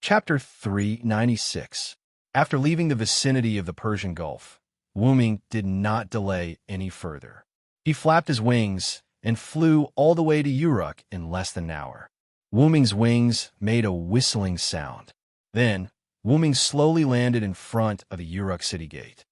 Chapter 396. After leaving the vicinity of the Persian Gulf, Wuming did not delay any further. He flapped his wings and flew all the way to Uruk in less than an hour. Wuming's wings made a whistling sound. Then, Wuming slowly landed in front of the Uruk city gate.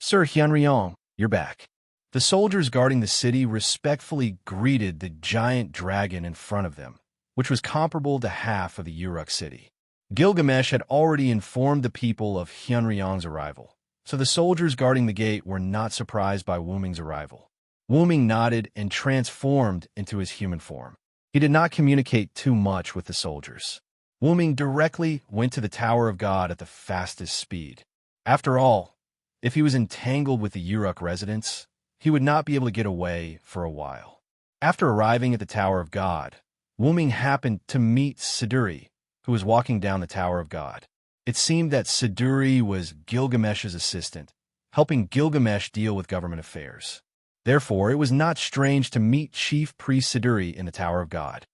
"Sir Hyunryong, you're back." The soldiers guarding the city respectfully greeted the giant dragon in front of them, which was comparable to half of the Uruk city. Gilgamesh had already informed the people of Hyunryong's arrival, so the soldiers guarding the gate were not surprised by Wuming's arrival. Wuming nodded and transformed into his human form. He did not communicate too much with the soldiers. Wuming directly went to the Tower of God at the fastest speed. After all, if he was entangled with the Uruk residents, he would not be able to get away for a while. After arriving at the Tower of God, Wuming happened to meet Siduri, who was walking down the Tower of God. It seemed that Siduri was Gilgamesh's assistant, helping Gilgamesh deal with government affairs. Therefore, it was not strange to meet Chief Priest Siduri in the Tower of God.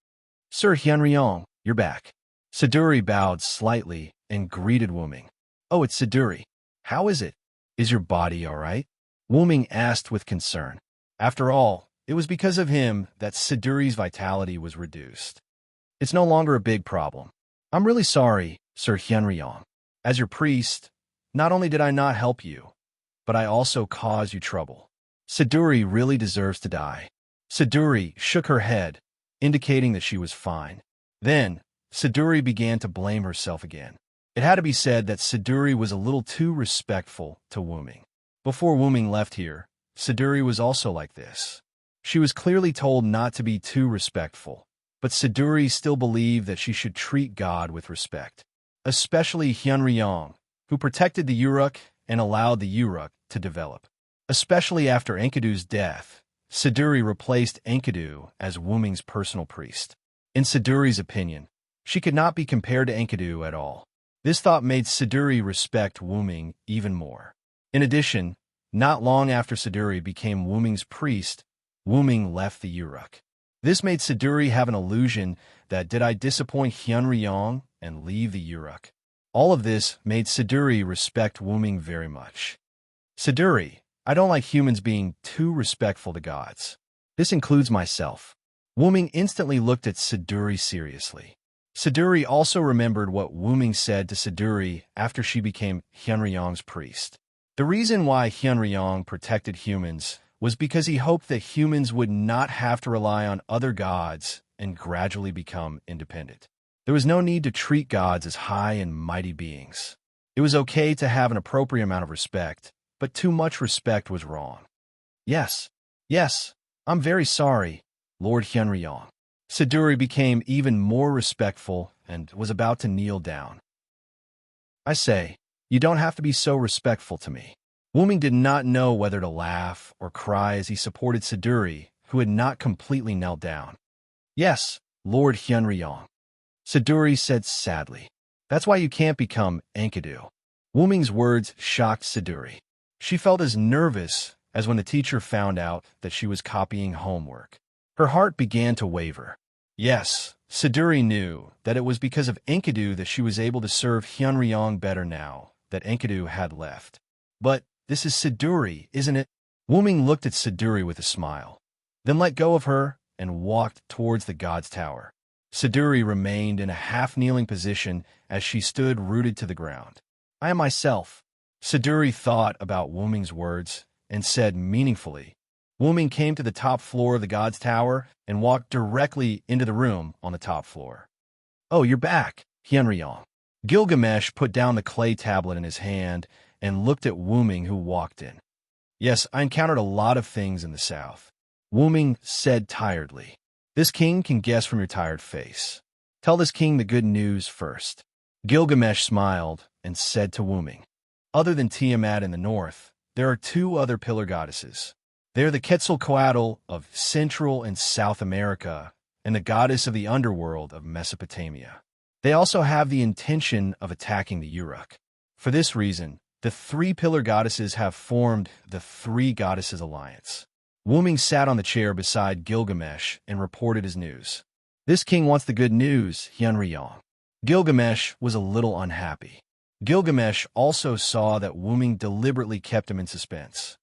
"Sir Hyunryong, you're back." Siduri bowed slightly and greeted Wuming. "Oh, it's Siduri. How is it? Is your body all right?" Wuming asked with concern. After all, it was because of him that Siduri's vitality was reduced. "It's no longer a big problem. I'm really sorry, Sir Hyunryong. As your priest, not only did I not help you, but I also caused you trouble. Siduri really deserves to die." Siduri shook her head, indicating that she was fine. Then, Siduri began to blame herself again. It had to be said that Siduri was a little too respectful to Wuming. Before Wuming left here, Siduri was also like this. She was clearly told not to be too respectful, but Siduri still believed that she should treat God with respect, especially Hyunryong, who protected the Uruk and allowed the Uruk to develop. Especially after Enkidu's death, Siduri replaced Enkidu as Wuming's personal priest. In Siduri's opinion, she could not be compared to Enkidu at all. This thought made Siduri respect Wuming even more. In addition, not long after Siduri became Wuming's priest, Wuming left the Uruk. This made Siduri have an illusion that did I disappoint Hyunryong and leave the Uruk. All of this made Siduri respect Wuming very much. "Siduri, I don't like humans being too respectful to gods. This includes myself." Wuming instantly looked at Siduri seriously. Siduri also remembered what Wuming said to Siduri after she became Hyunryong's priest. The reason why Hyunryong protected humans was because he hoped that humans would not have to rely on other gods and gradually become independent. There was no need to treat gods as high and mighty beings. It was okay to have an appropriate amount of respect, but too much respect was wrong. Yes, I'm very sorry, Lord Hyunryong." Siduri became even more respectful and was about to kneel down. "I say, you don't have to be so respectful to me." Wuming did not know whether to laugh or cry as he supported Siduri, who had not completely knelt down. "Yes, Lord Hyunryong," Siduri said sadly. "That's why you can't become Enkidu." Wuming's words shocked Siduri. She felt as nervous as when the teacher found out that she was copying homework. Her heart began to waver. Yes, Siduri knew that it was because of Enkidu that she was able to serve Hyunryong better now that Enkidu had left. But this is Siduri, isn't it? Wuming looked at Siduri with a smile, then let go of her and walked towards the god's tower. Siduri remained in a half-kneeling position as she stood rooted to the ground. "I am myself." Siduri thought about Wuming's words and said meaningfully. Wuming came to the top floor of the god's tower and walked directly into the room on the top floor. "Oh, you're back, Hyunryong." Gilgamesh put down the clay tablet in his hand and looked at Wuming, who walked in. "Yes, I encountered a lot of things in the south," Wuming said tiredly. "This king can guess from your tired face. Tell this king the good news first." Gilgamesh smiled and said to Wuming, "Other than Tiamat in the north, there are two other pillar goddesses. They're the Quetzalcoatl of Central and South America and the goddess of the underworld of Mesopotamia. They also have the intention of attacking the Uruk. For this reason, the three pillar goddesses have formed the Three Goddesses Alliance." Wuming sat on the chair beside Gilgamesh and reported his news. "This king wants the good news, Hyunryong." Gilgamesh was a little unhappy. Gilgamesh also saw that Wuming deliberately kept him in suspense.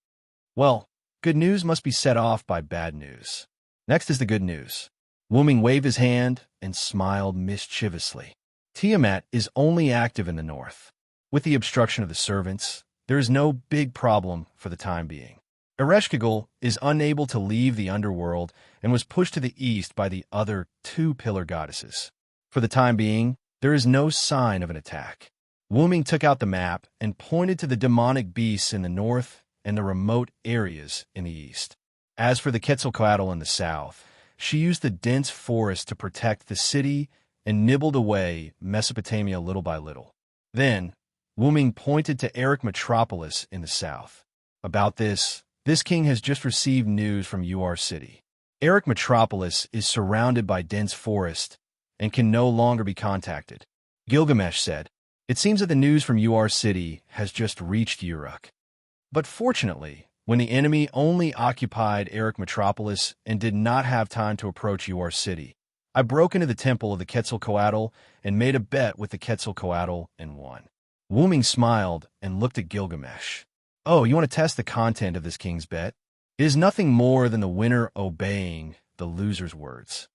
Well, good news must be set off by bad news. Next is the good news. Wuming waved his hand and smiled mischievously. Tiamat is only active in the north. With the obstruction of the servants, there is no big problem for the time being. Ereshkigal is unable to leave the underworld and was pushed to the east by the other two pillar goddesses. For the time being, there is no sign of an attack. Wuming took out the map and pointed to the demonic beasts in the north and the remote areas in the east. As for the Quetzalcoatl in the south, she used the dense forest to protect the city and nibbled away Mesopotamia little by little. Then, Wuming pointed to Eric Metropolis in the south. About this king has just received news from UR City. Eric Metropolis is surrounded by dense forest and can no longer be contacted. Gilgamesh said, "It seems that the news from UR City has just reached Uruk. But fortunately, when the enemy only occupied Eric Metropolis and did not have time to approach UR City, I broke into the temple of the Quetzalcoatl and made a bet with the Quetzalcoatl and won." Wuming smiled and looked at Gilgamesh. "Oh, you want to test the content of this king's bet? It is nothing more than the winner obeying the loser's words."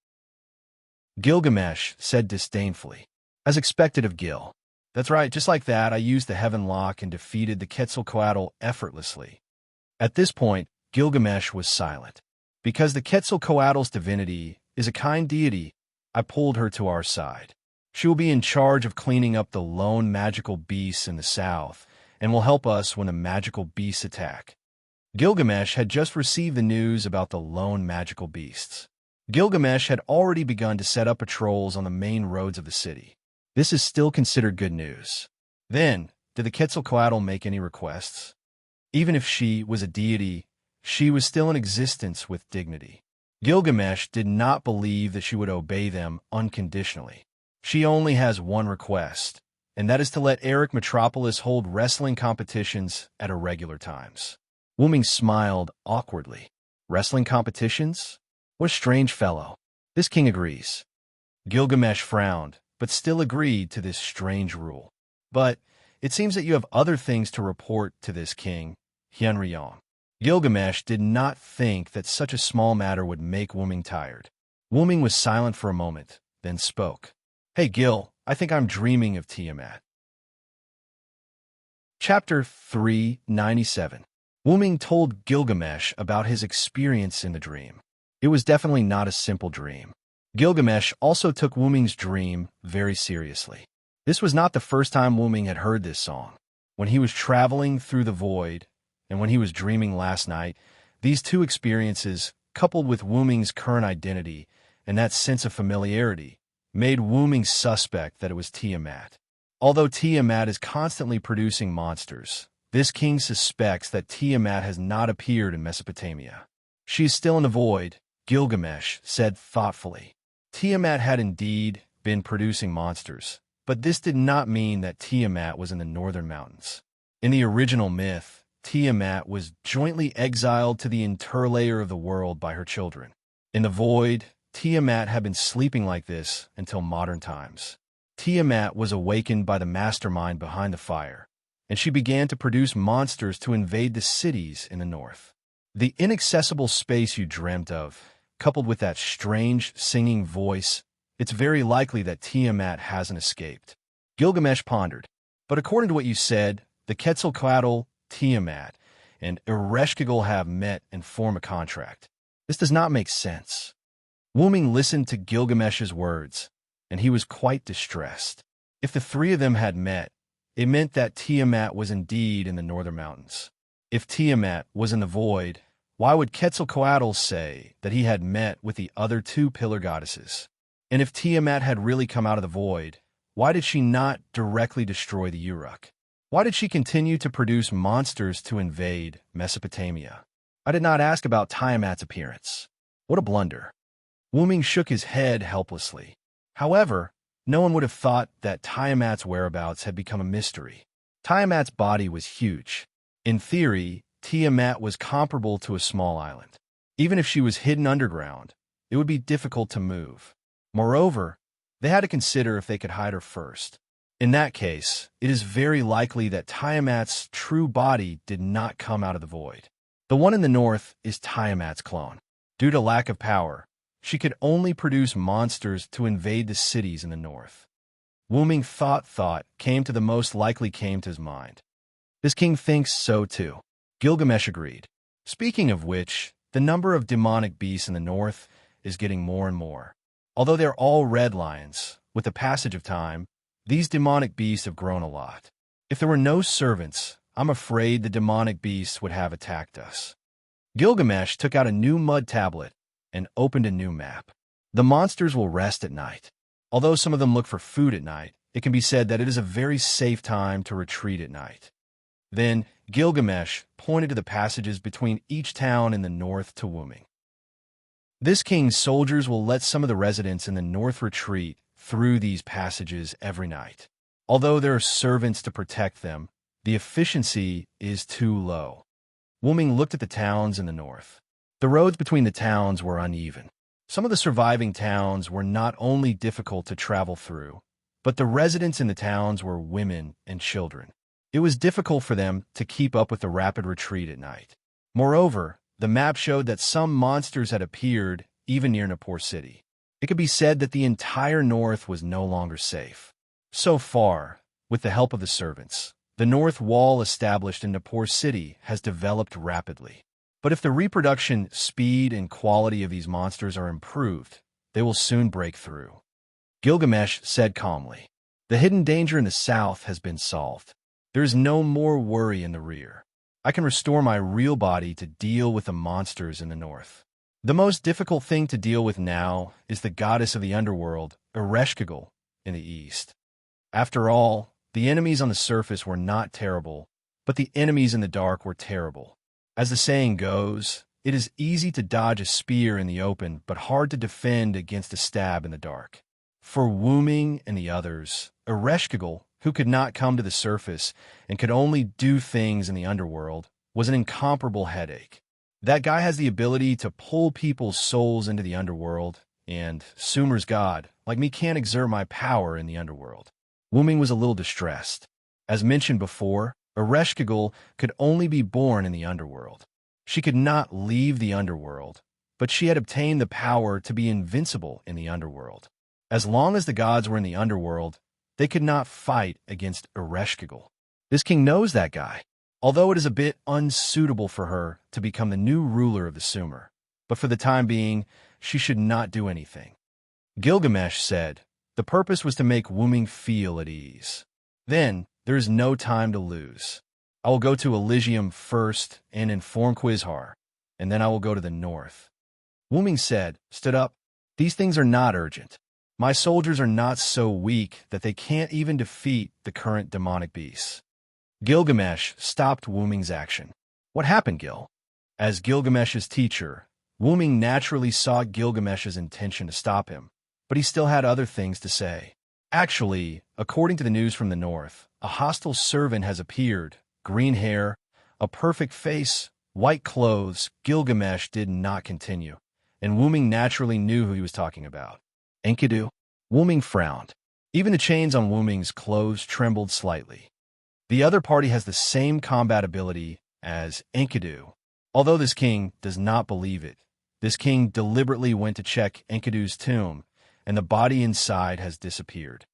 Gilgamesh said disdainfully, as expected of Gil. "That's right, just like that, I used the Heaven Lock and defeated the Quetzalcoatl effortlessly." At this point, Gilgamesh was silent. Because the Quetzalcoatl's divinity is a kind deity, I pulled her to our side. She will be in charge of cleaning up the lone magical beasts in the south and will help us when the magical beasts attack. Gilgamesh had just received the news about the lone magical beasts. Gilgamesh had already begun to set up patrols on the main roads of the city. This is still considered good news. Then, did the Quetzalcoatl make any requests? Even if she was a deity, she was still in existence with dignity. Gilgamesh did not believe that she would obey them unconditionally. She only has one request, and that is to let Eric Metropolis hold wrestling competitions at irregular times. Wuming smiled awkwardly. Wrestling competitions? What a strange fellow. This king agrees. Gilgamesh frowned, but still agreed to this strange rule. But it seems that you have other things to report to this king, Hyunryong. Gilgamesh did not think that such a small matter would make Wuming tired. Wuming was silent for a moment, then spoke. "Hey Gil, I think I'm dreaming of Tiamat." Chapter 397. Wuming told Gilgamesh about his experience in the dream. It was definitely not a simple dream. Gilgamesh also took Wuming's dream very seriously. This was not the first time Wuming had heard this song. When he was traveling through the void, and when he was dreaming last night, these two experiences, coupled with Wuming's current identity and that sense of familiarity, made Wuming suspect that it was Tiamat. Although Tiamat is constantly producing monsters, this king suspects that Tiamat has not appeared in Mesopotamia. "She is still in the void," Gilgamesh said thoughtfully. Tiamat had indeed been producing monsters, but this did not mean that Tiamat was in the northern mountains. In the original myth, Tiamat was jointly exiled to the interlayer of the world by her children. In the void, Tiamat had been sleeping like this until modern times. Tiamat was awakened by the mastermind behind the fire, and she began to produce monsters to invade the cities in the north. The inaccessible space you dreamt of, coupled with that strange singing voice, it's very likely that Tiamat hasn't escaped. Gilgamesh pondered. But according to what you said, the Quetzalcoatl, Tiamat, and Ereshkigal have met and form a contract. This does not make sense. Wuming listened to Gilgamesh's words, and he was quite distressed. If the three of them had met, it meant that Tiamat was indeed in the northern mountains. If Tiamat was in the void, why would Quetzalcoatl say that he had met with the other two pillar goddesses? And if Tiamat had really come out of the void, why did she not directly destroy the Uruk? Why did she continue to produce monsters to invade Mesopotamia? I did not ask about Tiamat's appearance. What a blunder. Wuming shook his head helplessly. However, no one would have thought that Tiamat's whereabouts had become a mystery. Tiamat's body was huge. In theory, Tiamat was comparable to a small island. Even if she was hidden underground, it would be difficult to move. Moreover, They had to consider if they could hide her first. In that case, it is very likely that Tiamat's true body did not come out of the void. The one in the north is Tiamat's clone. Due to lack of power, she could only produce monsters to invade the cities in the north. Wuming thought came to the most likely came to his mind. This king thinks so too. Gilgamesh agreed. Speaking of which, the number of demonic beasts in the north is getting more and more. Although they're all red lions, with the passage of time, these demonic beasts have grown a lot. If there were no servants, I'm afraid the demonic beasts would have attacked us. Gilgamesh took out a new mud tablet and opened a new map. The monsters will rest at night. Although some of them look for food at night, it can be said that it is a very safe time to retreat at night. Then Gilgamesh pointed to the passages between each town in the north to Wuming. This king's soldiers will let some of the residents in the north retreat through these passages every night. Although there are servants to protect them, the efficiency is too low. Wuming looked at the towns in the north. The roads between the towns were uneven. Some of the surviving towns were not only difficult to travel through, but the residents in the towns were women and children. It was difficult for them to keep up with the rapid retreat at night. Moreover, the map showed that some monsters had appeared even near Nippur City. It could be said that the entire north was no longer safe. So far, with the help of the servants, the north wall established in Nippur City has developed rapidly. But if the reproduction speed and quality of these monsters are improved, they will soon break through. Gilgamesh said calmly, "The hidden danger in the south has been solved. There is no more worry in the rear. I can restore my real body to deal with the monsters in the north. The most difficult thing to deal with now is the goddess of the underworld, Ereshkigal, in the east. After all, the enemies on the surface were not terrible, but the enemies in the dark were terrible. As the saying goes, it is easy to dodge a spear in the open, but hard to defend against a stab in the dark. For Wuming and the others, Ereshkigal, who could not come to the surface and could only do things in the underworld, was an incomparable headache. That guy has the ability to pull people's souls into the underworld, and Sumer's god, like me, can't exert my power in the underworld." Wuming was a little distressed. As mentioned before, Ereshkigal could only be born in the underworld. She could not leave the underworld, but she had obtained the power to be invincible in the underworld. As long as the gods were in the underworld, they could not fight against Ereshkigal. This king knows that guy, although it is a bit unsuitable for her to become the new ruler of the Sumer. But for the time being, she should not do anything. Gilgamesh said the purpose was to make Wuming feel at ease. Then, there is no time to lose. I will go to Elysium first and inform Quizhar, and then I will go to the north. Wuming stood up. These things are not urgent. My soldiers are not so weak that they can't even defeat the current demonic beasts. Gilgamesh stopped Wuming's action. What happened, Gil? As Gilgamesh's teacher, Wuming naturally saw Gilgamesh's intention to stop him, but he still had other things to say. Actually, according to the news from the north, a hostile servant has appeared, green hair, a perfect face, white clothes. Gilgamesh did not continue, and Wuming naturally knew who he was talking about. Enkidu? Wuming frowned. Even the chains on Wuming's clothes trembled slightly. The other party has the same combat ability as Enkidu. Although this king does not believe it, this king deliberately went to check Enkidu's tomb, and the body inside has disappeared.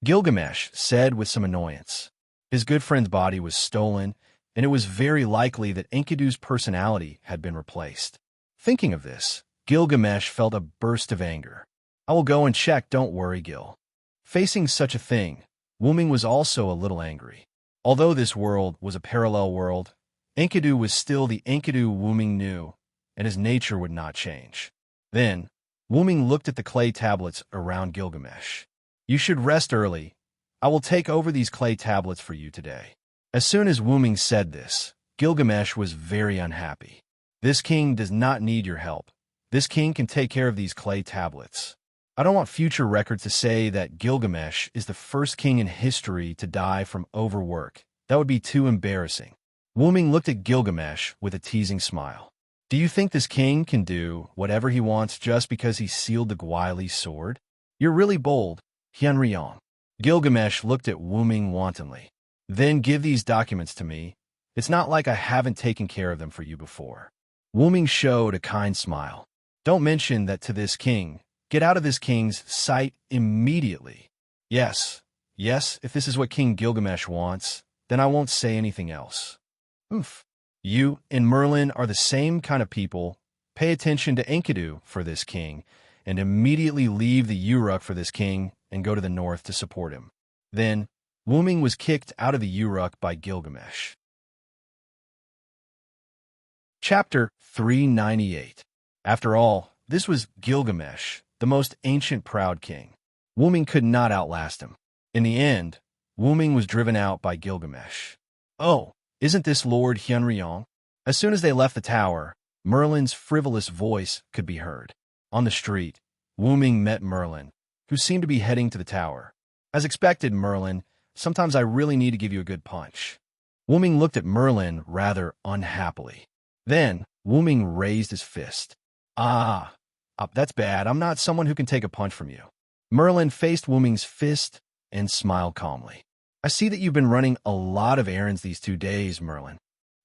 Gilgamesh said with some annoyance. His good friend's body was stolen, and it was very likely that Enkidu's personality had been replaced. Thinking of this, Gilgamesh felt a burst of anger. I will go and check, don't worry, Gil. Facing such a thing, Wuming was also a little angry. Although this world was a parallel world, Enkidu was still the Enkidu Wuming knew, and his nature would not change. Then, Wuming looked at the clay tablets around Gilgamesh. You should rest early. I will take over these clay tablets for you today. As soon as Wuming said this, Gilgamesh was very unhappy. This king does not need your help. This king can take care of these clay tablets. I don't want future records to say that Gilgamesh is the first king in history to die from overwork. That would be too embarrassing. Wuming looked at Gilgamesh with a teasing smile. Do you think this king can do whatever he wants just because he sealed the Gwaili sword? You're really bold, Hyunryong. Gilgamesh looked at Wuming wantonly. Then give these documents to me. It's not like I haven't taken care of them for you before. Wuming showed a kind smile. Don't mention that to this king. Get out of this king's sight immediately. Yes, if this is what King Gilgamesh wants, then I won't say anything else. Oof. You and Merlin are the same kind of people. Pay attention to Enkidu for this king, and immediately leave the Uruk for this king and go to the north to support him. Then, Wuming was kicked out of the Uruk by Gilgamesh. Chapter 398. After all, this was Gilgamesh, the most ancient proud king. Wuming could not outlast him. In the end, Wuming was driven out by Gilgamesh. Oh, isn't this Lord Hyunryong? As soon as they left the tower, Merlin's frivolous voice could be heard. On the street, Wuming met Merlin, who seemed to be heading to the tower. As expected, Merlin, sometimes I really need to give you a good punch. Wuming looked at Merlin rather unhappily. Then, Wuming raised his fist. That's bad. I'm not someone who can take a punch from you. Merlin faced Wuming's fist and smiled calmly. I see that you've been running a lot of errands these 2 days, Merlin.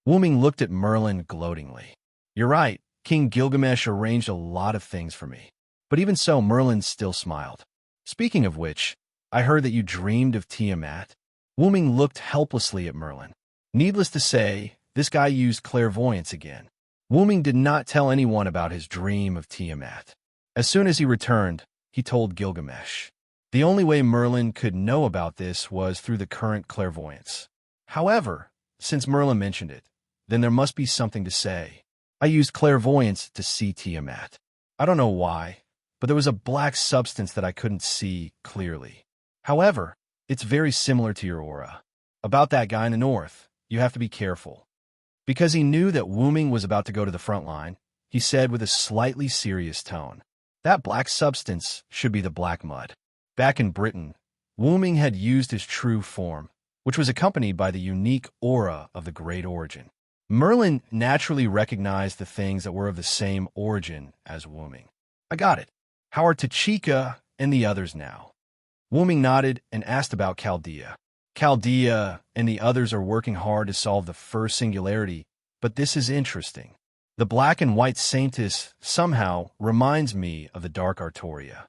Wuming looked at Merlin gloatingly. You're right. King Gilgamesh arranged a lot of things for me. But even so, Merlin still smiled. Speaking of which, I heard that you dreamed of Tiamat. Wuming looked helplessly at Merlin. Needless to say, this guy used clairvoyance again. Wuming did not tell anyone about his dream of Tiamat. As soon as he returned, he told Gilgamesh. The only way Merlin could know about this was through the current clairvoyance. However, since Merlin mentioned it, then there must be something to say. I used clairvoyance to see Tiamat. I don't know why, but there was a black substance that I couldn't see clearly. However, it's very similar to your aura. About that guy in the north, you have to be careful. Because he knew that Wuming was about to go to the front line, he said with a slightly serious tone, that black substance should be the black mud. Back in Britain, Wuming had used his true form, which was accompanied by the unique aura of the Great Origin. Merlin naturally recognized the things that were of the same origin as Wuming. I got it. How are Tachika and the others now? Wuming nodded and asked about Chaldea. Chaldea and the others are working hard to solve the first singularity, but this is interesting. The black and white saintess somehow reminds me of the dark Artoria.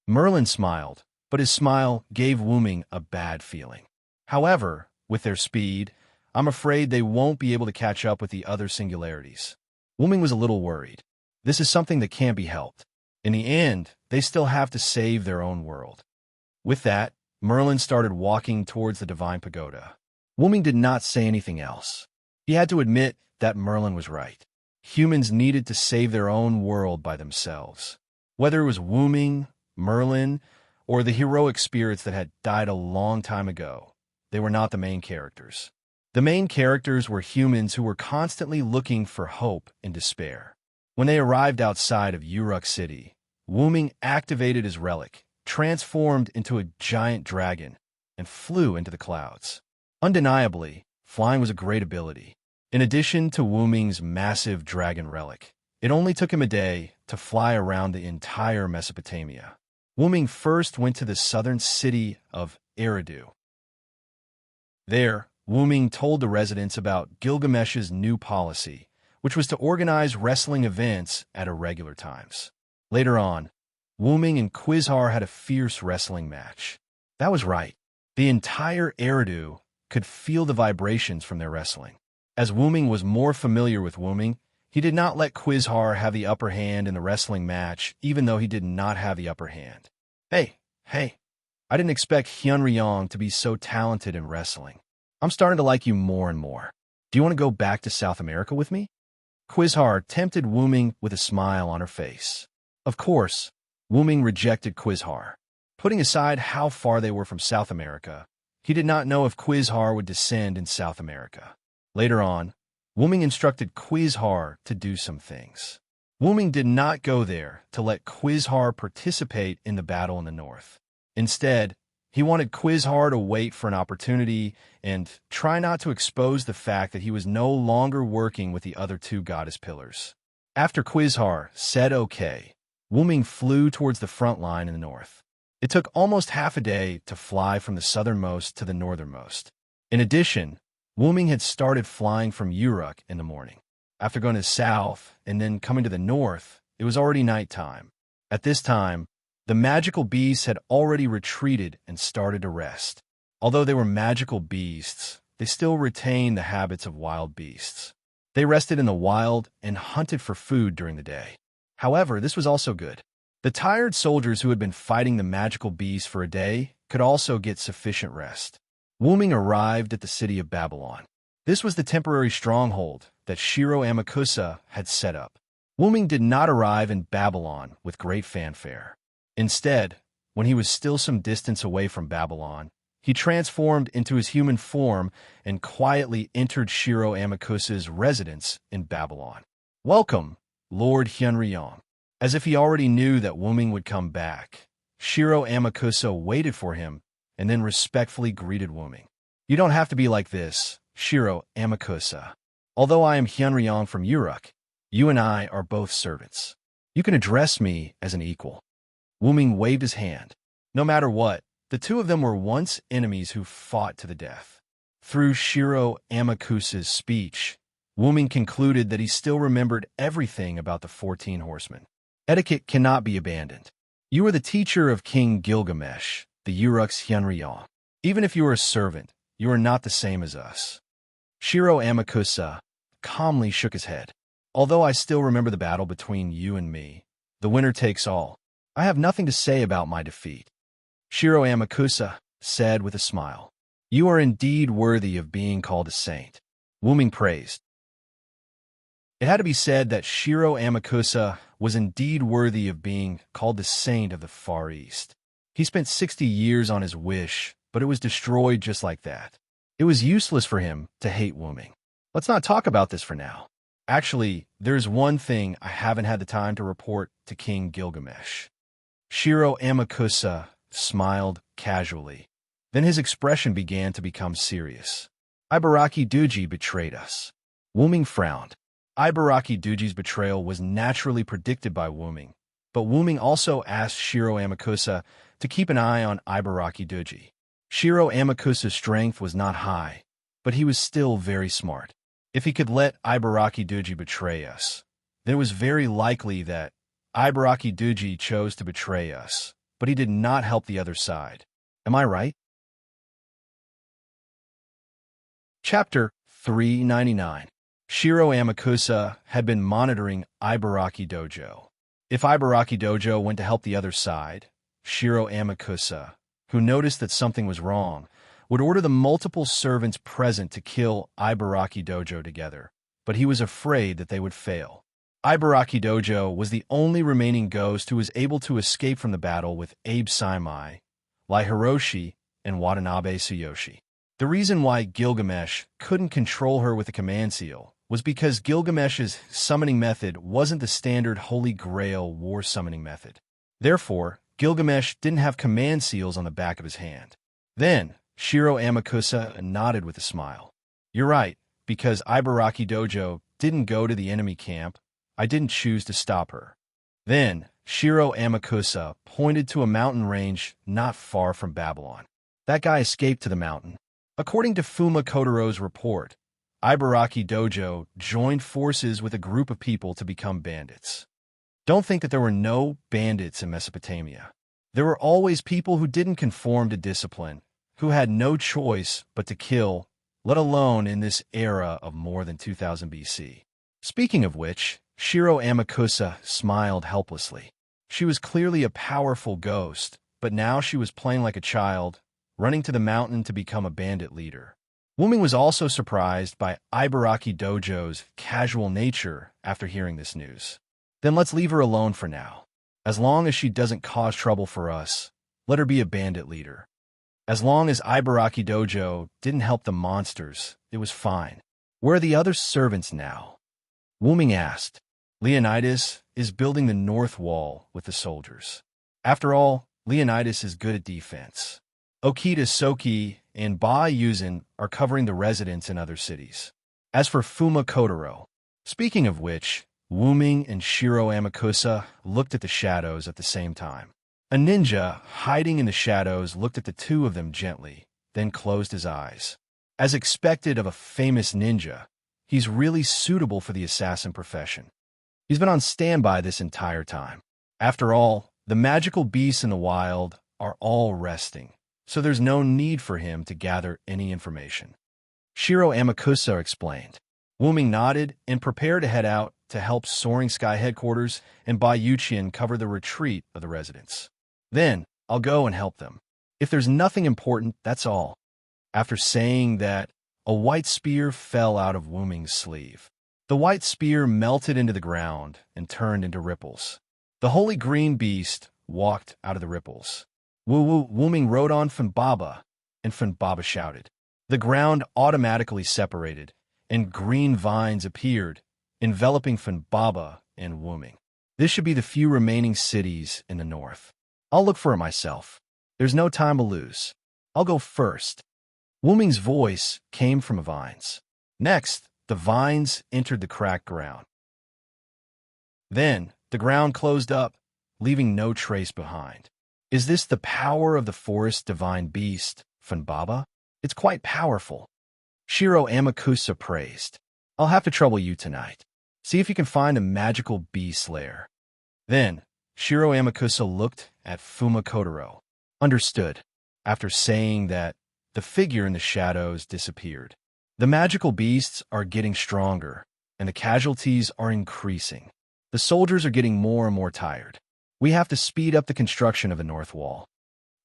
Merlin smiled, but his smile gave Wuming a bad feeling. However, with their speed, I'm afraid they won't be able to catch up with the other singularities. Wuming was a little worried. This is something that can't be helped. In the end, they still have to save their own world. With that, Merlin started walking towards the divine pagoda. Wuming did not say anything else. He had to admit that Merlin was right. Humans needed to save their own world by themselves. Whether it was Wuming, Merlin, or the heroic spirits that had died a long time ago, they were not the main characters. The main characters were humans who were constantly looking for hope in despair. When they arrived outside of Uruk City, Wuming activated his relic, transformed into a giant dragon, and flew into the clouds. Undeniably, flying was a great ability. In addition to Wuming's massive dragon relic, it only took him a day to fly around the entire Mesopotamia. Wuming first went to the southern city of Eridu. There, Wuming told the residents about Gilgamesh's new policy, which was to organize wrestling events at irregular times. Later on, Wuming and Quizhar had a fierce wrestling match. That was right. The entire Eridu could feel the vibrations from their wrestling. As Wuming was more familiar with Wuming, he did not let Quizhar have the upper hand in the wrestling match, even though he did not have the upper hand. Hey, I didn't expect Hyunryong to be so talented in wrestling. I'm starting to like you more and more. Do you want to go back to South America with me? Quizhar tempted Wuming with a smile on her face. Of course, Wuming rejected Quizhar. Putting aside how far they were from South America, he did not know if Quizhar would descend in South America. Later on, Wuming instructed Quizhar to do some things. Wuming did not go there to let Quizhar participate in the battle in the north. Instead, he wanted Quizhar to wait for an opportunity and try not to expose the fact that he was no longer working with the other two goddess pillars. After Quizhar said okay, Wuming flew towards the front line in the north. It took almost half a day to fly from the southernmost to the northernmost. In addition, Wuming had started flying from Uruk in the morning. After going to the south and then coming to the north, it was already nighttime. At this time, the magical beasts had already retreated and started to rest. Although they were magical beasts, they still retained the habits of wild beasts. They rested in the wild and hunted for food during the day. However, this was also good. The tired soldiers who had been fighting the magical beasts for a day could also get sufficient rest. Wuming arrived at the city of Babylon. This was the temporary stronghold that Shiro Amakusa had set up. Wuming did not arrive in Babylon with great fanfare. Instead, when he was still some distance away from Babylon, he transformed into his human form and quietly entered Shiro Amakusa's residence in Babylon. "Welcome, Lord Hyunryong." As if he already knew that Wuming would come back, Shiro Amakusa waited for him and then respectfully greeted Wuming. "You don't have to be like this, Shiro Amakusa. Although I am Hyunryong from Uruk, you and I are both servants. You can address me as an equal." Wuming waved his hand. No matter what, the two of them were once enemies who fought to the death. Through Shiro Amakusa's speech, Wuming concluded that he still remembered everything about the 14 horsemen. Etiquette cannot be abandoned. You are the teacher of King Gilgamesh, the Uruk's Hyunryong. Even if you are a servant, you are not the same as us. Shiro Amakusa calmly shook his head. "Although I still remember the battle between you and me, the winner takes all. I have nothing to say about my defeat." Shiro Amakusa said with a smile. "You are indeed worthy of being called a saint." Wuming praised. It had to be said that Shiro Amakusa was indeed worthy of being called the saint of the Far East. He spent 60 years on his wish, but it was destroyed just like that. It was useless for him to hate Wuming. Let's not talk about this for now. Actually, there's one thing I haven't had the time to report to King Gilgamesh. Shiro Amakusa smiled casually. Then his expression began to become serious. "Ibaraki Duji betrayed us." Wuming frowned. Ibaraki Duji's betrayal was naturally predicted by Wuming, but Wuming also asked Shiro Amakusa to keep an eye on Ibaraki Duji. Shiro Amakusa's strength was not high, but he was still very smart. If he could let Ibaraki Duji betray us, then it was very likely that Ibaraki Duji chose to betray us, but he did not help the other side. Am I right? Chapter 399. Shiro Amakusa had been monitoring Ibaraki Dojo. If Ibaraki Dojo went to help the other side, Shiro Amakusa, who noticed that something was wrong, would order the multiple servants present to kill Ibaraki Dojo together, but he was afraid that they would fail. Ibaraki Dojo was the only remaining ghost who was able to escape from the battle with Abe Saimai, Lai Hiroshi, and Watanabe Tsuyoshi. The reason why Gilgamesh couldn't control her with a command seal was because Gilgamesh's summoning method wasn't the standard Holy Grail war summoning method. Therefore, Gilgamesh didn't have command seals on the back of his hand. Then, Shiro Amakusa nodded with a smile. "You're right, because Ibaraki Dojo didn't go to the enemy camp, I didn't choose to stop her." Then, Shiro Amakusa pointed to a mountain range not far from Babylon. "That guy escaped to the mountain." According to Fuma Kotaro's report, Ibaraki Dojo joined forces with a group of people to become bandits. Don't think that there were no bandits in Mesopotamia. There were always people who didn't conform to discipline, who had no choice but to kill, let alone in this era of more than 2000 BC. Speaking of which, Shiro Amakusa smiled helplessly. She was clearly a powerful ghost, but now she was playing like a child, running to the mountain to become a bandit leader. Wuming was also surprised by Ibaraki Dojo's casual nature after hearing this news. "Then let's leave her alone for now. As long as she doesn't cause trouble for us, let her be a bandit leader. As long as Ibaraki Dojo didn't help the monsters, it was fine." "Where are the other servants now?" Wuming asked. "Leonidas is building the north wall with the soldiers. After all, Leonidas is good at defense. Okita Soki and Ba Yuzin are covering the residents in other cities. As for Fuma Kotaro," speaking of which, Wuming and Shiro Amakusa looked at the shadows at the same time. A ninja, hiding in the shadows, looked at the two of them gently, then closed his eyes. As expected of a famous ninja, he's really suitable for the assassin profession. He's been on standby this entire time. After all, the magical beasts in the wild are all resting, so there's no need for him to gather any information. Shiro Amakusa explained. Wuming nodded and prepared to head out to help Soaring Sky Headquarters and Bai Yuqian cover the retreat of the residents. Then, I'll go and help them. If there's nothing important, that's all. After saying that, a white spear fell out of Wuming's sleeve. The white spear melted into the ground and turned into ripples. The holy green beast walked out of the ripples. Wuming rode on Funbaba, and Funbaba shouted. The ground automatically separated, and green vines appeared, enveloping Funbaba and Wuming. This should be the few remaining cities in the north. I'll look for it myself. There's no time to lose. I'll go first. Wuming's voice came from the vines. Next, the vines entered the cracked ground. Then, the ground closed up, leaving no trace behind. Is this the power of the forest divine beast, Funbaba? It's quite powerful. Shiro Amakusa praised. I'll have to trouble you tonight. See if you can find a magical beast lair. Then, Shiro Amakusa looked at Fuma Kotaro. Understood. After saying that, the figure in the shadows disappeared. The magical beasts are getting stronger, and the casualties are increasing. The soldiers are getting more and more tired. We have to speed up the construction of the North Wall.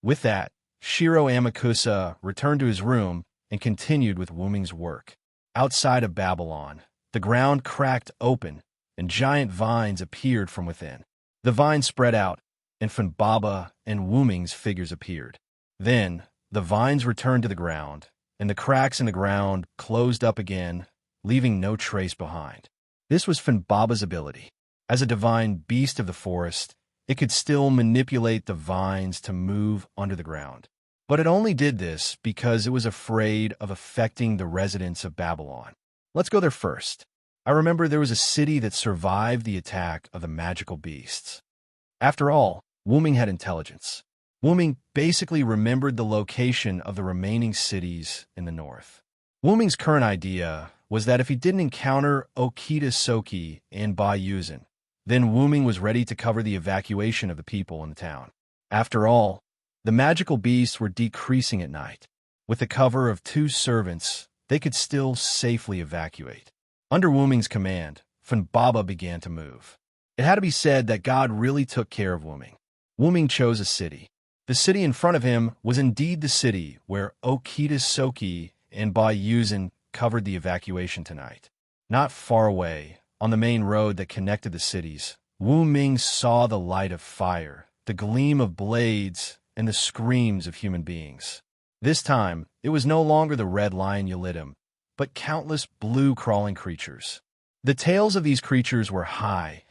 With that, Shiro Amakusa returned to his room and continued with Wuming's work. Outside of Babylon, the ground cracked open, and giant vines appeared from within. The vines spread out, and Funbaba and Wuming's figures appeared. Then, the vines returned to the ground, and the cracks in the ground closed up again, leaving no trace behind. This was Funbaba's ability. As a divine beast of the forest, it could still manipulate the vines to move under the ground. But it only did this because it was afraid of affecting the residents of Babylon. Let's go there first. I remember there was a city that survived the attack of the magical beasts. After all, Wuming had intelligence. Wuming basically remembered the location of the remaining cities in the north. Wuming's current idea was that if he didn't encounter Okita Soki and Bai Yuzin, then Wuming was ready to cover the evacuation of the people in the town. After all, the magical beasts were decreasing at night. With the cover of 2 servants, they could still safely evacuate. Under Wuming's command, Funbaba began to move. It had to be said that God really took care of Wuming. Wuming chose a city. The city in front of him was indeed the city where Okita Soki and Bai Yuzin covered the evacuation tonight. Not far away, on the main road that connected the cities, Wuming saw the light of fire, the gleam of blades, and the screams of human beings. This time, it was no longer the red lion Yalidim, but countless blue crawling creatures. The tails of these creatures were high,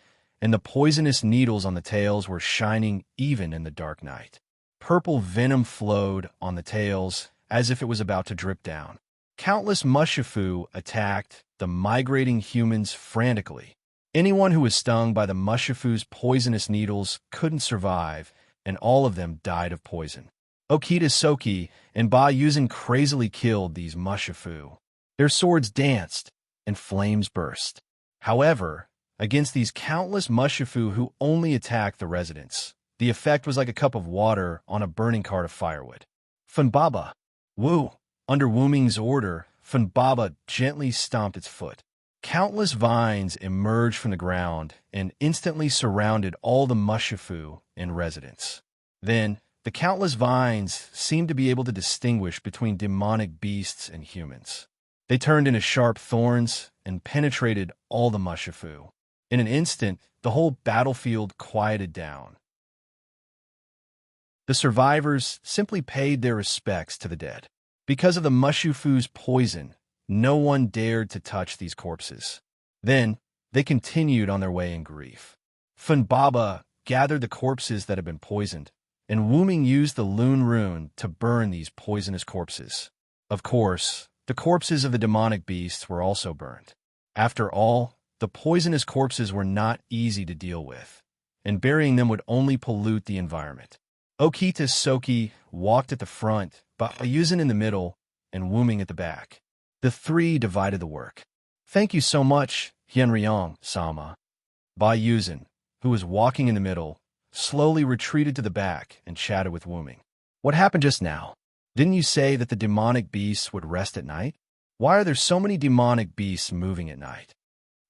and the poisonous needles on the tails were shining even in the dark night. Purple venom flowed on the tails as if it was about to drip down. Countless mushifu attacked the migrating humans frantically. Anyone who was stung by the mushifu's poisonous needles couldn't survive, and all of them died of poison. Okita Soki and Bai Yuzin crazily killed these mushifu. Their swords danced, and flames burst. However, against these countless mushifu who only attacked the residents, the effect was like a cup of water on a burning cart of firewood. Funbaba. Woo! Under Wuming's order, Funbaba gently stomped its foot. Countless vines emerged from the ground and instantly surrounded all the mushifu and residents. Then, the countless vines seemed to be able to distinguish between demonic beasts and humans. They turned into sharp thorns and penetrated all the mushifu. In an instant, the whole battlefield quieted down. The survivors simply paid their respects to the dead. Because of the mushifu's poison, no one dared to touch these corpses. Then, they continued on their way in grief. Funbaba gathered the corpses that had been poisoned, and Wuming used the Lune Rune to burn these poisonous corpses. Of course, the corpses of the demonic beasts were also burned. After all, the poisonous corpses were not easy to deal with. and burying them would only pollute the environment. Okita Soki walked at the front, Bayuzin in the middle, and Wuming at the back. The three divided the work. Thank you so much, Hyunryong-sama. Bayuzin, who was walking in the middle, slowly retreated to the back and chatted with Wuming. What happened just now? Didn't you say that the demonic beasts would rest at night? Why are there so many demonic beasts moving at night?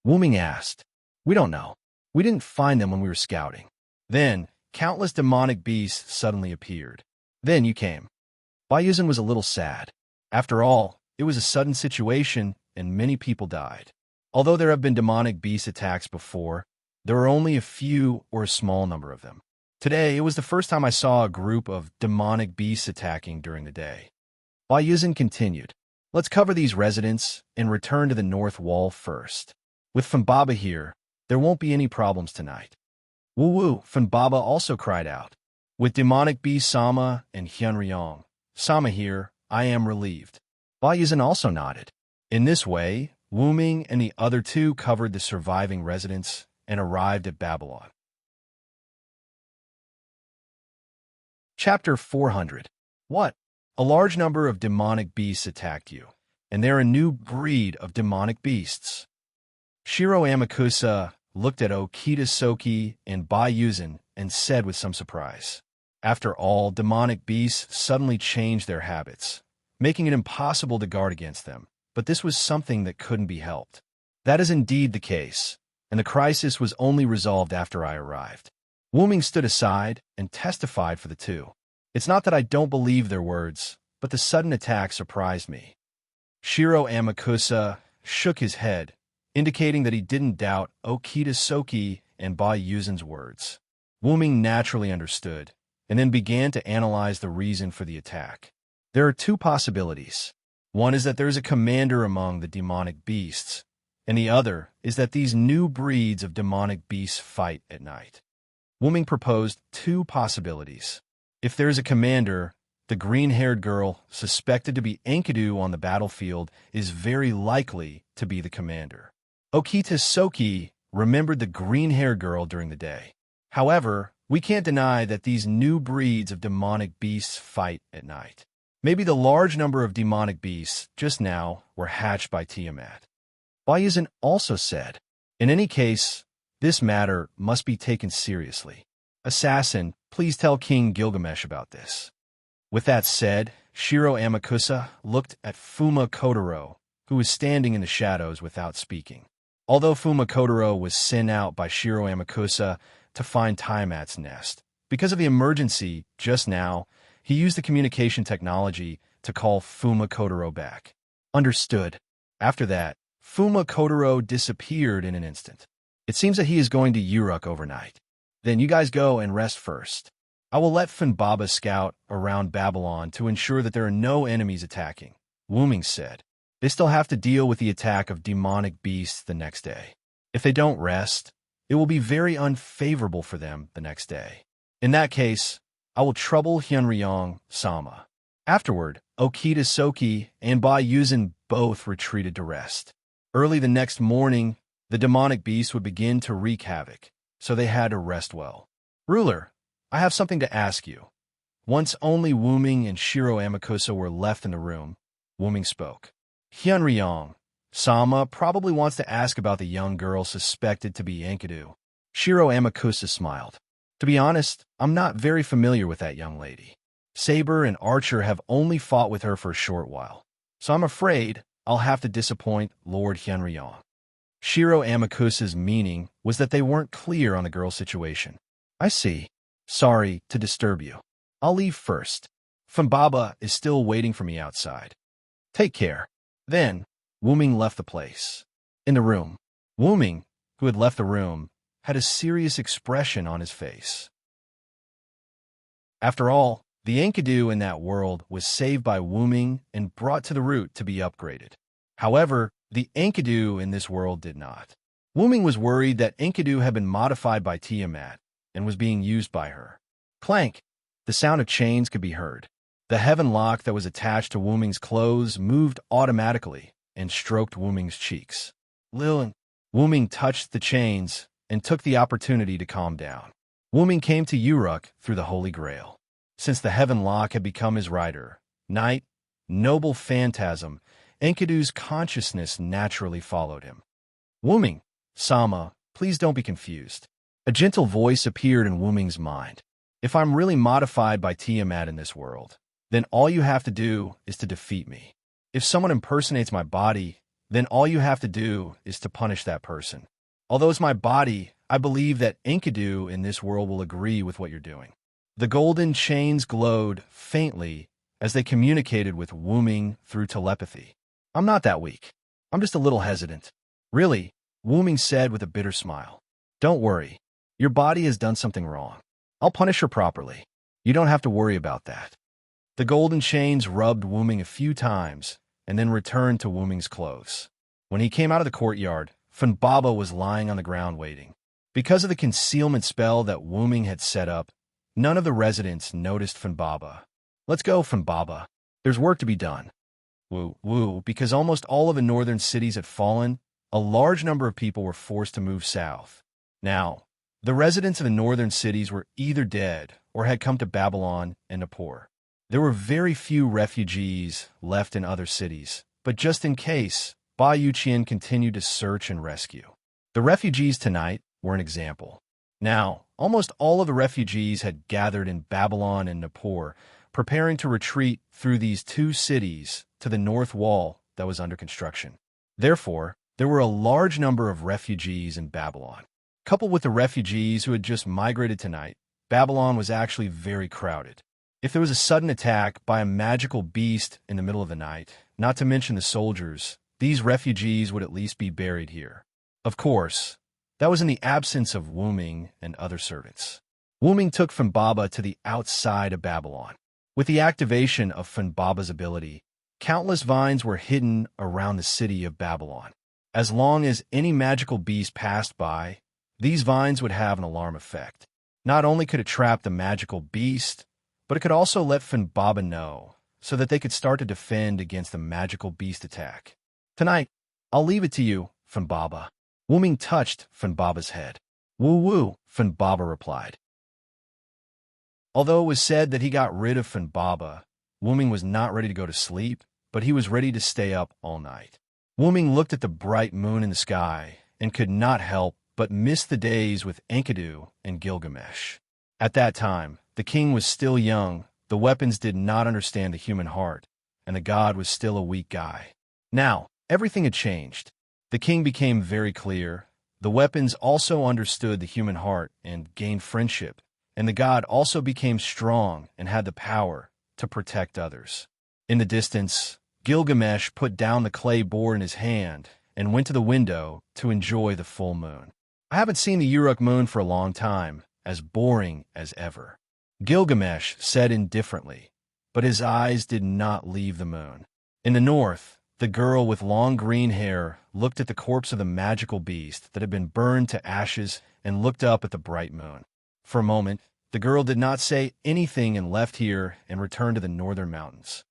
Wuming asked. We don't know. We didn't find them when we were scouting. Then, countless demonic beasts suddenly appeared. Then you came. Bayuzin was a little sad. After all, it was a sudden situation and many people died. Although there have been demonic beast attacks before, there were only a few or a small number of them. Today, it was the first time I saw a group of demonic beasts attacking during the day. Bayuzin continued. Let's cover these residents and return to the north wall first. With Funbaba here, there won't be any problems tonight. Woo-woo, Funbaba also cried out. With demonic beast Sama and Hyunryong, Sama here, I am relieved. Bayuzin also nodded. In this way, Wuming and the other two covered the surviving residents and arrived at Babylon. Chapter 400. What? A large number of demonic beasts attacked you, and they're a new breed of demonic beasts. Shiro Amakusa looked at Okita Soki and Bayuzin and said with some surprise. After all, demonic beasts suddenly changed their habits, making it impossible to guard against them, but this was something that couldn't be helped. That is indeed the case, and the crisis was only resolved after I arrived. Wuming stood aside and testified for the two. It's not that I don't believe their words, but the sudden attack surprised me. Shiro Amakusa shook his head, indicating that he didn't doubt Okita Soki and Bayuzin's words. Wuming naturally understood, and then began to analyze the reason for the attack. There are two possibilities. One is that there is a commander among the demonic beasts, and the other is that these new breeds of demonic beasts fight at night. Wuming proposed two possibilities. If there is a commander, the green-haired girl suspected to be Enkidu on the battlefield is very likely to be the commander. Okita Soki remembered the green-haired girl during the day. However, we can't deny that these new breeds of demonic beasts fight at night. Maybe the large number of demonic beasts just now were hatched by Tiamat. Bayuzin also said, in any case, this matter must be taken seriously. Assassin, please tell King Gilgamesh about this. With that said, Shiro Amakusa looked at Fuma Kotaro, who was standing in the shadows without speaking. Although Fuma Kotaro was sent out by Shiro Amakusa to find Tiamat's nest, because of the emergency just now, he used the communication technology to call Fuma Kotaro back. Understood. After that, Fuma Kotaro disappeared in an instant. It seems that he is going to Uruk overnight. Then you guys go and rest first. I will let Funbaba scout around Babylon to ensure that there are no enemies attacking, Wuming said. They still have to deal with the attack of demonic beasts the next day. If they don't rest, it will be very unfavorable for them the next day. In that case, I will trouble Hyunryong-sama. Afterward, Okita Soki and Bayuzin both retreated to rest. Early the next morning, the demonic beasts would begin to wreak havoc, so they had to rest well. Ruler, I have something to ask you. Once only Wuming and Shiro Amakusa were left in the room, Wuming spoke. Hyunryong-sama probably wants to ask about the young girl suspected to be Enkidu. Shiro Amakusa smiled. To be honest, I'm not very familiar with that young lady. Saber and Archer have only fought with her for a short while, so I'm afraid I'll have to disappoint Lord Hyunryong. Shiro Amakusa's meaning was that they weren't clear on the girl's situation. I see. Sorry to disturb you. I'll leave first. Funbaba is still waiting for me outside. Take care. Then, Wuming left the place. In the room, Wuming, who had left the room, had a serious expression on his face. After all, the Enkidu in that world was saved by Wuming and brought to the root to be upgraded. However, the Enkidu in this world did not. Wuming was worried that Enkidu had been modified by Tiamat and was being used by her. Clank! The sound of chains could be heard. The heaven lock that was attached to Wuming's clothes moved automatically and stroked Wuming's cheeks. Lilin! Wuming touched the chains and took the opportunity to calm down. Wuming came to Uruk through the Holy Grail. Since the Heaven Lock had become his rider, knight, noble phantasm, Enkidu's consciousness naturally followed him. Wuming, Sama, please don't be confused. A gentle voice appeared in Wuming's mind. If I'm really modified by Tiamat in this world, then all you have to do is to defeat me. If someone impersonates my body, then all you have to do is to punish that person. Although it's my body, I believe that Enkidu in this world will agree with what you're doing. The golden chains glowed faintly as they communicated with Wuming through telepathy. I'm not that weak. I'm just a little hesitant. Really, Wuming said with a bitter smile. Don't worry. Your body has done something wrong. I'll punish her properly. You don't have to worry about that. The golden chains rubbed Wuming a few times and then returned to Wuming's clothes. When he came out of the courtyard, Funbaba was lying on the ground waiting. Because of the concealment spell that Wuming had set up, none of the residents noticed Funbaba. Let's go, Funbaba. There's work to be done. Woo, because almost all of the northern cities had fallen, a large number of people were forced to move south. Now, the residents of the northern cities were either dead or had come to Babylon and Nippur. There were very few refugees left in other cities, but just in case, Ba Yuqian continued to search and rescue. The refugees tonight were an example. Now, almost all of the refugees had gathered in Babylon and Nippur, preparing to retreat through these two cities to the north wall that was under construction. Therefore, there were a large number of refugees in Babylon. Coupled with the refugees who had just migrated tonight, Babylon was actually very crowded. If there was a sudden attack by a magical beast in the middle of the night, not to mention the soldiers, these refugees would at least be buried here. Of course, that was in the absence of Wuming and other servants. Wuming took Funbaba to the outside of Babylon. With the activation of Funbaba's ability, countless vines were hidden around the city of Babylon. As long as any magical beast passed by, these vines would have an alarm effect. Not only could it trap the magical beast, but it could also let Funbaba know, so that they could start to defend against the magical beast attack. Tonight, I'll leave it to you, Funbaba. Wuming touched Funbaba's head. Woo, Funbaba replied. Although it was said that he got rid of Funbaba, Wuming was not ready to go to sleep, but he was ready to stay up all night. Wuming looked at the bright moon in the sky and could not help but miss the days with Enkidu and Gilgamesh. At that time, the king was still young, the weapons did not understand the human heart, and the god was still a weak guy. Now, everything had changed. The king became very clear. The weapons also understood the human heart and gained friendship, and the god also became strong and had the power to protect others. In the distance, Gilgamesh put down the clay board in his hand and went to the window to enjoy the full moon. I haven't seen the Uruk moon for a long time, as boring as ever. Gilgamesh said indifferently, but his eyes did not leave the moon. In the north, the girl with long green hair looked at the corpse of the magical beast that had been burned to ashes and looked up at the bright moon. For a moment, the girl did not say anything and left here and returned to the northern mountains.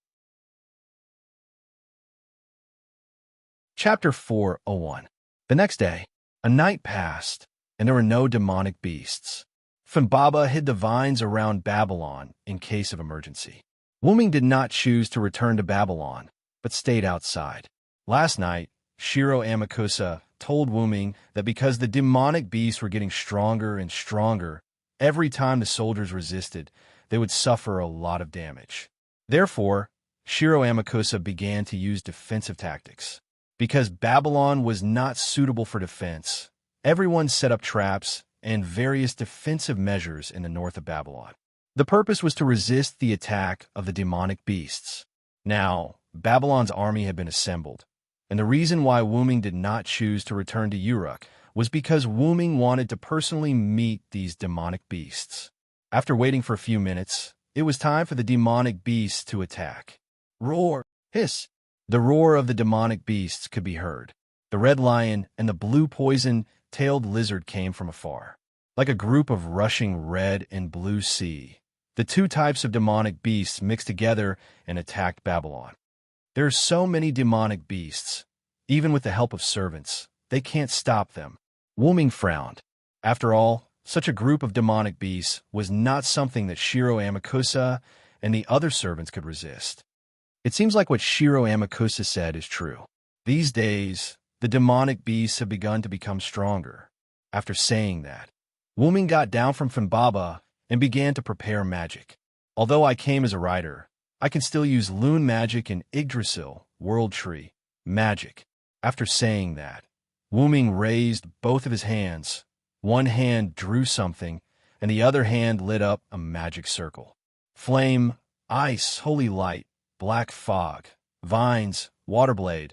Chapter 401. The next day, a night passed, and there were no demonic beasts. Funbaba hid the vines around Babylon in case of emergency. Wuming did not choose to return to Babylon, but stayed outside. Last night, Shiro Amakusa told Wuming that because the demonic beasts were getting stronger and stronger, every time the soldiers resisted, they would suffer a lot of damage. Therefore, Shiro Amakusa began to use defensive tactics. Because Babylon was not suitable for defense, everyone set up traps and various defensive measures in the north of Babylon. The purpose was to resist the attack of the demonic beasts. Now, Babylon's army had been assembled, and the reason why Wuming did not choose to return to Uruk was because Wuming wanted to personally meet these demonic beasts. After waiting for a few minutes, it was time for the demonic beasts to attack. Roar! Hiss! The roar of the demonic beasts could be heard. The red lion and the blue poison-tailed lizard came from afar. Like a group of rushing red and blue sea, the two types of demonic beasts mixed together and attacked Babylon. There are so many demonic beasts. Even with the help of servants, they can't stop them. Wuming frowned. After all, Such a group of demonic beasts was not something that Shiro Amakusa and the other servants could resist. It seems like what Shiro Amakusa said is true. These days, the demonic beasts have begun to become stronger. After saying that, Wuming got down from Funbaba and began to prepare magic. Although I came as a rider, I can still use Loon magic and Yggdrasil, World Tree, magic. After saying that, Wuming raised both of his hands. One hand drew something, and the other hand lit up a magic circle. Flame, ice, holy light, black fog, vines, waterblade,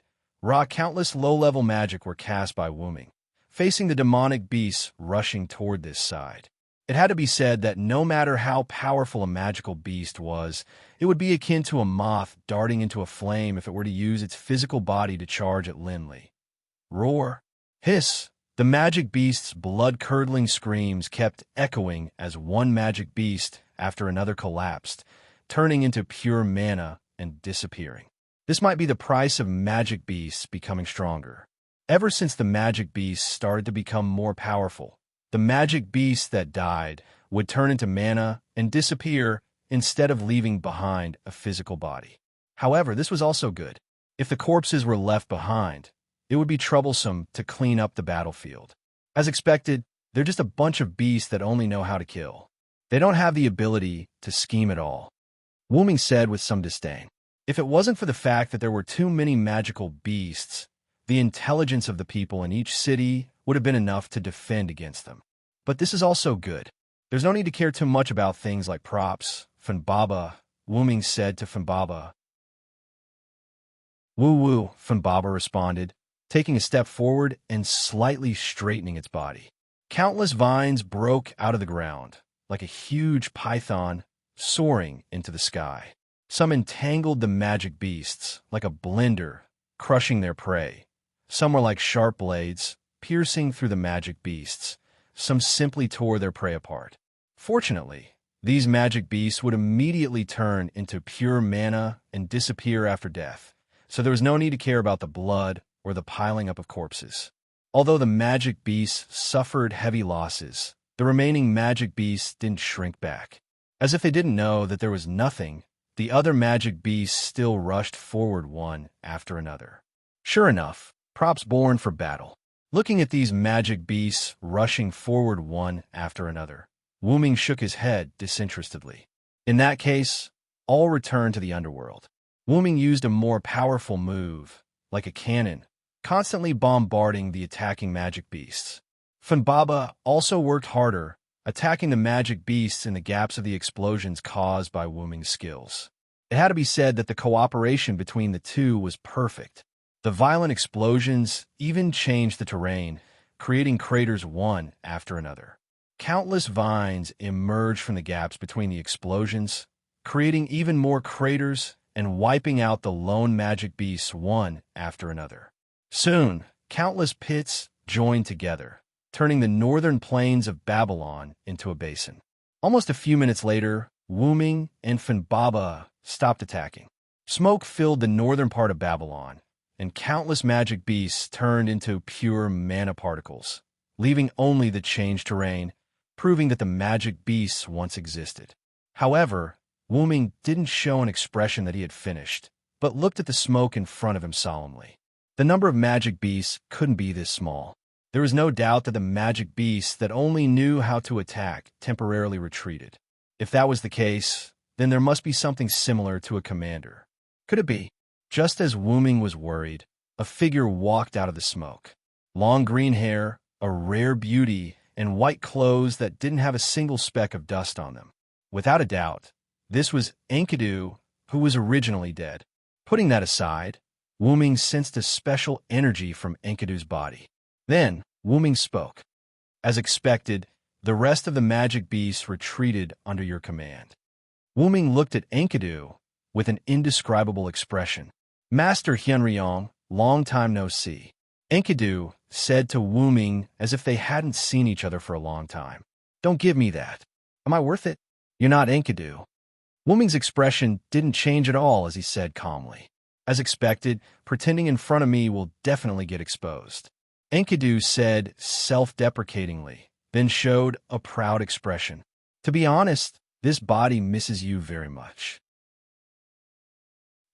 countless low-level magic were cast by Wuming, facing the demonic beasts rushing toward this side. It had to be said that no matter how powerful a magical beast was, it would be akin to a moth darting into a flame if it were to use its physical body to charge at Linley. Roar, hiss, the magic beast's blood-curdling screams kept echoing as one magic beast after another collapsed, turning into pure mana and disappearing. This might be the price of magic beasts becoming stronger. Ever since the magic beasts started to become more powerful, the magic beasts that died would turn into mana and disappear instead of leaving behind a physical body. However, this was also good. If the corpses were left behind, it would be troublesome to clean up the battlefield. As expected, they're just a bunch of beasts that only know how to kill. They don't have the ability to scheme at all, Wuming said with some disdain. If it wasn't for the fact that there were too many magical beasts, the intelligence of the people in each city would have been enough to defend against them. But this is also good. There's no need to care too much about things like props. Funbaba, Wuming said to Funbaba. Woo-woo, Funbaba responded, taking a step forward and slightly straightening its body. Countless vines broke out of the ground, like a huge python soaring into the sky. Some entangled the magic beasts, like a blender, crushing their prey. Some were like sharp blades, piercing through the magic beasts. Some simply tore their prey apart. Fortunately, these magic beasts would immediately turn into pure mana and disappear after death, so there was no need to care about the blood or the piling up of corpses. Although the magic beasts suffered heavy losses, the remaining magic beasts didn't shrink back. As if they didn't know that there was nothing, the other magic beasts still rushed forward one after another. Sure enough, props born for battle. Looking at these magic beasts rushing forward one after another, Wuming shook his head disinterestedly. In that case, all return to the underworld. Wuming used a more powerful move, like a cannon, constantly bombarding the attacking magic beasts. Funbaba also worked harder, attacking the magic beasts in the gaps of the explosions caused by Wuming's skills. It had to be said that the cooperation between the two was perfect. The violent explosions even changed the terrain, creating craters one after another. Countless vines emerged from the gaps between the explosions, creating even more craters and wiping out the lone magic beasts one after another. Soon, countless pits joined together, turning the northern plains of Babylon into a basin. Almost a few minutes later, Wuming and Funbaba stopped attacking. Smoke filled the northern part of Babylon, and countless magic beasts turned into pure mana particles, leaving only the changed terrain, proving that the magic beasts once existed. However, Wuming didn't show an expression that he had finished, but looked at the smoke in front of him solemnly. The number of magic beasts couldn't be this small. There was no doubt that the magic beasts that only knew how to attack temporarily retreated. If that was the case, then there must be something similar to a commander. Could it be? Just as Wuming was worried, a figure walked out of the smoke. Long green hair, a rare beauty, and white clothes that didn't have a single speck of dust on them. Without a doubt, this was Enkidu, who was originally dead. Putting that aside, Wuming sensed a special energy from Enkidu's body. Then, Wuming spoke. As expected, the rest of the magic beasts retreated under your command. Wuming looked at Enkidu with an indescribable expression. Master Hyunryong, long time no see. Enkidu said to Wuming as if they hadn't seen each other for a long time. Don't give me that. Am I worth it? You're not Enkidu. Wuming's expression didn't change at all as he said calmly. As expected, pretending in front of me will definitely get exposed. Enkidu said self-deprecatingly, then showed a proud expression. To be honest, this body misses you very much.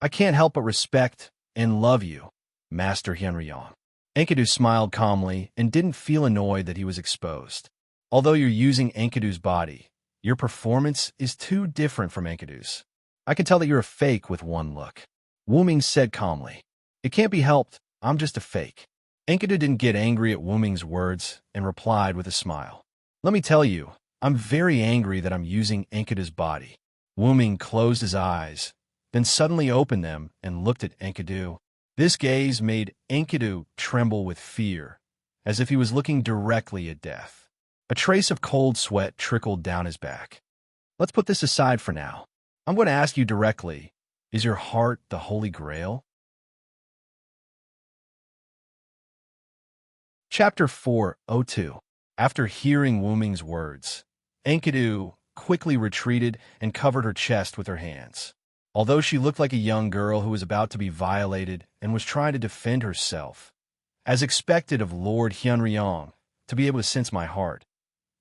I can't help but respect and love you, Master Hyunryong. Enkidu smiled calmly and didn't feel annoyed that he was exposed. Although you're using Enkidu's body, your performance is too different from Enkidu's. I can tell that you're a fake with one look. Wuming said calmly. It can't be helped, I'm just a fake. Enkidu didn't get angry at Wuming's words and replied with a smile. Let me tell you, I'm very angry that I'm using Enkidu's body. Wuming closed his eyes, then suddenly opened them and looked at Enkidu. This gaze made Enkidu tremble with fear, as if he was looking directly at death. A trace of cold sweat trickled down his back. Let's put this aside for now. I'm going to ask you directly, is your heart the Holy Grail? Chapter 402. After hearing Wuming's words, Enkidu quickly retreated and covered her chest with her hands. Although she looked like a young girl who was about to be violated and was trying to defend herself, as expected of Lord Hyunryong to be able to sense my heart,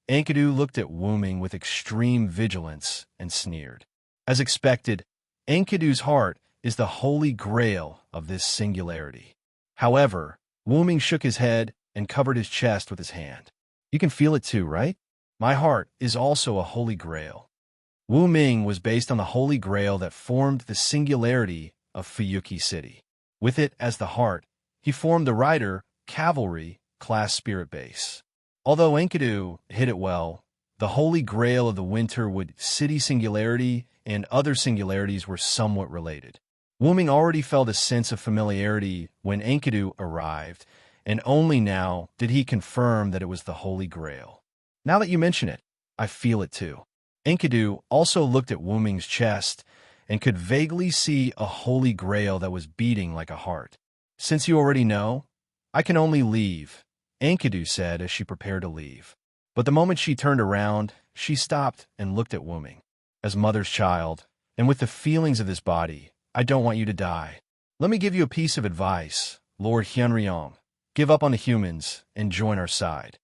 Enkidu looked at Wuming with extreme vigilance and sneered. As expected, Enkidu's heart is the holy grail of this singularity. However, Wuming shook his head and covered his chest with his hand. You can feel it too, right? My heart is also a holy grail. Wuming was based on the holy grail that formed the singularity of Fuyuki City. With it as the heart, he formed the rider, cavalry, class spirit base. Although Enkidu hit it well, the holy grail of the winter wood city singularity and other singularities were somewhat related. Wuming already felt a sense of familiarity when Enkidu arrived, and only now did he confirm that it was the Holy Grail. Now that you mention it, I feel it too. Enkidu also looked at Wuming's chest and could vaguely see a Holy Grail that was beating like a heart. Since you already know, I can only leave, Enkidu said as she prepared to leave. But the moment she turned around, she stopped and looked at Wuming. As mother's child, and with the feelings of this body, I don't want you to die. Let me give you a piece of advice, Lord Hyunryong. Give up on the humans and join our side.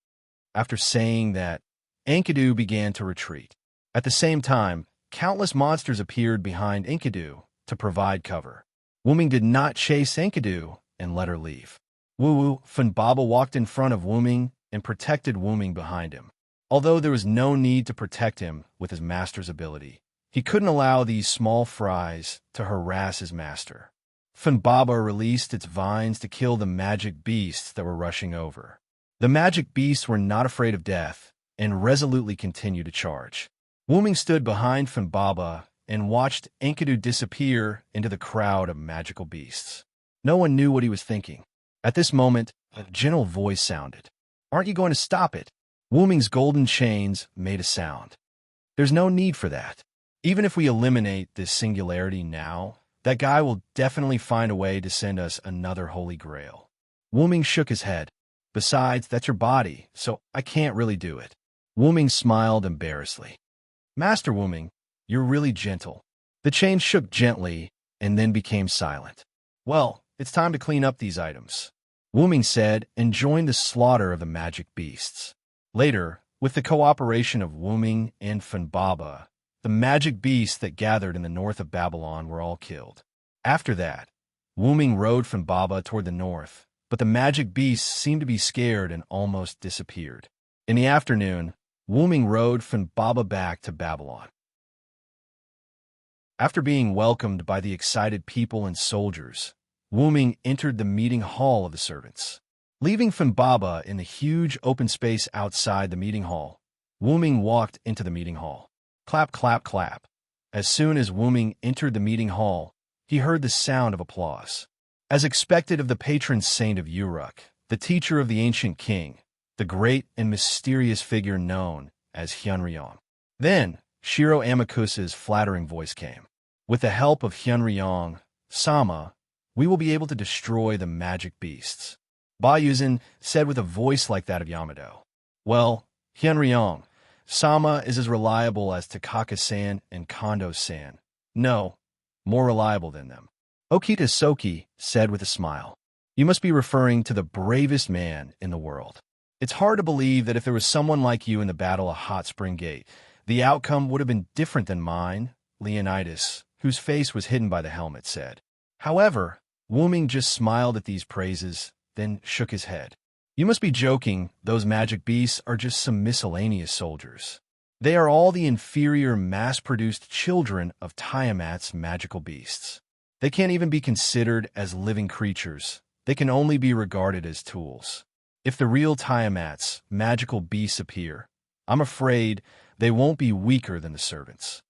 After saying that, Enkidu began to retreat. At the same time, countless monsters appeared behind Enkidu to provide cover. Wuming did not chase Enkidu and let her leave. Wu Funbaba walked in front of Wuming and protected Wuming behind him. Although there was no need to protect him with his master's ability, he couldn't allow these small fries to harass his master. Funbaba released its vines to kill the magic beasts that were rushing over. The magic beasts were not afraid of death and resolutely continued to charge. Wuming stood behind Funbaba and watched Enkidu disappear into the crowd of magical beasts. No one knew what he was thinking. At this moment, a gentle voice sounded. Aren't you going to stop it? Wuming's golden chains made a sound. There's no need for that. Even if we eliminate this singularity now, that guy will definitely find a way to send us another Holy Grail. Wuming shook his head. Besides, that's your body, so I can't really do it. Wuming smiled embarrassedly. Master Wuming, you're really gentle. The chain shook gently and then became silent. Well, it's time to clean up these items, Wuming said and joined the slaughter of the magic beasts. Later, with the cooperation of Wuming and Funbaba, the magic beasts that gathered in the north of Babylon were all killed. After that, Wuming rode Funbaba toward the north, but the magic beasts seemed to be scared and almost disappeared. In the afternoon, Wuming rode Funbaba back to Babylon. After being welcomed by the excited people and soldiers, Wuming entered the meeting hall of the servants. Leaving Funbaba in the huge open space outside the meeting hall, Wuming walked into the meeting hall. Clap, clap, clap. As soon as Wuming entered the meeting hall, he heard the sound of applause. As expected of the patron saint of Uruk, the teacher of the ancient king, the great and mysterious figure known as Hyunryong. Then, Shiro Amakusa's flattering voice came. With the help of Hyunryong, Sama, we will be able to destroy the magic beasts. Bayuzin said with a voice like that of Yamato. Well, Hyunryong, Sama is as reliable as Takaka-san and Kondo-san. No, more reliable than them. Okita Soki said with a smile. You must be referring to the bravest man in the world. It's hard to believe that if there was someone like you in the Battle of Hot Spring Gate, the outcome would have been different than mine, Leonidas, whose face was hidden by the helmet, said. However, Wu Ming just smiled at these praises, then shook his head. You must be joking. Those magic beasts are just some miscellaneous soldiers. They are all the inferior mass-produced children of Tiamat's magical beasts. They can't even be considered as living creatures. They can only be regarded as tools. If the real Tiamat's magical beasts appear, I'm afraid they won't be weaker than the servants.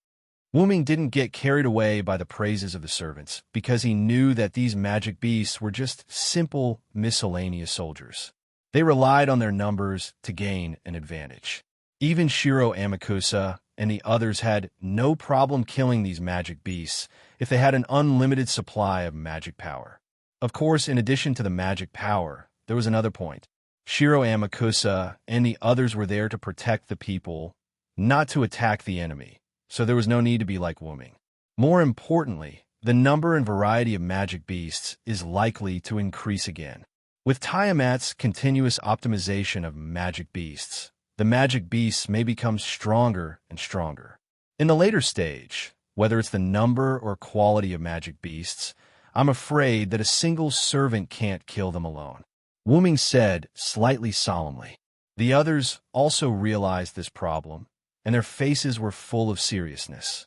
Wu Ming didn't get carried away by the praises of the servants because he knew that these magic beasts were just simple, miscellaneous soldiers. They relied on their numbers to gain an advantage. Even Shiro Amakusa and the others had no problem killing these magic beasts if they had an unlimited supply of magic power. Of course, in addition to the magic power, there was another point. Shiro Amakusa and the others were there to protect the people, not to attack the enemy, so there was no need to be like Wu Ming. More importantly, the number and variety of magic beasts is likely to increase again. With Tiamat's continuous optimization of magic beasts, the magic beasts may become stronger and stronger. In the later stage, whether it's the number or quality of magic beasts, I'm afraid that a single servant can't kill them alone. Wu Ming said, slightly solemnly. The others also realized this problem, and their faces were full of seriousness.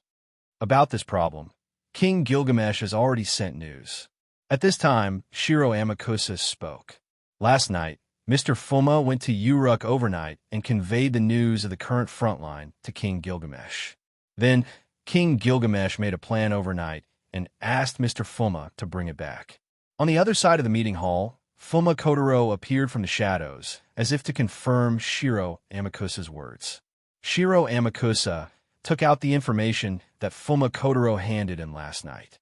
About this problem, King Gilgamesh has already sent news. At this time, Shiro Amakusa spoke. Last night, Mr. Fuma went to Uruk overnight and conveyed the news of the current front line to King Gilgamesh. Then, King Gilgamesh made a plan overnight and asked Mr. Fuma to bring it back. On the other side of the meeting hall, Fuma Kotaro appeared from the shadows, as if to confirm Shiro Amakusa's words. Shiro Amakusa took out the information that Fuma Kotaro handed him last night.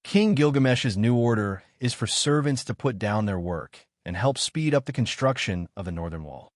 King Gilgamesh's new order is for servants to put down their work and help speed up the construction of the northern wall.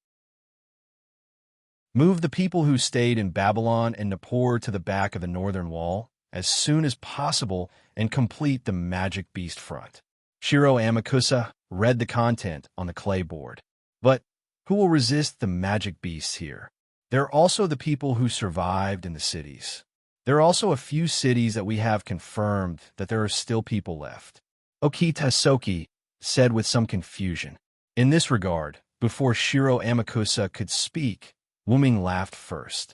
Move the people who stayed in Babylon and Nippur to the back of the northern wall as soon as possible and complete the magic beast front. Shiro Amakusa read the content on the clay board. But who will resist the magic beasts here? There are also the people who survived in the cities. There are also a few cities that we have confirmed that there are still people left. Okita Soki said with some confusion. In this regard, before Shiro Amakusa could speak, Wu Ming laughed first.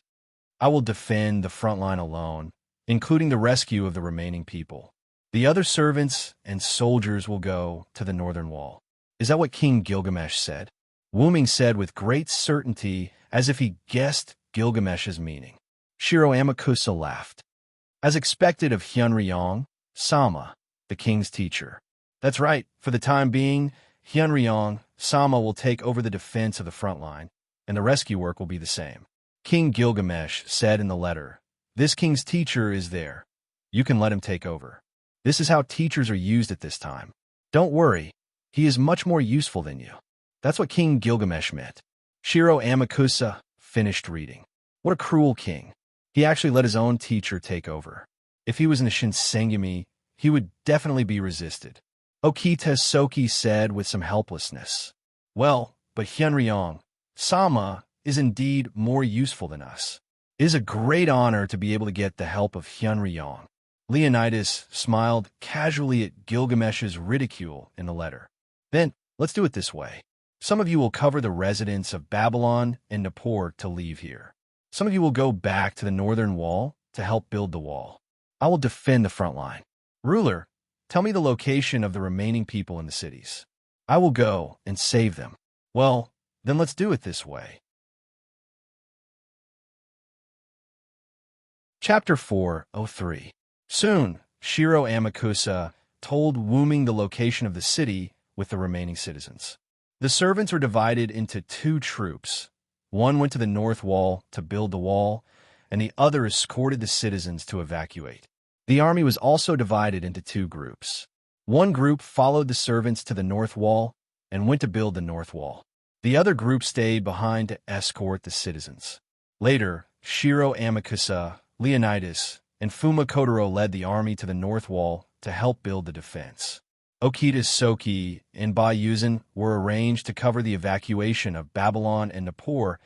I will defend the front line alone, including the rescue of the remaining people. The other servants and soldiers will go to the northern wall. Is that what King Gilgamesh said? Wu Ming said with great certainty, as if he guessed Gilgamesh's meaning. Shiro Amakusa laughed. As expected of Hyunryong, Sama, the king's teacher. That's right, for the time being, Hyunryong, Sama will take over the defense of the front line, and the rescue work will be the same. King Gilgamesh said in the letter, this king's teacher is there. You can let him take over. This is how teachers are used at this time. Don't worry, he is much more useful than you. That's what King Gilgamesh meant. Shiro Amakusa finished reading. What a cruel king. He actually let his own teacher take over. If he was in the Shinsengumi, he would definitely be resisted. Okita Soki said with some helplessness. Well, but Hyunryong, Sama is indeed more useful than us. It is a great honor to be able to get the help of Hyunryong. Leonidas smiled casually at Gilgamesh's ridicule in the letter. Then, let's do it this way. Some of you will cover the residents of Babylon and Nippur to leave here. Some of you will go back to the northern wall to help build the wall. I will defend the front line. Ruler, tell me the location of the remaining people in the cities. I will go and save them. Well, then let's do it this way. Chapter 4:03. Soon, Shiro Amakusa told Wu Ming the location of the city with the remaining citizens. The servants were divided into two troops. One went to the north wall to build the wall, and the other escorted the citizens to evacuate. The army was also divided into two groups. One group followed the servants to the north wall and went to build the north wall. The other group stayed behind to escort the citizens. Later, Shiro Amakusa, Leonidas, and Fuma Kotaro led the army to the north wall to help build the defense. Okida's Soki and Bayuzan were arranged to cover the evacuation of Babylon and Nippur,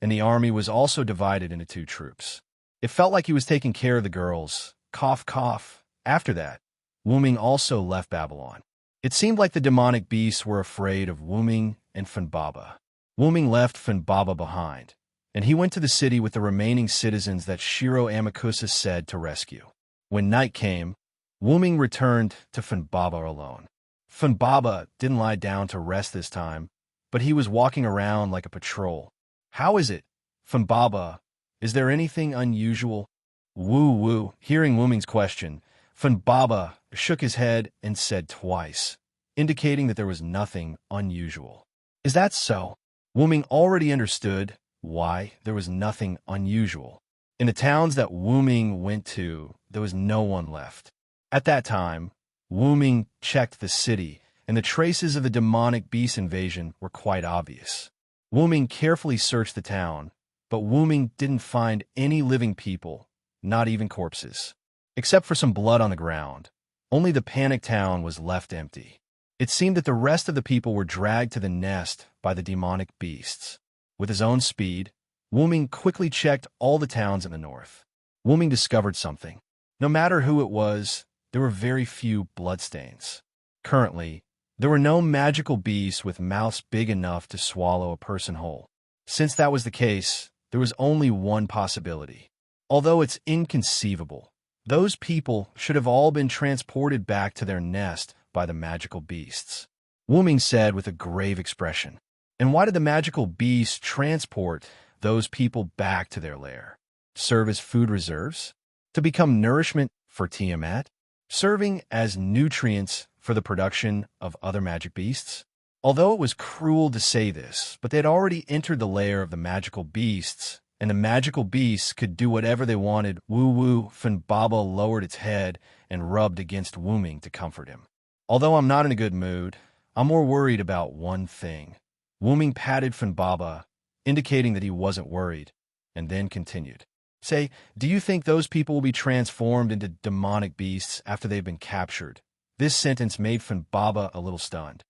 and the army was also divided into two troops. It felt like he was taking care of the girls. Cough, cough. After that, Wuming also left Babylon. It seemed like the demonic beasts were afraid of Wuming and Funbaba. Wuming left Funbaba behind, and he went to the city with the remaining citizens that Shiro Amakusa said to rescue. When night came, Wuming returned to Funbaba alone. Funbaba didn't lie down to rest this time, but he was walking around like a patrol. "How is it, Funbaba? Is there anything unusual?" Woo-woo. Hearing Wuming's question, Funbaba shook his head and said twice, indicating that there was nothing unusual. "Is that so?" Wuming already understood why there was nothing unusual. In the towns that Wuming went to, there was no one left. At that time, Wuming checked the city, and the traces of the demonic beast invasion were quite obvious. Wuming carefully searched the town, but Wuming didn't find any living people, not even corpses. Except for some blood on the ground, only the panicked town was left empty. It seemed that the rest of the people were dragged to the nest by the demonic beasts. With his own speed, Wuming quickly checked all the towns in the north. Wuming discovered something. No matter who it was, there were very few bloodstains. Currently, there were no magical beasts with mouths big enough to swallow a person whole. Since that was the case, there was only one possibility. Although it's inconceivable, those people should have all been transported back to their nest by the magical beasts. Wuming said with a grave expression. And why did the magical beasts transport those people back to their lair? Serve as food reserves? To become nourishment for Tiamat? Serving as nutrients for the production of other magic beasts? Although it was cruel to say this, but they had already entered the lair of the magical beasts, and the magical beasts could do whatever they wanted. Woo-woo, Funbaba lowered its head and rubbed against Wuming to comfort him. Although I'm not in a good mood, I'm more worried about one thing. Wuming patted Funbaba, indicating that he wasn't worried, and then continued. Say, do you think those people will be transformed into demonic beasts after they've been captured? This sentence made Funbaba a little stunned.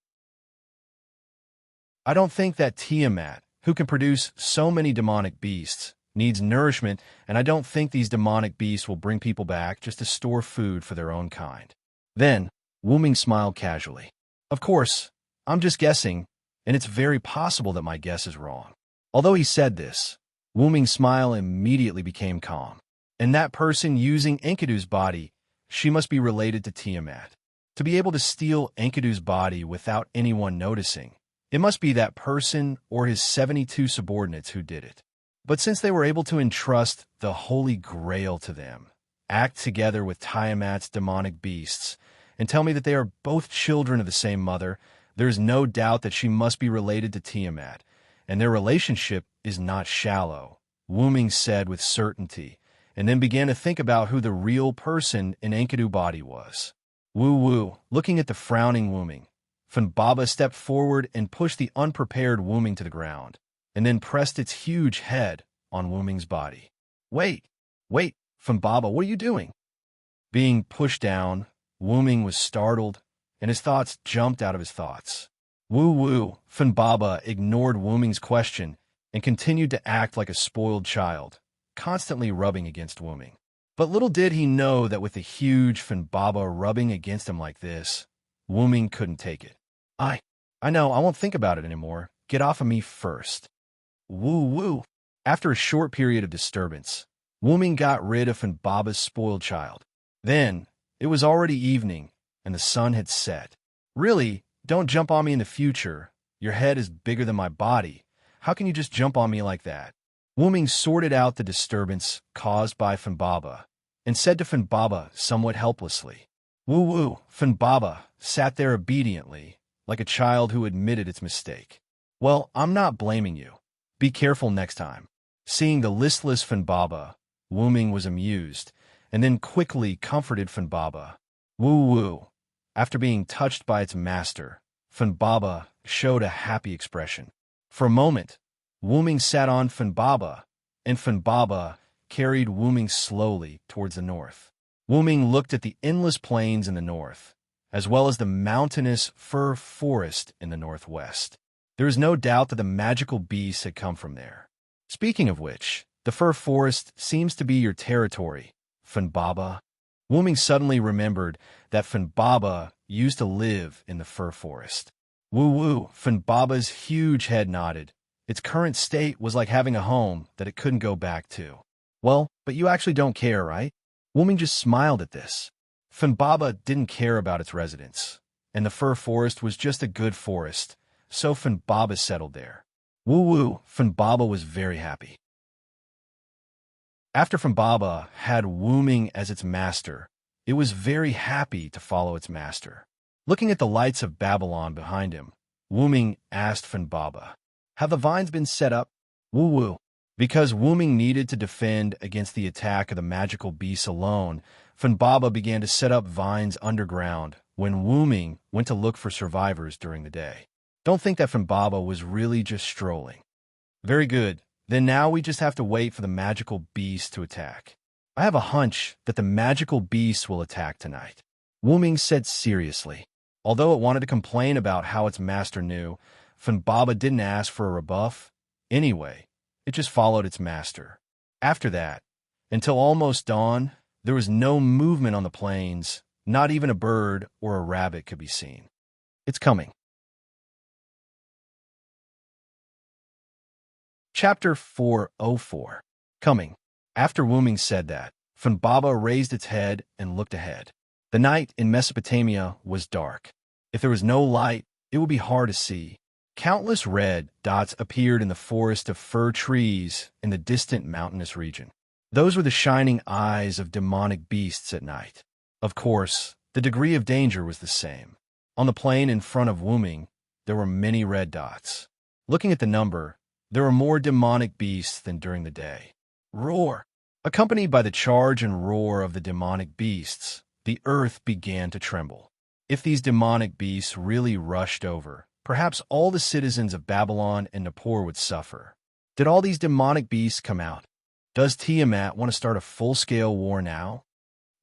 I don't think that Tiamat, who can produce so many demonic beasts, needs nourishment, and I don't think these demonic beasts will bring people back just to store food for their own kind. Then, Wuming smiled casually. Of course, I'm just guessing, and it's very possible that my guess is wrong. Although he said this, Wuming's smile immediately became calm. And that person using Enkidu's body, she must be related to Tiamat. To be able to steal Enkidu's body without anyone noticing, it must be that person or his 72 subordinates who did it. But since they were able to entrust the Holy Grail to them, act together with Tiamat's demonic beasts, and tell me that they are both children of the same mother, there is no doubt that she must be related to Tiamat, and their relationship is not shallow, Wuming said with certainty, and then began to think about who the real person in Enkidu's body was. Woo-woo, looking at the frowning Wuming, Funbaba stepped forward and pushed the unprepared Wuming to the ground, and then pressed its huge head on Wuming's body. Wait, Funbaba, what are you doing? Being pushed down, Wuming was startled, and his thoughts jumped out of his thoughts. Woo-woo, Funbaba ignored Wuming's question and continued to act like a spoiled child, constantly rubbing against Wuming. But little did he know that with the huge Funbaba rubbing against him like this, Wuming couldn't take it. I know, I won't think about it anymore. Get off of me first. Woo-woo. After a short period of disturbance, Wuming got rid of Funbaba's spoiled child. Then, it was already evening, and the sun had set. Really, don't jump on me in the future. Your head is bigger than my body. How can you just jump on me like that? Wuming sorted out the disturbance caused by Funbaba and said to Funbaba somewhat helplessly. Woo-woo, Funbaba sat there obediently, like a child who admitted its mistake. Well, I'm not blaming you. Be careful next time. Seeing the listless Funbaba, Wuming was amused, and then quickly comforted Funbaba. Woo-woo. After being touched by its master, Funbaba showed a happy expression. For a moment, Wuming sat on Funbaba, and Funbaba carried Wuming slowly towards the north. Wuming looked at the endless plains in the north, as well as the mountainous fir forest in the northwest. There is no doubt that the magical beasts had come from there. Speaking of which, the fir forest seems to be your territory, Funbaba. Wuming suddenly remembered that Funbaba used to live in the fir forest. Woo-woo, Funbaba's huge head nodded. Its current state was like having a home that it couldn't go back to. Well, but you actually don't care, right? Wuming just smiled at this. Funbaba didn't care about its residents, and the fir forest was just a good forest, so Funbaba settled there. Woo-woo, Funbaba was very happy. After Funbaba had Wuming as its master, it was very happy to follow its master. Looking at the lights of Babylon behind him, Wuming asked Funbaba, "Have the vines been set up?" Woo-woo. Because Wuming needed to defend against the attack of the magical beasts alone, Funbaba began to set up vines underground when Wuming went to look for survivors during the day. Don't think that Funbaba was really just strolling. Very good. Then now we just have to wait for the magical beasts to attack. I have a hunch that the magical beasts will attack tonight, Wuming said seriously. Although it wanted to complain about how its master knew, Funbaba didn't ask for a rebuff. Anyway, it just followed its master. After that, until almost dawn, there was no movement on the plains. Not even a bird or a rabbit could be seen. It's coming. Chapter 404. Coming. After Wuming said that, Funbaba raised its head and looked ahead. The night in Mesopotamia was dark. If there was no light, it would be hard to see. Countless red dots appeared in the forest of fir trees in the distant mountainous region. Those were the shining eyes of demonic beasts at night. Of course, the degree of danger was the same. On the plain in front of Wuming, there were many red dots. Looking at the number, there were more demonic beasts than during the day. Roar! Accompanied by the charge and roar of the demonic beasts, the earth began to tremble. If these demonic beasts really rushed over, perhaps all the citizens of Babylon and Nippur would suffer. Did all these demonic beasts come out? Does Tiamat want to start a full-scale war now?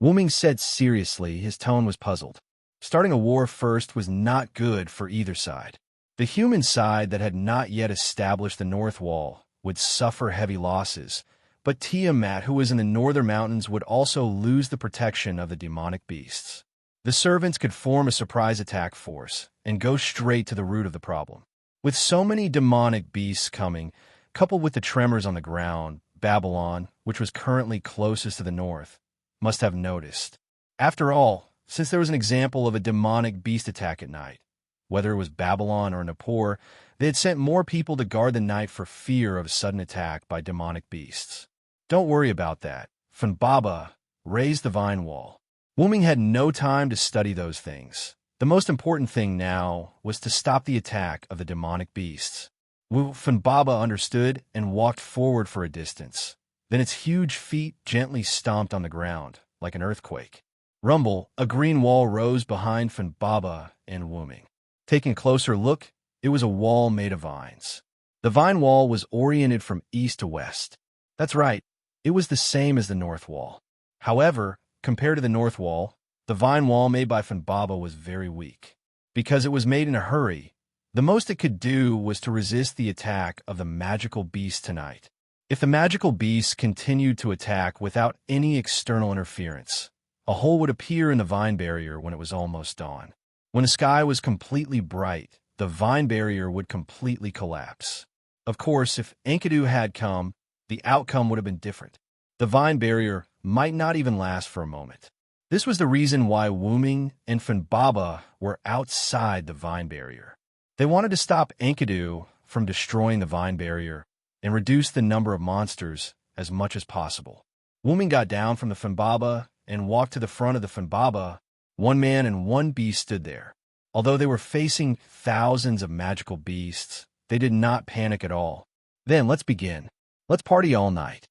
Wuming said seriously. His tone was puzzled. Starting a war first was not good for either side. The human side that had not yet established the North Wall would suffer heavy losses, but Tiamat, who was in the northern mountains, would also lose the protection of the demonic beasts. The servants could form a surprise attack force and go straight to the root of the problem. With so many demonic beasts coming, coupled with the tremors on the ground, Babylon, which was currently closest to the north, must have noticed. After all, since there was an example of a demonic beast attack at night, whether it was Babylon or Nippur, they had sent more people to guard the night for fear of a sudden attack by demonic beasts. Don't worry about that. Funbaba raised the vine wall. Wuming had no time to study those things. The most important thing now was to stop the attack of the demonic beasts. Funbaba understood and walked forward for a distance. Then its huge feet gently stomped on the ground, like an earthquake. Rumble, a green wall rose behind Funbaba and Wuming. Taking a closer look, it was a wall made of vines. The vine wall was oriented from east to west. That's right, it was the same as the north wall. However, compared to the north wall, the vine wall made by Funbaba was very weak. Because it was made in a hurry, the most it could do was to resist the attack of the magical beast tonight. If the magical beasts continued to attack without any external interference, a hole would appear in the vine barrier when it was almost dawn. When the sky was completely bright, the vine barrier would completely collapse. Of course, if Enkidu had come, the outcome would have been different. The vine barrier might not even last for a moment. This was the reason why Wuming and Funbaba were outside the vine barrier. They wanted to stop Enkidu from destroying the vine barrier and reduce the number of monsters as much as possible. Wuming got down from the Funbaba and walked to the front of the Funbaba. One man and one beast stood there. Although they were facing thousands of magical beasts, they did not panic at all. Then let's begin. Let's party all night.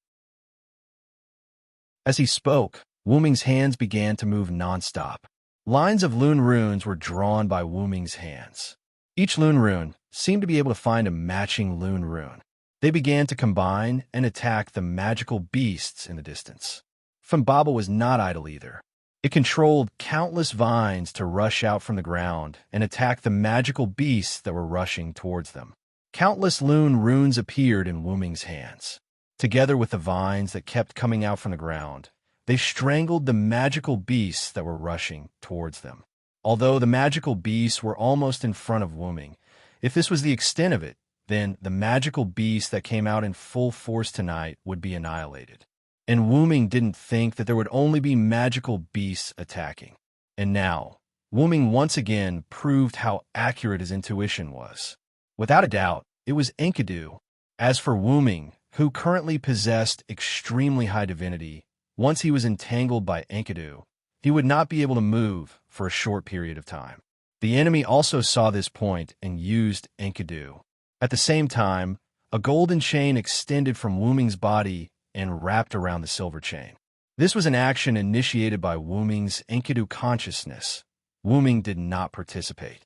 As he spoke, Wuming's hands began to move non-stop. Lines of Lune runes were drawn by Wuming's hands. Each Lune rune seemed to be able to find a matching Lune rune. They began to combine and attack the magical beasts in the distance. Funbaba was not idle either. It controlled countless vines to rush out from the ground and attack the magical beasts that were rushing towards them. Countless lune runes appeared in Wuming's hands. Together with the vines that kept coming out from the ground, they strangled the magical beasts that were rushing towards them. Although the magical beasts were almost in front of Wuming, if this was the extent of it, then the magical beast that came out in full force tonight would be annihilated. And Wuming didn't think that there would only be magical beasts attacking. And now, Wuming once again proved how accurate his intuition was. Without a doubt, it was Enkidu. As for Wuming, who currently possessed extremely high divinity, once he was entangled by Enkidu, he would not be able to move for a short period of time. The enemy also saw this point and used Enkidu. At the same time, a golden chain extended from Wuming's body and wrapped around the silver chain. This was an action initiated by Wuming's Enkidu consciousness. Wuming did not participate.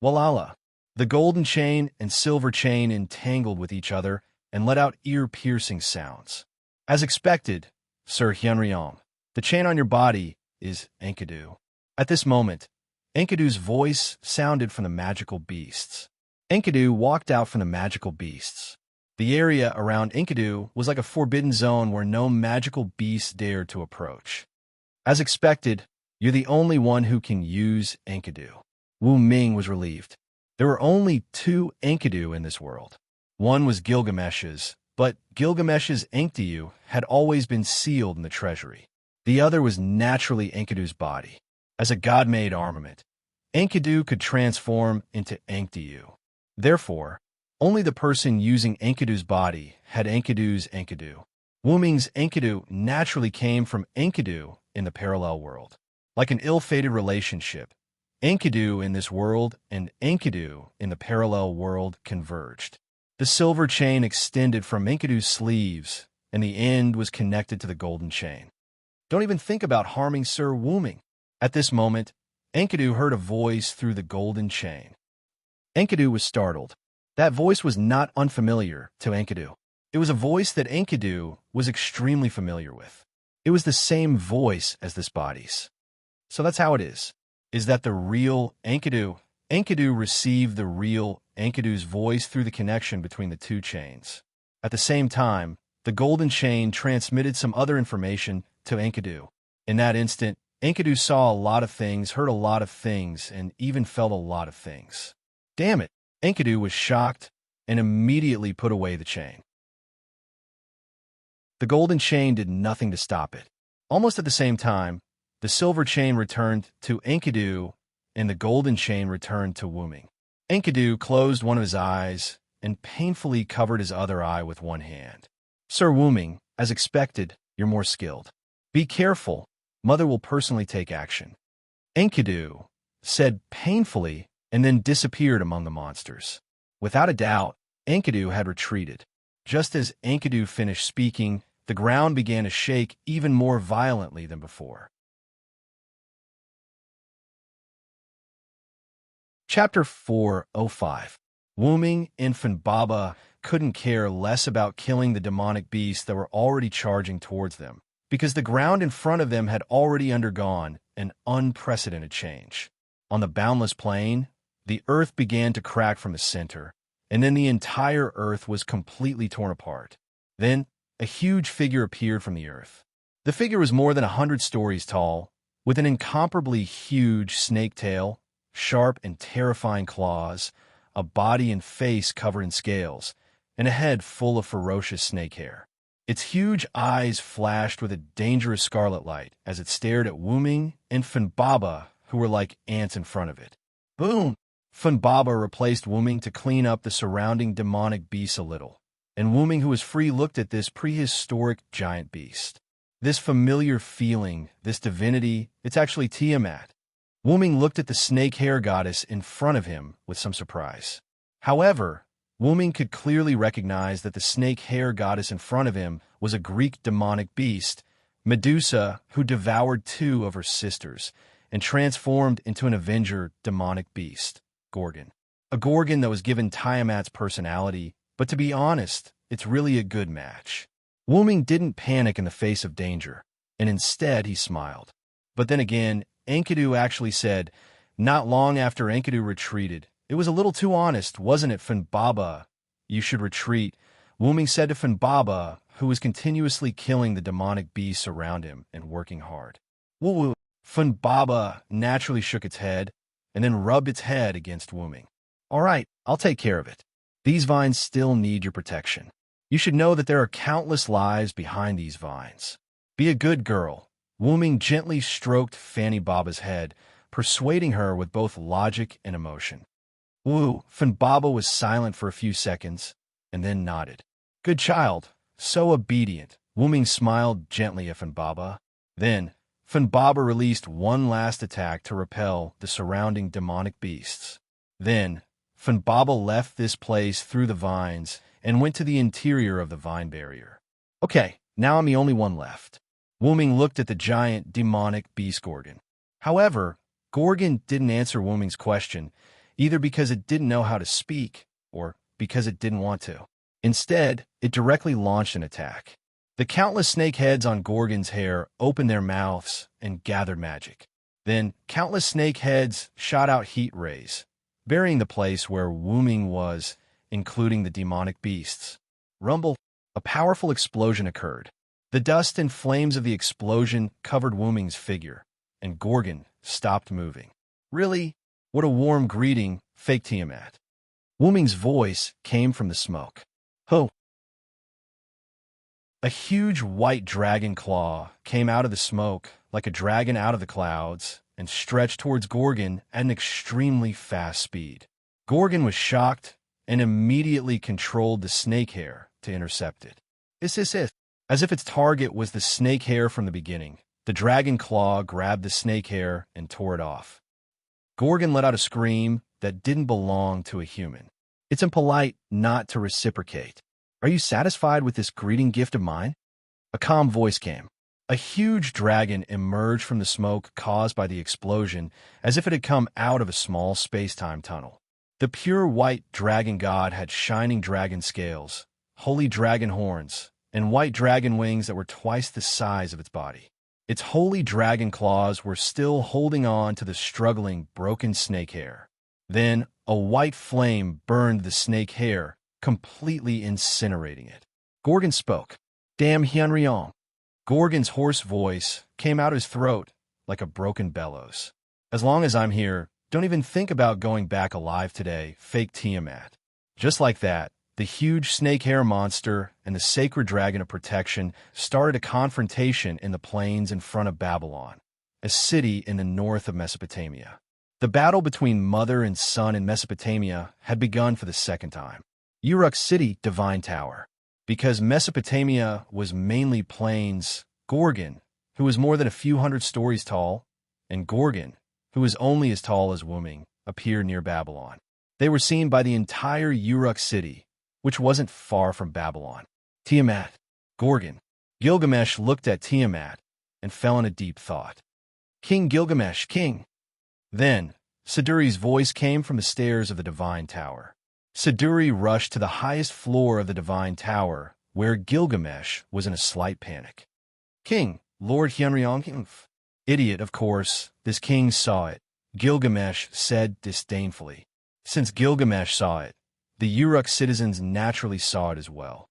Walala! The golden chain and silver chain entangled with each other and let out ear-piercing sounds. As expected, Sir Hyunryong, the chain on your body is Enkidu. At this moment, Enkidu's voice sounded from the magical beasts. Enkidu walked out from the magical beasts. The area around Enkidu was like a forbidden zone where no magical beast dared to approach. As expected, you're the only one who can use Enkidu. Wu Ming was relieved. There were only 2 Enkidu in this world. One was Gilgamesh's, but Gilgamesh's Enkidu had always been sealed in the treasury. The other was naturally Enkidu's body. As a god-made armament, Enkidu could transform into Enkidu. Therefore, only the person using Enkidu's body had Enkidu's Enkidu. Wuming's Enkidu naturally came from Enkidu in the parallel world. Like an ill-fated relationship, Enkidu in this world and Enkidu in the parallel world converged. The silver chain extended from Enkidu's sleeves, and the end was connected to the golden chain. Don't even think about harming Sir Wuming. At this moment, Enkidu heard a voice through the golden chain. Enkidu was startled. That voice was not unfamiliar to Enkidu. It was a voice that Enkidu was extremely familiar with. It was the same voice as this body's. So that's how it is that the real Enkidu received the real Enkidu's voice through the connection between the 2 chains. At the same time, the golden chain transmitted some other information to Enkidu. In that instant, Enkidu saw a lot of things, heard a lot of things, and even felt a lot of things. Damn it! Enkidu was shocked and immediately put away the chain. The golden chain did nothing to stop it. Almost at the same time, the silver chain returned to Enkidu and the golden chain returned to Wuming. Enkidu closed one of his eyes and painfully covered his other eye with one hand. Sir Wuming, as expected, you're more skilled. Be careful. Mother will personally take action. Enkidu said painfully and then disappeared among the monsters. Without a doubt, Enkidu had retreated. Just as Enkidu finished speaking, the ground began to shake even more violently than before. Chapter 405. Wuming Infant Baba couldn't care less about killing the demonic beasts that were already charging towards them, because the ground in front of them had already undergone an unprecedented change. On the boundless plain, the earth began to crack from the center, and then the entire earth was completely torn apart. Then, a huge figure appeared from the earth. The figure was more than 100 stories tall, with an incomparably huge snake tail, sharp and terrifying claws, a body and face covered in scales, and a head full of ferocious snake hair. Its huge eyes flashed with a dangerous scarlet light as it stared at Wuming and Funbaba, who were like ants in front of it. Boom! Funbaba replaced Wuming to clean up the surrounding demonic beasts a little, and Wuming, who was free, looked at this prehistoric giant beast. This familiar feeling, this divinity, it's actually Tiamat. Wuming looked at the snake hair goddess in front of him with some surprise. However, Wuming could clearly recognize that the snake hair goddess in front of him was a Greek demonic beast, Medusa, who devoured 2 of her sisters and transformed into an Avenger demonic beast, Gorgon. A Gorgon that was given Tiamat's personality, but to be honest, it's really a good match. Wuming didn't panic in the face of danger, and instead he smiled. But then again, Enkidu actually said, not long after Enkidu retreated, "It was a little too honest, wasn't it, Funbaba? You should retreat." Wuming said to Funbaba, who was continuously killing the demonic beasts around him and working hard. Woo-woo. Funbaba naturally shook its head and then rubbed its head against Wuming. "All right, I'll take care of it. These vines still need your protection. You should know that there are countless lives behind these vines. Be a good girl." Wuming gently stroked Fanny Baba's head, persuading her with both logic and emotion. Woo! Funbaba was silent for a few seconds, and then nodded. "Good child, so obedient." Wuming smiled gently at Funbaba. Then, Funbaba released one last attack to repel the surrounding demonic beasts. Then, Funbaba left this place through the vines and went to the interior of the vine barrier. "Okay, now I'm the only one left." Wuming looked at the giant demonic beast Gorgon. However, Gorgon didn't answer Wuming's question, either because it didn't know how to speak or because it didn't want to. Instead, it directly launched an attack. The countless snake heads on Gorgon's hair opened their mouths and gathered magic. Then, countless snake heads shot out heat rays, burying the place where Wuming was, including the demonic beasts. Rumble! A powerful explosion occurred. The dust and flames of the explosion covered Wuming's figure, and Gorgon stopped moving. "Really? What a warm greeting, fake Tiamat." Wuming's voice came from the smoke. "Ho!" A huge white dragon claw came out of the smoke like a dragon out of the clouds and stretched towards Gorgon at an extremely fast speed. Gorgon was shocked and immediately controlled the snake hair to intercept it. Is. As if its target was the snake hair from the beginning, the dragon claw grabbed the snake hair and tore it off. Gorgon let out a scream that didn't belong to a human. "It's impolite not to reciprocate. Are you satisfied with this greeting gift of mine?" A calm voice came. A huge dragon emerged from the smoke caused by the explosion as if it had come out of a small space-time tunnel. The pure white dragon god had shining dragon scales, holy dragon horns, and white dragon wings that were twice the size of its body. Its holy dragon claws were still holding on to the struggling, broken snake hair. Then a white flame burned the snake hair, completely incinerating it. Gorgon spoke. "Damn Hyunryong." Gorgon's hoarse voice came out of his throat like a broken bellows. "As long as I'm here, don't even think about going back alive today, fake Tiamat." Just like that, the huge snake hair monster and the sacred dragon of protection started a confrontation in the plains in front of Babylon, a city in the north of Mesopotamia. The battle between mother and son in Mesopotamia had begun for the second time. Uruk City, Divine Tower. Because Mesopotamia was mainly plains, Gorgon, who was more than a few hundred stories tall, and Gorgon, who was only as tall as Wuming, appeared near Babylon. They were seen by the entire Uruk City, which wasn't far from Babylon. Tiamat, Gorgon. Gilgamesh looked at Tiamat and fell in a deep thought. "King Gilgamesh, king!" Then, Siduri's voice came from the stairs of the Divine Tower. Siduri rushed to the highest floor of the Divine Tower, where Gilgamesh was in a slight panic. "King, Lord Hyunryong." Idiot, of course, this king saw it, Gilgamesh said disdainfully. Since Gilgamesh saw it, the Uruk citizens naturally saw it as well.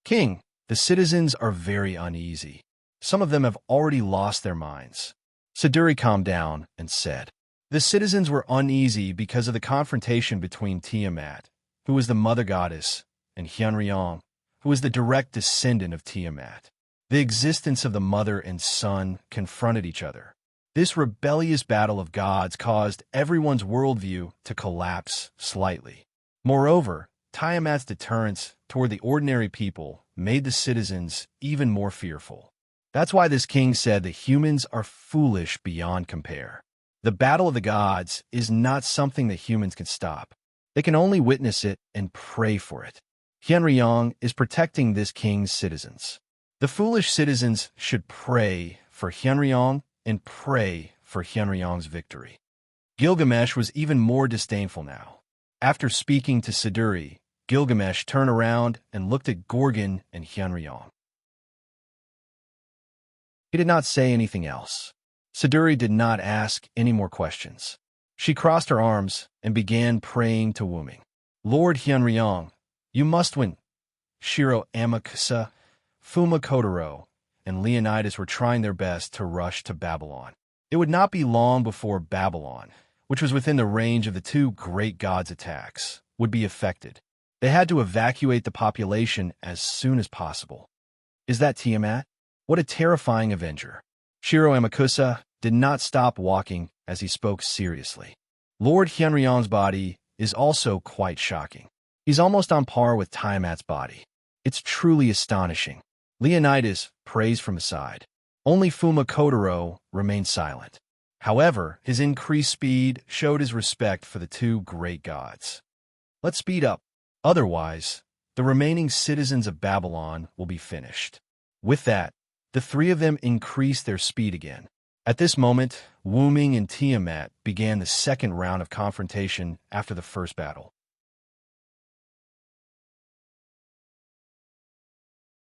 "King, the citizens are very uneasy. Some of them have already lost their minds." Siduri calmed down and said, "The citizens were uneasy because of the confrontation between Tiamat, who was the mother goddess, and Hyunryong, who was the direct descendant of Tiamat. The existence of the mother and son confronted each other. This rebellious battle of gods caused everyone's worldview to collapse slightly. Moreover, Tiamat's deterrence toward the ordinary people made the citizens even more fearful. That's why this king said the humans are foolish beyond compare. The battle of the gods is not something that humans can stop. They can only witness it and pray for it. Hyunryong is protecting this king's citizens. The foolish citizens should pray for Hyunryong and pray for Hyunryong's victory." Gilgamesh was even more disdainful now. After speaking to Siduri, Gilgamesh turned around and looked at Gorgon and Hyunryong. He did not say anything else. Siduri did not ask any more questions. She crossed her arms and began praying to Wuming. Lord Hyunryong, you must win. Shiro Amakusa, Fuma Kotaro, and Leonidas were trying their best to rush to Babylon. It would not be long before Babylon, which was within the range of the two great gods' attacks, would be affected. They had to evacuate the population as soon as possible. Is that Tiamat? What a terrifying avenger. Shiro Amakusa did not stop walking as he spoke seriously. Lord Hyunryong's body is also quite shocking. He's almost on par with Tiamat's body. It's truly astonishing. Leonidas praised from aside. Only Fuma Kotaro remained silent. However, his increased speed showed his respect for the two great gods. Let's speed up. Otherwise, the remaining citizens of Babylon will be finished. With that, the three of them increased their speed again. At this moment, Wuming and Tiamat began the second round of confrontation after the first battle.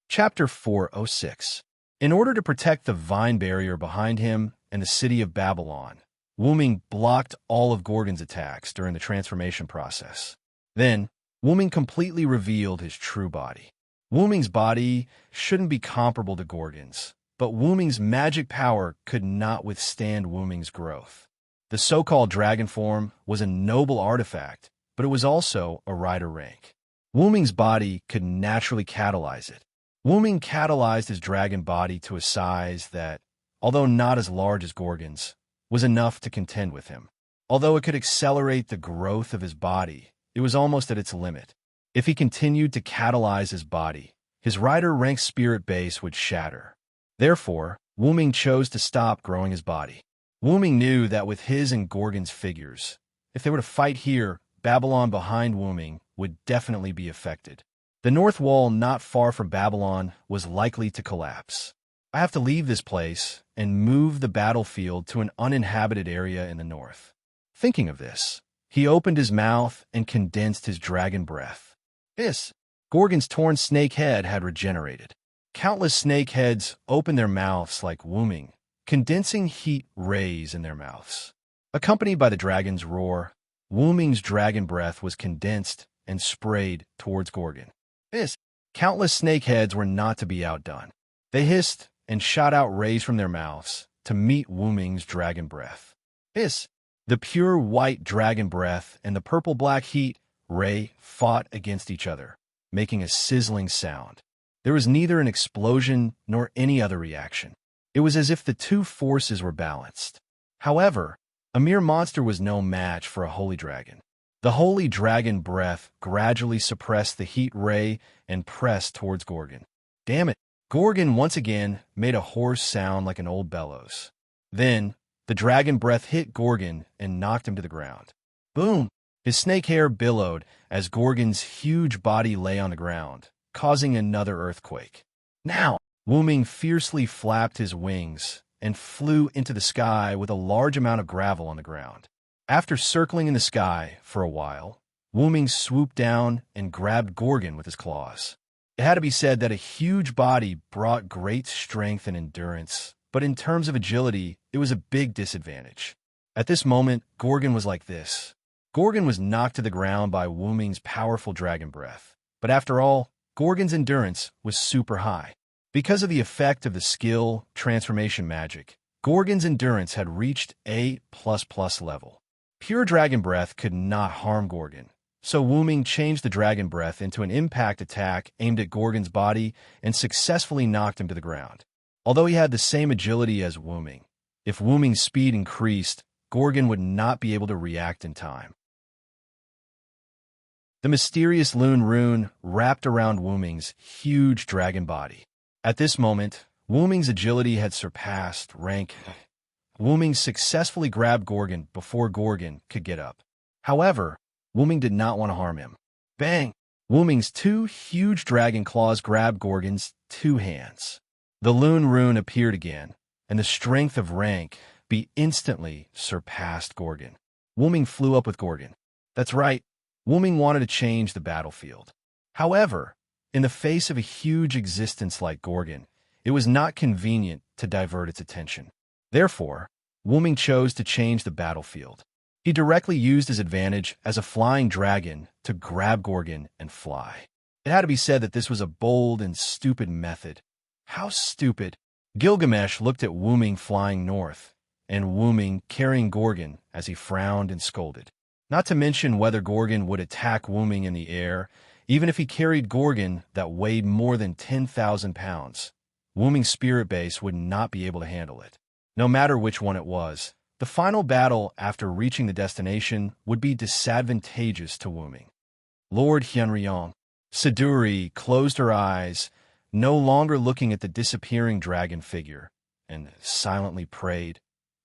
Chapter 406. In order to protect the vine barrier behind him and the city of Babylon, Wuming blocked all of Gorgon's attacks during the transformation process. Then, Wuming completely revealed his true body. Wuming's body shouldn't be comparable to Gorgon's, but Wuming's magic power could not withstand Wuming's growth. The so-called dragon form was a noble artifact, but it was also a rider rank. Wuming's body could naturally catalyze it. Wuming catalyzed his dragon body to a size that, although not as large as Gorgon's, was enough to contend with him. Although it could accelerate the growth of his body, it was almost at its limit. If he continued to catalyze his body, his rider rank spirit base would shatter. Therefore, Wuming chose to stop growing his body. Wuming knew that with his and Gorgon's figures, if they were to fight here, Babylon behind Wuming would definitely be affected. The north wall not far from Babylon was likely to collapse. I have to leave this place and move the battlefield to an uninhabited area in the north. Thinking of this, he opened his mouth and condensed his dragon breath. Gorgon's torn snake head had regenerated. Countless snake heads opened their mouths like Wuming, condensing heat rays in their mouths. Accompanied by the dragon's roar, Wuming's dragon breath was condensed and sprayed towards Gorgon. Countless snake heads were not to be outdone. They hissed and shot out rays from their mouths to meet Wuming's dragon breath. The pure white dragon breath and the purple-black heat ray fought against each other, making a sizzling sound. There was neither an explosion nor any other reaction. It was as if the two forces were balanced. However, a mere monster was no match for a holy dragon. The holy dragon breath gradually suppressed the heat ray and pressed towards Gorgon. Damn it! Gorgon once again made a hoarse sound like an old bellows. Then, the dragon breath hit Gorgon and knocked him to the ground. Boom! His snake hair billowed as Gorgon's huge body lay on the ground, causing another earthquake. Now, Wuming fiercely flapped his wings and flew into the sky with a large amount of gravel on the ground. After circling in the sky for a while, Wuming swooped down and grabbed Gorgon with his claws. It had to be said that a huge body brought great strength and endurance, but in terms of agility, it was a big disadvantage. At this moment, Gorgon was like this. Gorgon was knocked to the ground by Wuming's powerful dragon breath. But after all, Gorgon's endurance was super high. Because of the effect of the skill transformation magic, Gorgon's endurance had reached A++ level. Pure dragon breath could not harm Gorgon, so Wuming changed the dragon breath into an impact attack aimed at Gorgon's body and successfully knocked him to the ground. Although he had the same agility as Wuming, if Wuming's speed increased, Gorgon would not be able to react in time. The mysterious Lune rune wrapped around Wuming's huge dragon body. At this moment, Wuming's agility had surpassed rank. Wuming successfully grabbed Gorgon before Gorgon could get up. However, Wuming did not want to harm him. Bang! Wuming's two huge dragon claws grabbed Gorgon's two hands. The Lune rune appeared again, and the strength of rank B instantly surpassed Gorgon. Wuming flew up with Gorgon. That's right, Wuming wanted to change the battlefield. However, in the face of a huge existence like Gorgon, it was not convenient to divert its attention. Therefore, Wuming chose to change the battlefield. He directly used his advantage as a flying dragon to grab Gorgon and fly. It had to be said that this was a bold and stupid method. How stupid! Gilgamesh looked at Wuming flying north, and Wuming carrying Gorgon as he frowned and scolded. Not to mention whether Gorgon would attack Wuming in the air, even if he carried Gorgon that weighed more than 10,000 pounds. Wuming's spirit base would not be able to handle it. No matter which one it was, the final battle after reaching the destination would be disadvantageous to Wuming. Lord Hyunryong. Siduri closed her eyes, no longer looking at the disappearing dragon figure, and silently prayed.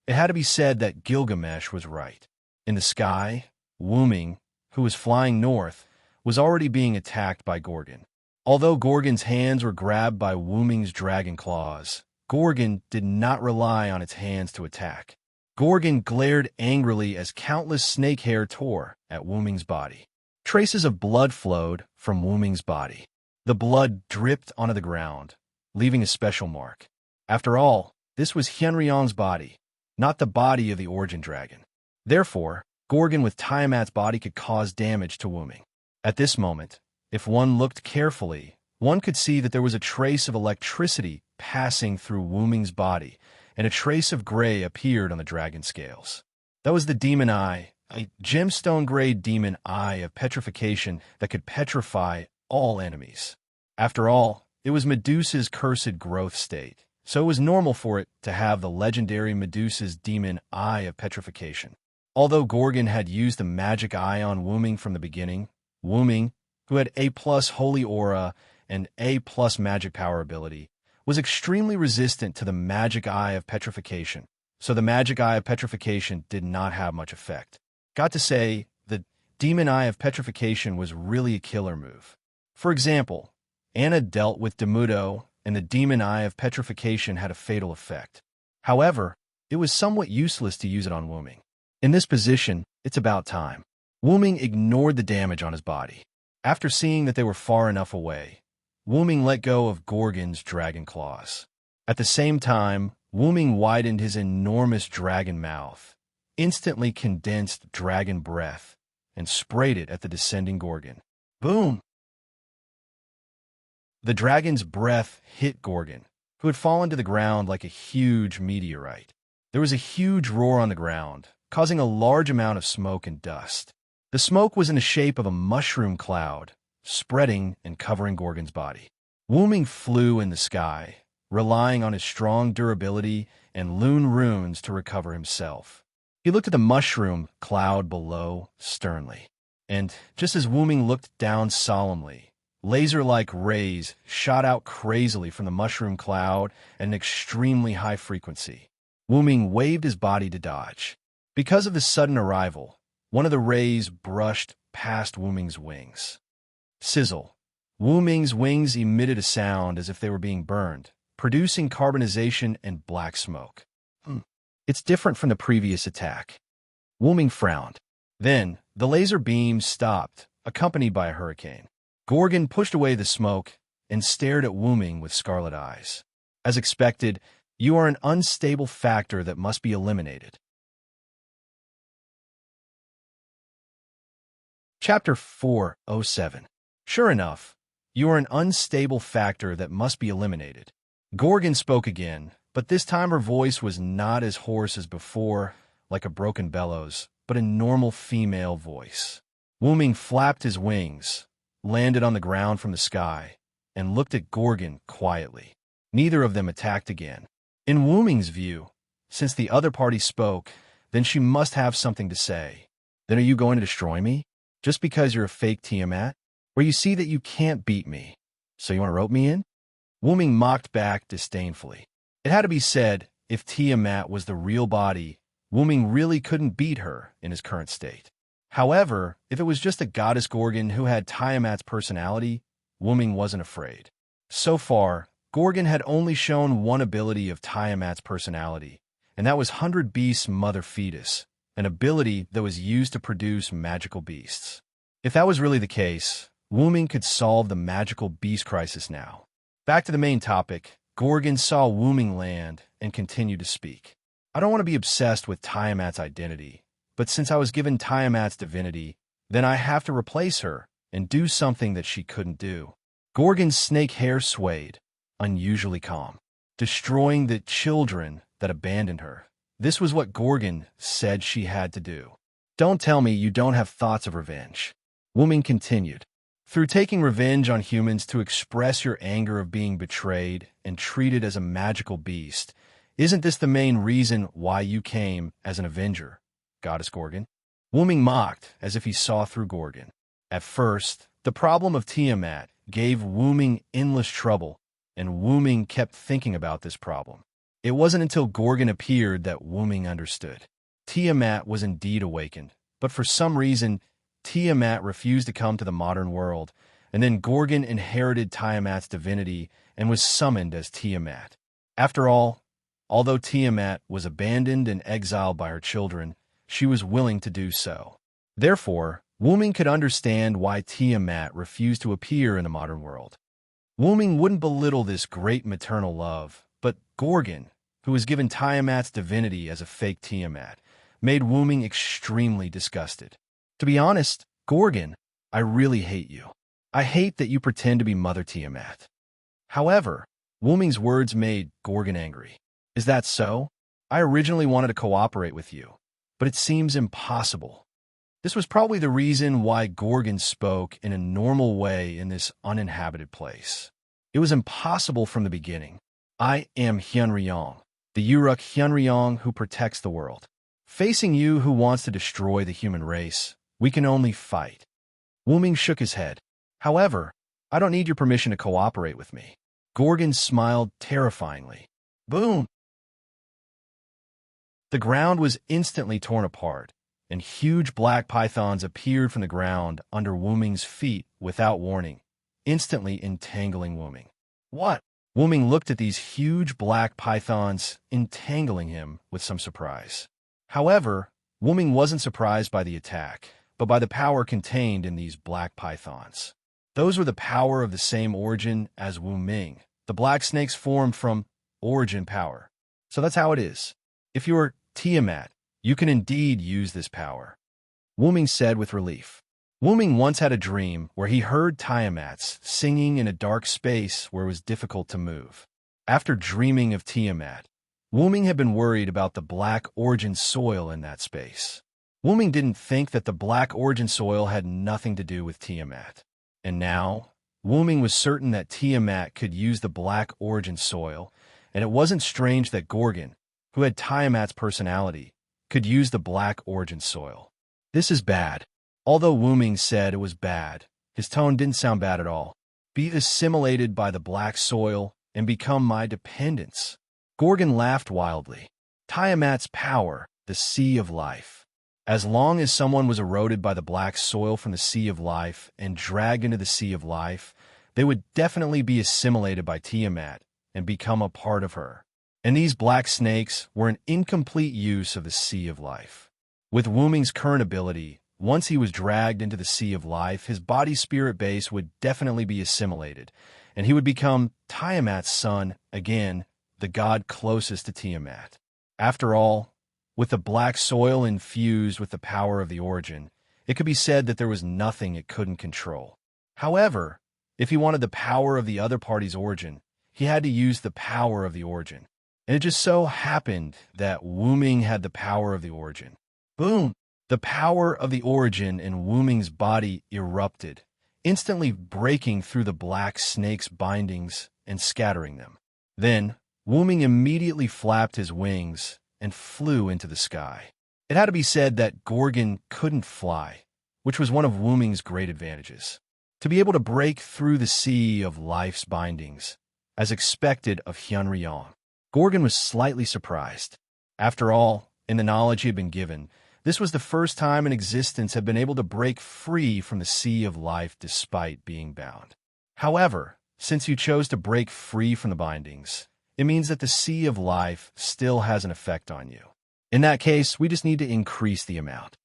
It had to be said that Gilgamesh was right. In the sky, Wuming, who was flying north, was already being attacked by Gorgon. Although Gorgon's hands were grabbed by Wuming's dragon claws, Gorgon did not rely on its hands to attack. Gorgon glared angrily as countless snake hair tore at Wuming's body. Traces of blood flowed from Wuming's body. The blood dripped onto the ground, leaving a special mark. After all, this was Hyunryong's body, not the body of the origin dragon. Therefore, Gorgon with Tiamat's body could cause damage to Wuming. At this moment, if one looked carefully, one could see that there was a trace of electricity passing through Wuming's body, and a trace of gray appeared on the dragon scales. That was the demon eye, a gemstone-grade demon eye of petrification that could petrify all enemies. After all, it was Medusa's cursed growth state, so it was normal for it to have the legendary Medusa's demon eye of petrification. Although Gorgon had used the magic eye on Wuming from the beginning, Wuming, who had A+ holy aura and A+ magic power ability, was extremely resistant to the magic eye of petrification, so the magic eye of petrification did not have much effect. Got to say, the demon eye of petrification was really a killer move. For example, Anna dealt with Demudo, and the demon eye of petrification had a fatal effect. However, it was somewhat useless to use it on Wuming. In this position, it's about time. Wuming ignored the damage on his body. After seeing that they were far enough away, Wuming let go of Gorgon's dragon claws. At the same time, Wuming widened his enormous dragon mouth, instantly condensed dragon breath, and sprayed it at the descending Gorgon. Boom! The dragon's breath hit Gorgon, who had fallen to the ground like a huge meteorite. There was a huge roar on the ground, causing a large amount of smoke and dust. The smoke was in the shape of a mushroom cloud, spreading and covering Gorgon's body. Wuming flew in the sky, relying on his strong durability and Lune runes to recover himself. He looked at the mushroom cloud below sternly, and just as Wuming looked down solemnly, laser-like rays shot out crazily from the mushroom cloud at an extremely high frequency. Wuming waved his body to dodge. Because of the sudden arrival, one of the rays brushed past Wuming's wings. Sizzle. Wuming's wings emitted a sound as if they were being burned, producing carbonization and black smoke. It's different from the previous attack. Wuming frowned. Then, the laser beam stopped, accompanied by a hurricane. Gorgon pushed away the smoke and stared at Wuming with scarlet eyes. As expected, you are an unstable factor that must be eliminated. Chapter 407. Sure enough, you are an unstable factor that must be eliminated. Gorgon spoke again, but this time her voice was not as hoarse as before, like a broken bellows, but a normal female voice. Wuming flapped his wings, landed on the ground from the sky, and looked at Gorgon quietly. Neither of them attacked again. In Wuming's view, since the other party spoke, then she must have something to say. Then are you going to destroy me? Just because you're a fake Tiamat? Or you see that you can't beat me, so you want to rope me in? Wuming mocked back disdainfully. It had to be said, if Tiamat was the real body, Wuming really couldn't beat her in his current state. However, if it was just a goddess Gorgon who had Tiamat's personality, Wuming wasn't afraid. So far, Gorgon had only shown one ability of Tiamat's personality, and that was 100 Beasts Mother Fetus, an ability that was used to produce magical beasts. If that was really the case, Wuming could solve the magical beast crisis now. Back to the main topic, Gorgon saw Wuming land and continued to speak. I don't want to be obsessed with Tiamat's identity, but since I was given Tiamat's divinity, then I have to replace her and do something that she couldn't do. Gorgon's snake hair swayed, unusually calm, destroying the children that abandoned her. This was what Gorgon said she had to do. Don't tell me you don't have thoughts of revenge. Wuming continued. Through taking revenge on humans to express your anger of being betrayed and treated as a magical beast, isn't this the main reason why you came as an avenger, Goddess Gorgon? Wuming mocked as if he saw through Gorgon. At first, the problem of Tiamat gave Wuming endless trouble, and Wuming kept thinking about this problem. It wasn't until Gorgon appeared that Wuming understood. Tiamat was indeed awakened, but for some reason, Tiamat refused to come to the modern world, and then Gorgon inherited Tiamat's divinity and was summoned as Tiamat. After all, although Tiamat was abandoned and exiled by her children, she was willing to do so. Therefore, Wuming could understand why Tiamat refused to appear in the modern world. Wuming wouldn't belittle this great maternal love, but Gorgon, who was given Tiamat's divinity as a fake Tiamat, made Wuming extremely disgusted. To be honest, Gorgon, I really hate you. I hate that you pretend to be Mother Tiamat. However, Wuming's words made Gorgon angry. Is that so? I originally wanted to cooperate with you, but it seems impossible. This was probably the reason why Gorgon spoke in a normal way in this uninhabited place. It was impossible from the beginning. I am Hyunryong, the Uruk Hyunryong who protects the world. Facing you who wants to destroy the human race, we can only fight. Wuming shook his head. However, I don't need your permission to cooperate with me. Gorgon smiled terrifyingly. Boom! The ground was instantly torn apart, and huge black pythons appeared from the ground under Wuming's feet without warning, instantly entangling Wuming. What? Wuming looked at these huge black pythons entangling him with some surprise. However, Wuming wasn't surprised by the attack, but by the power contained in these black pythons. Those were the power of the same origin as Wuming. The black snakes formed from origin power. So that's how it is. If you are Tiamat, you can indeed use this power. Wuming said with relief. Wuming once had a dream where he heard Tiamats singing in a dark space where it was difficult to move. After dreaming of Tiamat, Wuming had been worried about the black origin soil in that space. Wuming didn't think that the black origin soil had nothing to do with Tiamat. And now, Wuming was certain that Tiamat could use the black origin soil, and it wasn't strange that Gorgon, who had Tiamat's personality, could use the black origin soil. This is bad. Although Wuming said it was bad, his tone didn't sound bad at all. Be assimilated by the black soil and become my dependence. Gorgon laughed wildly. Tiamat's power, the sea of life. As long as someone was eroded by the black soil from the sea of life and dragged into the sea of life, they would definitely be assimilated by Tiamat and become a part of her. And these black snakes were an incomplete use of the sea of life. With Wuming's current ability, once he was dragged into the sea of life, his body-spirit base would definitely be assimilated, and he would become Tiamat's son again, the god closest to Tiamat. After all, with the black soil infused with the power of the origin, it could be said that there was nothing it couldn't control. However, if he wanted the power of the other party's origin, he had to use the power of the origin. And it just so happened that Wuming had the power of the origin. Boom! The power of the origin in Wuming's body erupted, instantly breaking through the black snake's bindings and scattering them. Then, Wuming immediately flapped his wings and flew into the sky. It had to be said that Gorgon couldn't fly, which was one of Wuming's great advantages. To be able to break through the sea of life's bindings, as expected of Hyunryong. Gorgon was slightly surprised. After all, in the knowledge he had been given, this was the first time in existence had been able to break free from the sea of life despite being bound. However, since you chose to break free from the bindings, it means that the sea of life still has an effect on you. In that case, we just need to increase the amount.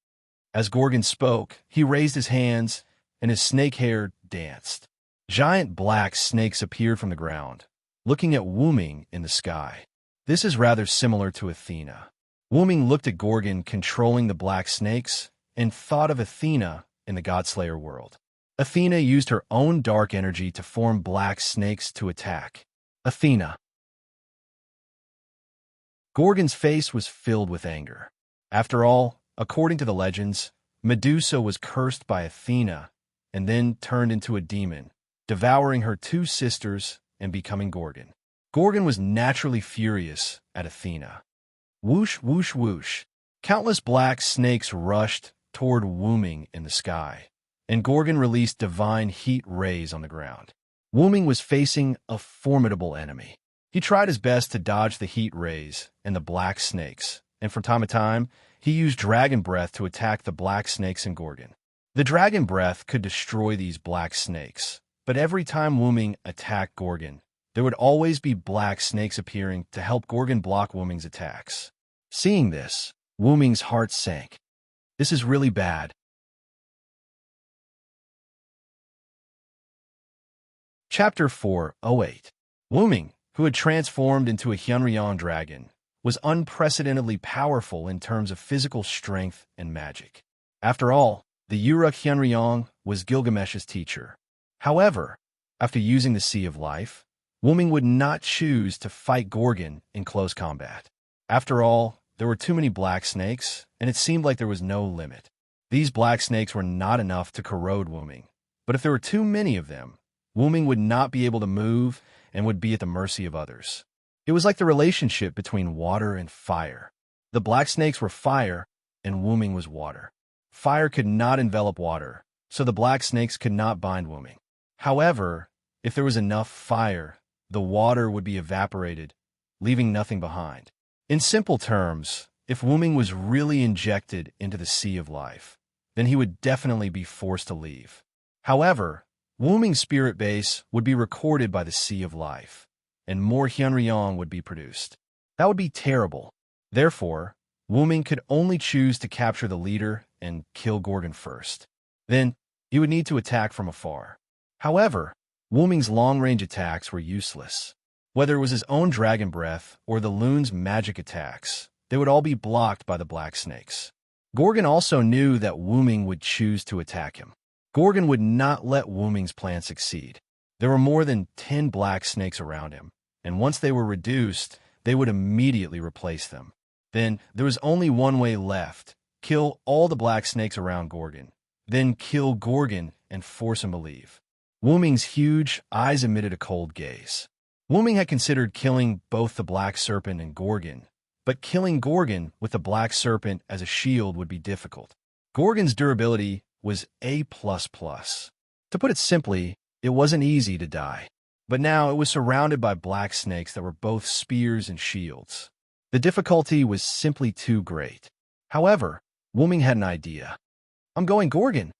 As Gorgon spoke, he raised his hands, and his snake hair danced. Giant black snakes appeared from the ground, looking at Wuming in the sky. This is rather similar to Athena. Wuming looked at Gorgon controlling the black snakes and thought of Athena in the Godslayer world. Athena used her own dark energy to form black snakes to attack. Athena. Gorgon's face was filled with anger. After all, according to the legends, Medusa was cursed by Athena and then turned into a demon, devouring her two sisters and becoming Gorgon. Gorgon was naturally furious at Athena. Whoosh, whoosh, whoosh. Countless black snakes rushed toward Wuming in the sky, and Gorgon released divine heat rays on the ground. Wuming was facing a formidable enemy. He tried his best to dodge the heat rays and the black snakes, and from time to time, he used dragon breath to attack the black snakes and Gorgon. The dragon breath could destroy these black snakes, but every time Wuming attacked Gorgon, there would always be black snakes appearing to help Gorgon block Wuming's attacks. Seeing this, Wuming's heart sank. This is really bad. Chapter 408. Wuming, who had transformed into a Hyunryong dragon, was unprecedentedly powerful in terms of physical strength and magic. After all, the Uruk Hyunryong was Gilgamesh's teacher. However, after using the Sea of Life, Wuming would not choose to fight Gorgon in close combat. After all, there were too many black snakes, and it seemed like there was no limit. These black snakes were not enough to corrode Wuming, but if there were too many of them, Wuming would not be able to move and would be at the mercy of others. It was like the relationship between water and fire. The black snakes were fire, and Wuming was water. Fire could not envelop water, so the black snakes could not bind Wuming. However, if there was enough fire, the water would be evaporated, leaving nothing behind. In simple terms, if Wuming was really injected into the Sea of Life, then he would definitely be forced to leave. However, Wuming's spirit base would be recorded by the Sea of Life, and more Hyunryong would be produced. That would be terrible. Therefore, Wuming could only choose to capture the leader and kill Gorgon first. Then, he would need to attack from afar. However, Wuming's long-range attacks were useless. Whether it was his own dragon breath or the loon's magic attacks, they would all be blocked by the black snakes. Gorgon also knew that Wuming would choose to attack him. Gorgon would not let Wuming's plan succeed. There were more than 10 black snakes around him, and once they were reduced, they would immediately replace them. Then, there was only one way left: kill all the black snakes around Gorgon, then kill Gorgon and force him to leave. Wuming's huge eyes emitted a cold gaze. Wuming had considered killing both the black serpent and Gorgon, but killing Gorgon with the black serpent as a shield would be difficult. Gorgon's durability was A++. To put it simply, it wasn't easy to die. But now it was surrounded by black snakes that were both spears and shields. The difficulty was simply too great. However, Wuming had an idea. "I'm going Gorgon!"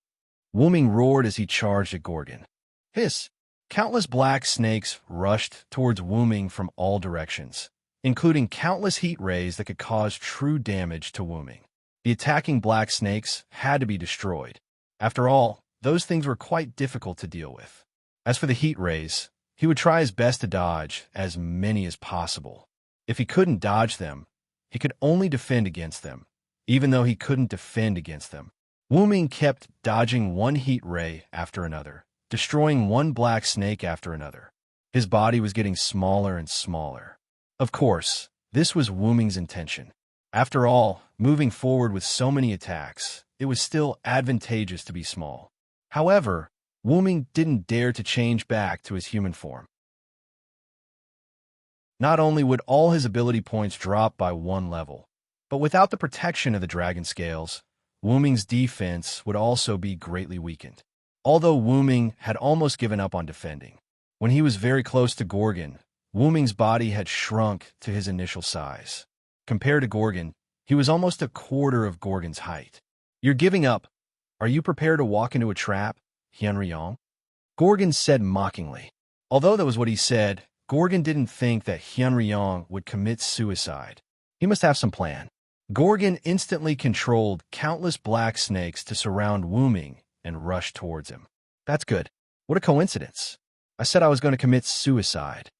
Wuming roared as he charged at Gorgon. Hiss! Countless black snakes rushed towards Wuming from all directions, including countless heat rays that could cause true damage to Wuming. The attacking black snakes had to be destroyed. After all, those things were quite difficult to deal with. As for the heat rays, he would try his best to dodge as many as possible. If he couldn't dodge them, he could only defend against them. Even though he couldn't defend against them, Wuming kept dodging one heat ray after another, destroying one black snake after another. His body was getting smaller and smaller. Of course, this was Wuming's intention. After all, moving forward with so many attacks, it was still advantageous to be small. However, Wuming didn't dare to change back to his human form. Not only would all his ability points drop by 1 level, but without the protection of the dragon scales, Wuming's defense would also be greatly weakened. Although Wuming had almost given up on defending, when he was very close to Gorgon, Wuming's body had shrunk to his initial size. Compared to Gorgon, he was almost a quarter of Gorgon's height. "You're giving up. Are you prepared to walk into a trap, Hyunryong?" Gorgon said mockingly. Although that was what he said, Gorgon didn't think that Hyunryong would commit suicide. He must have some plan. Gorgon instantly controlled countless black snakes to surround Wuming and rush towards him. "That's good. What a coincidence. I said I was going to commit suicide."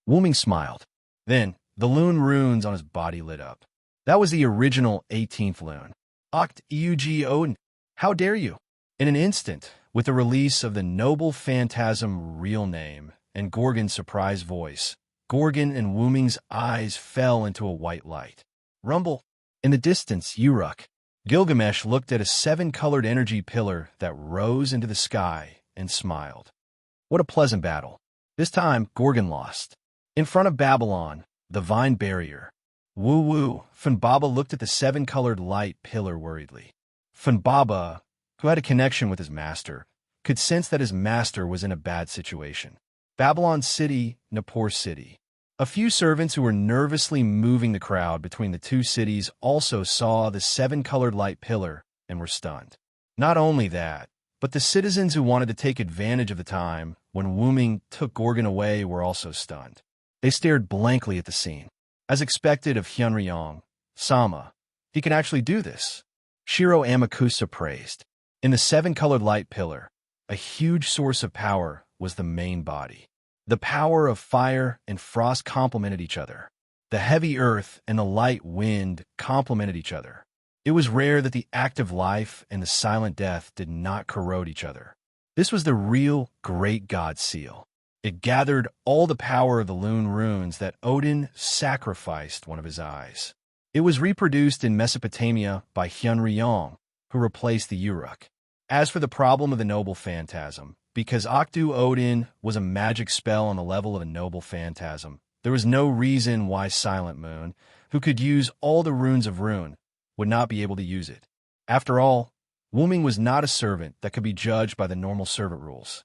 Wuming smiled. Then, the loon runes on his body lit up. That was the original 18th loon. Oct Eug. How dare you? In an instant, with the release of the noble phantasm real name and Gorgon's surprised voice, Gorgon and Wooming's eyes fell into a white light. Rumble. In the distance, Uruk. Gilgamesh looked at a seven-colored energy pillar that rose into the sky and smiled. What a pleasant battle. This time, Gorgon lost. In front of Babylon, the vine barrier. Woo-woo. Funbaba looked at the seven-colored light pillar worriedly. Funbaba, who had a connection with his master, could sense that his master was in a bad situation. Babylon City, Nippur City. A few servants who were nervously moving the crowd between the two cities also saw the seven-colored light pillar and were stunned. Not only that, but the citizens who wanted to take advantage of the time when Wooming took Gorgon away were also stunned. They stared blankly at the scene. As expected of Hyunryong, Sama, he can actually do this. Shiro Amakusa praised. In the seven-colored light pillar, a huge source of power was the main body. The power of fire and frost complemented each other. The heavy earth and the light wind complemented each other. It was rare that the active life and the silent death did not corrode each other. This was the real great god seal. It gathered all the power of the Loon runes that Odin sacrificed one of his eyes. It was reproduced in Mesopotamia by Hyunryong, who replaced the Uruk. As for the problem of the noble phantasm, because Oktu Odin was a magic spell on the level of a noble phantasm, there was no reason why Silent Moon, who could use all the runes of Rune, would not be able to use it. After all, Wooming was not a servant that could be judged by the normal servant rules.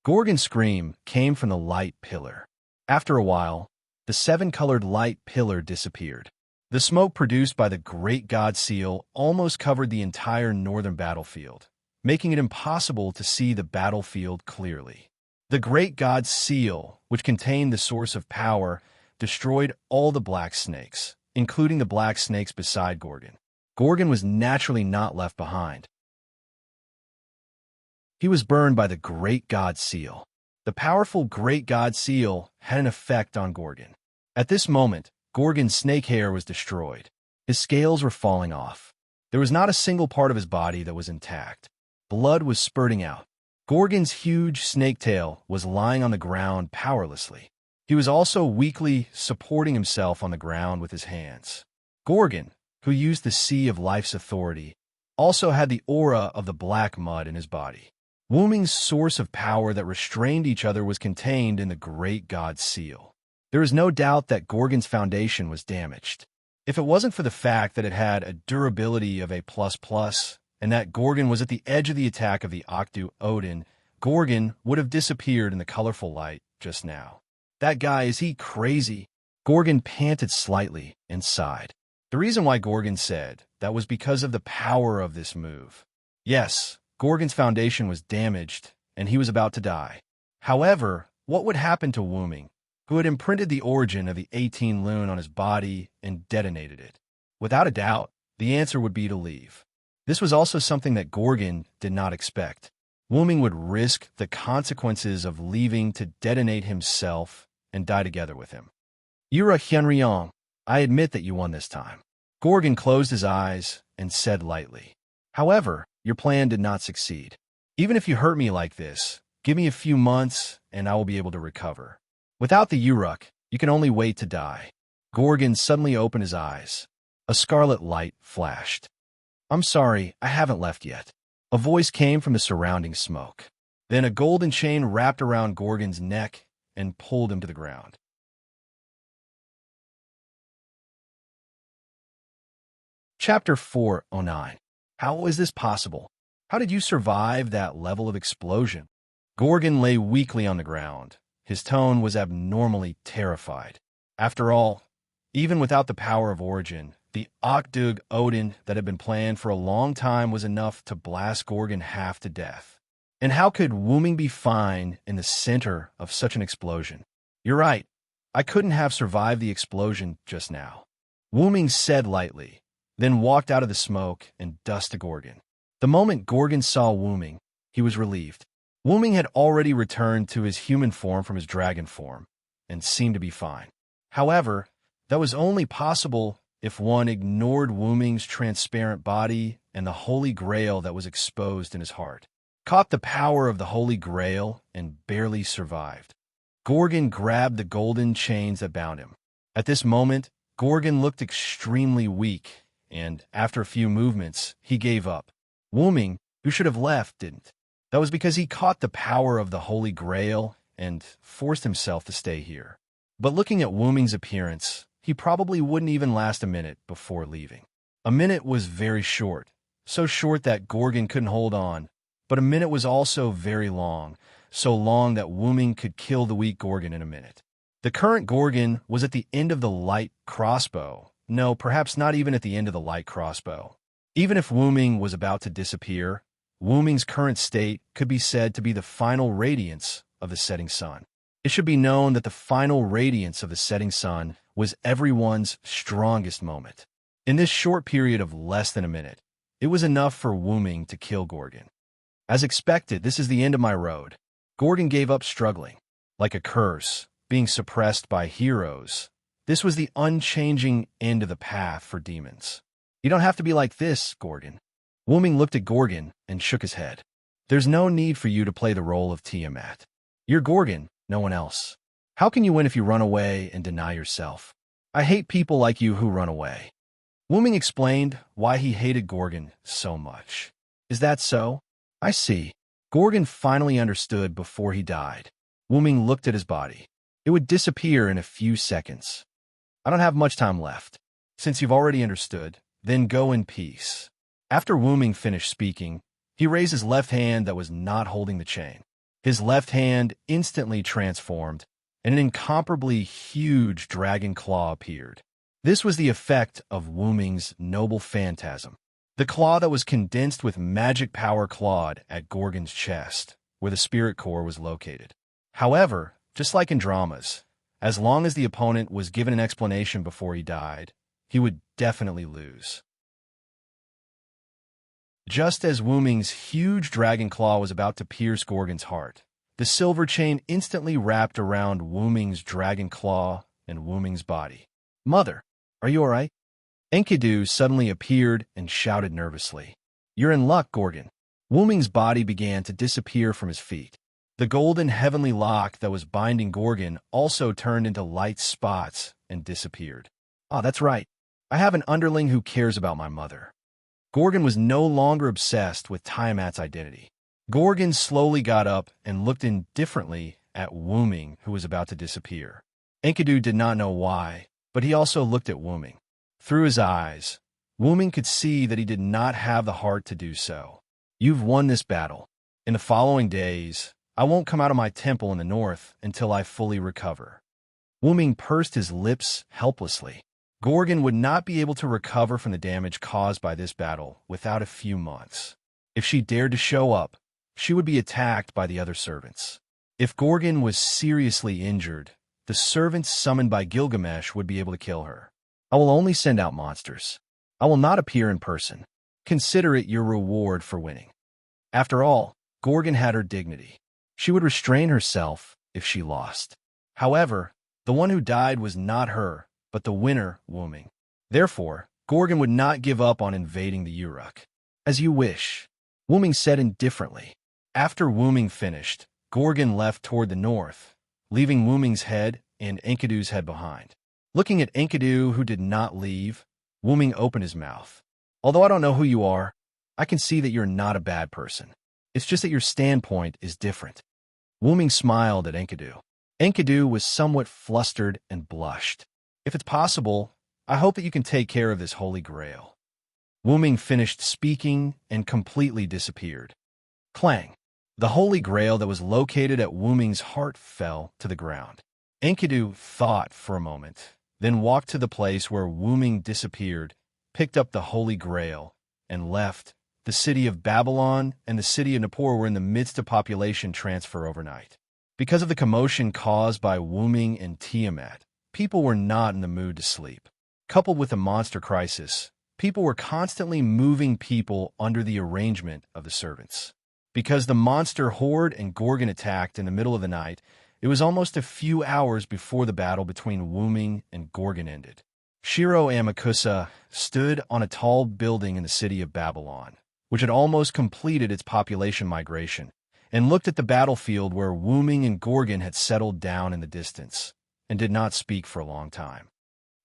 Gorgon's scream came from the light pillar. After a while, the seven-colored light pillar disappeared. The smoke produced by the great god seal almost covered the entire northern battlefield, making it impossible to see the battlefield clearly. The great god seal, which contained the source of power, destroyed all the black snakes, including the black snakes beside Gorgon. Gorgon was naturally not left behind. He was burned by the great god seal. The powerful great god seal had an effect on Gorgon. At this moment, Gorgon's snake hair was destroyed. His scales were falling off. There was not a single part of his body that was intact. Blood was spurting out. Gorgon's huge snake tail was lying on the ground powerlessly. He was also weakly supporting himself on the ground with his hands. Gorgon, who used the Sea of Life's authority, also had the aura of the black mud in his body. Wooming's source of power that restrained each other was contained in the great god seal. There is no doubt that Gorgon's foundation was damaged. If it wasn't for the fact that it had a durability of A++, and that Gorgon was at the edge of the attack of the Oktu Odin, Gorgon would have disappeared in the colorful light just now. That guy, is he crazy? Gorgon panted slightly and sighed. The reason why Gorgon said that was because of the power of this move. Yes, Gorgon's foundation was damaged, and he was about to die. However, what would happen to Wooming, who had imprinted the origin of the 18 Loon on his body and detonated it? Without a doubt, the answer would be to leave. This was also something that Gorgon did not expect. Wooming would risk the consequences of leaving to detonate himself and die together with him. You're a Hyunryong. I admit that you won this time. Gorgon closed his eyes and said lightly. However, your plan did not succeed. Even if you hurt me like this, give me a few months and I will be able to recover. Without the Uruk, you can only wait to die. Gorgon suddenly opened his eyes. A scarlet light flashed. I'm sorry, I haven't left yet. A voice came from the surrounding smoke. Then a golden chain wrapped around Gorgon's neck and pulled him to the ground. Chapter 409. How is this possible? How did you survive that level of explosion? Gorgon lay weakly on the ground. His tone was abnormally terrified. After all, even without the power of origin, the Okdug Odin that had been planned for a long time was enough to blast Gorgon half to death. And how could Wooming be fine in the center of such an explosion? You're right. I couldn't have survived the explosion just now. Wooming said lightly, then walked out of the smoke and dust to Gorgon. The moment Gorgon saw Wooming, he was relieved. Wooming had already returned to his human form from his dragon form, and seemed to be fine. However, that was only possible if one ignored Wuming's transparent body and the Holy Grail that was exposed in his heart. Caught the power of the Holy Grail and barely survived. Gorgon grabbed the golden chains that bound him. At this moment, Gorgon looked extremely weak, and after a few movements, he gave up. Wuming, who should have left, didn't. That was because he caught the power of the Holy Grail and forced himself to stay here. But looking at Wuming's appearance, he probably wouldn't even last a minute before leaving. A minute was very short, so short that Gorgon couldn't hold on, but a minute was also very long, so long that Wuming could kill the weak Gorgon in a minute. The current Gorgon was at the end of the light crossbow. No, perhaps not even at the end of the light crossbow. Even if Wuming was about to disappear, Wuming's current state could be said to be the final radiance of the setting sun. It should be known that the final radiance of the setting sun was everyone's strongest moment. In this short period of less than a minute, it was enough for Wuming to kill Gorgon. As expected, this is the end of my road. Gorgon gave up struggling. Like a curse, being suppressed by heroes. This was the unchanging end of the path for demons. You don't have to be like this, Gorgon. Wuming looked at Gorgon and shook his head. There's no need for you to play the role of Tiamat. You're Gorgon, no one else. How can you win if you run away and deny yourself? I hate people like you who run away. Wuming explained why he hated Gorgon so much. Is that so? I see. Gorgon finally understood before he died. Wuming looked at his body. It would disappear in a few seconds. I don't have much time left. Since you've already understood, then go in peace. After Wuming finished speaking, he raised his left hand that was not holding the chain. His left hand instantly transformed, and an incomparably huge dragon claw appeared. This was the effect of Wuming's noble phantasm. The claw that was condensed with magic power clawed at Gorgon's chest, where the spirit core was located. However, just like in dramas, as long as the opponent was given an explanation before he died, he would definitely lose. Just as Wuming's huge dragon claw was about to pierce Gorgon's heart, the silver chain instantly wrapped around Wuming's dragon claw and Wuming's body. Mother, are you all right? Enkidu suddenly appeared and shouted nervously. You're in luck, Gorgon. Wuming's body began to disappear from his feet. The golden heavenly lock that was binding Gorgon also turned into light spots and disappeared. Ah, that's right. I have an underling who cares about my mother. Gorgon was no longer obsessed with Tiamat's identity. Gorgon slowly got up and looked indifferently at Wuming, who was about to disappear. Enkidu did not know why, but he also looked at Wuming. Through his eyes, Wuming could see that he did not have the heart to do so. You've won this battle. In the following days, I won't come out of my temple in the north until I fully recover. Wuming pursed his lips helplessly. Gorgon would not be able to recover from the damage caused by this battle without a few months. If she dared to show up, she would be attacked by the other servants. If Gorgon was seriously injured, the servants summoned by Gilgamesh would be able to kill her. I will only send out monsters. I will not appear in person. Consider it your reward for winning. After all, Gorgon had her dignity. She would restrain herself if she lost. However, the one who died was not her, but the winner, Wuming. Therefore, Gorgon would not give up on invading the Uruk. As you wish, Wuming said indifferently. After Wuming finished, Gorgon left toward the north, leaving Wuming's head and Enkidu's head behind. Looking at Enkidu, who did not leave, Wuming opened his mouth. Although I don't know who you are, I can see that you're not a bad person. It's just that your standpoint is different. Wuming smiled at Enkidu. Enkidu was somewhat flustered and blushed. If it's possible, I hope that you can take care of this Holy Grail. Wuming finished speaking and completely disappeared. Clang! The Holy Grail that was located at Wuming's heart fell to the ground. Enkidu thought for a moment, then walked to the place where Wuming disappeared, picked up the Holy Grail, and left. The city of Babylon and the city of Nippur were in the midst of population transfer overnight. Because of the commotion caused by Wuming and Tiamat, people were not in the mood to sleep. Coupled with the monster crisis, people were constantly moving people under the arrangement of the servants. Because the monster horde and Gorgon attacked in the middle of the night, it was almost a few hours before the battle between Wuming and Gorgon ended. Shiro Amakusa stood on a tall building in the city of Babylon, which had almost completed its population migration, and looked at the battlefield where Wuming and Gorgon had settled down in the distance, and did not speak for a long time.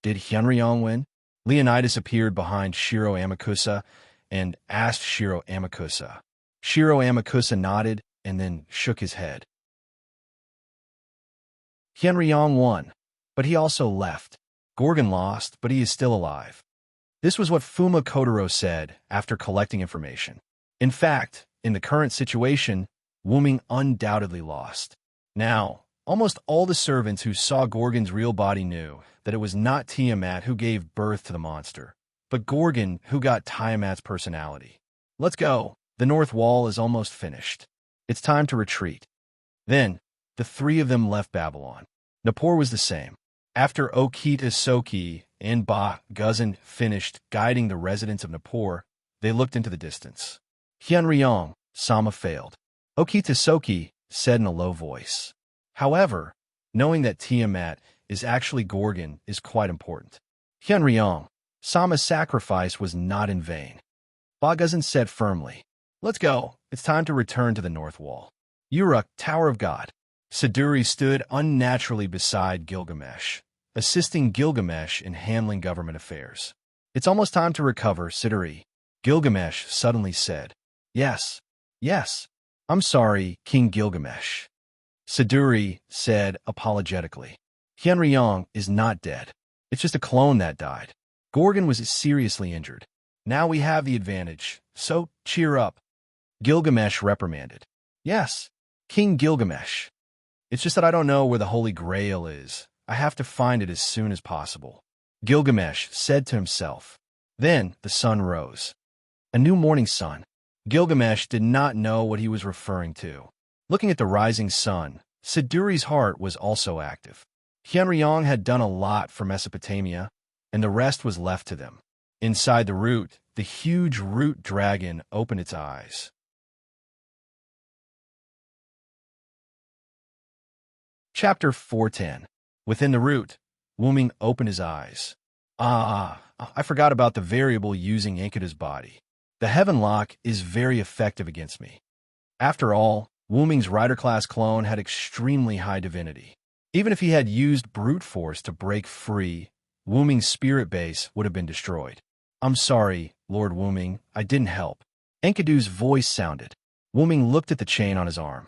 Did Hyunryong win? Leonidas appeared behind Shiro Amakusa and asked Shiro Amakusa. Shiro Amakusa nodded and then shook his head. Hyunryong won, but he also left. Gorgon lost, but he is still alive. This was what Fuma Kotaro said after collecting information. In fact, in the current situation, Wuming undoubtedly lost. Now, almost all the servants who saw Gorgon's real body knew that it was not Tiamat who gave birth to the monster, but Gorgon who got Tiamat's personality. Let's go. The north wall is almost finished. It's time to retreat. Then, the three of them left Babylon. Nippur was the same. After Okita Soki and Ba Guzan finished guiding the residents of Nippur, they looked into the distance. Hyunryong, Sama failed. Okita Soki said in a low voice. However, knowing that Tiamat is actually Gorgon is quite important. Hyunryong, Sama's sacrifice was not in vain. Ba Guzan said firmly. Let's go. It's time to return to the North Wall. Uruk, Tower of God. Siduri stood unnaturally beside Gilgamesh, assisting Gilgamesh in handling government affairs. It's almost time to recover, Siduri. Gilgamesh suddenly said. Yes. I'm sorry, King Gilgamesh. Siduri said apologetically. Hyunryong is not dead. It's just a clone that died. Gorgon was seriously injured. Now we have the advantage, so cheer up. Gilgamesh reprimanded. Yes, King Gilgamesh. It's just that I don't know where the Holy Grail is. I have to find it as soon as possible. Gilgamesh said to himself. Then the sun rose. A new morning sun. Gilgamesh did not know what he was referring to. Looking at the rising sun, Siduri's heart was also active. Hyunryong had done a lot for Mesopotamia, and the rest was left to them. Inside the root, the huge root dragon opened its eyes. Chapter 410. Within the root, Wuming opened his eyes. I forgot about the variable using Enkidu's body. The Heaven Lock is very effective against me. After all, Wuming's Rider-class clone had extremely high divinity. Even if he had used brute force to break free, Wuming's spirit base would have been destroyed. I'm sorry, Lord Wuming, I didn't help. Enkidu's voice sounded. Wuming looked at the chain on his arm.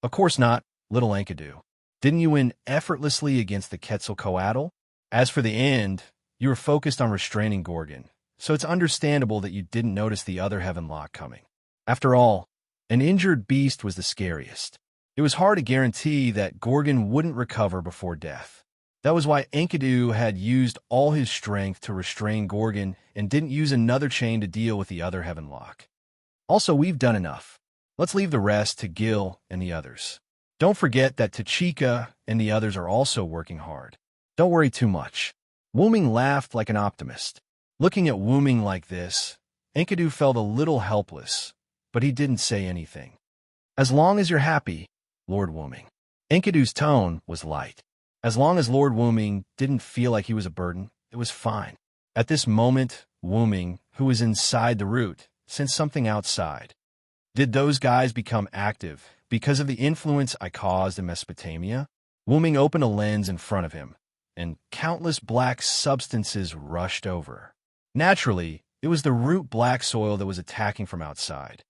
Of course not, little Enkidu. Didn't you win effortlessly against the Quetzalcoatl? As for the end, you were focused on restraining Gorgon, so it's understandable that you didn't notice the other Heaven Lock coming. After all, an injured beast was the scariest. It was hard to guarantee that Gorgon wouldn't recover before death. That was why Enkidu had used all his strength to restrain Gorgon and didn't use another chain to deal with the other Heaven Lock. Also, we've done enough. Let's leave the rest to Gil and the others. Don't forget that Tachika and the others are also working hard. Don't worry too much. Wuming laughed like an optimist. Looking at Wuming like this, Enkidu felt a little helpless, but he didn't say anything. As long as you're happy, Lord Wuming. Enkidu's tone was light. As long as Lord Wuming didn't feel like he was a burden, it was fine. At this moment, Wuming, who was inside the root, sensed something outside. Did those guys become active because of the influence I caused in Mesopotamia? Wuming opened a lens in front of him, and countless black substances rushed over. Naturally, it was the root black soil that was attacking from outside.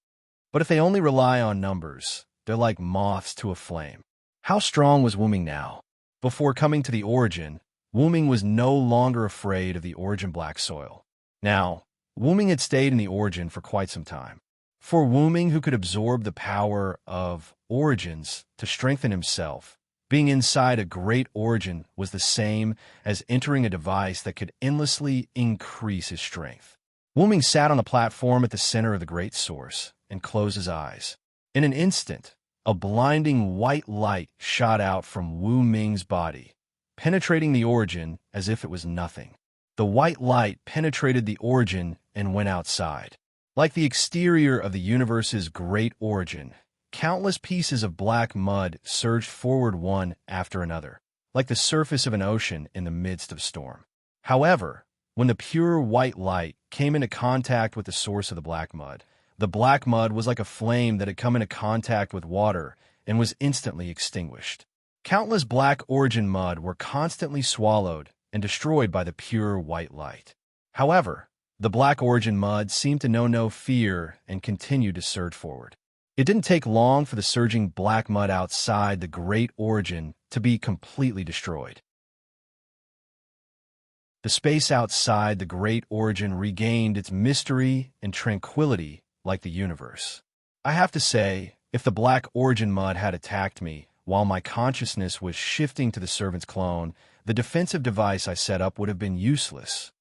But if they only rely on numbers, they're like moths to a flame. How strong was Wuming now? Before coming to the origin, Wuming was no longer afraid of the origin black soil. Now, Wuming had stayed in the origin for quite some time. For Wuming, who could absorb the power of origins to strengthen himself, being inside a great origin was the same as entering a device that could endlessly increase his strength. Wuming sat on a platform at the center of the great source and closed his eyes. In an instant, a blinding white light shot out from Wu Ming's body, penetrating the origin as if it was nothing. The white light penetrated the origin and went outside. Like the exterior of the universe's great origin, countless pieces of black mud surged forward one after another, like the surface of an ocean in the midst of storm. However, when the pure white light came into contact with the source of the black mud was like a flame that had come into contact with water and was instantly extinguished. Countless black origin mud were constantly swallowed and destroyed by the pure white light. However, the black origin mud seemed to know no fear and continued to surge forward. It didn't take long for the surging black mud outside the great origin to be completely destroyed. The space outside the great origin regained its mystery and tranquility like the universe. I have to say, if the black origin mud had attacked me while my consciousness was shifting to the servant's clone, the defensive device I set up would have been useless.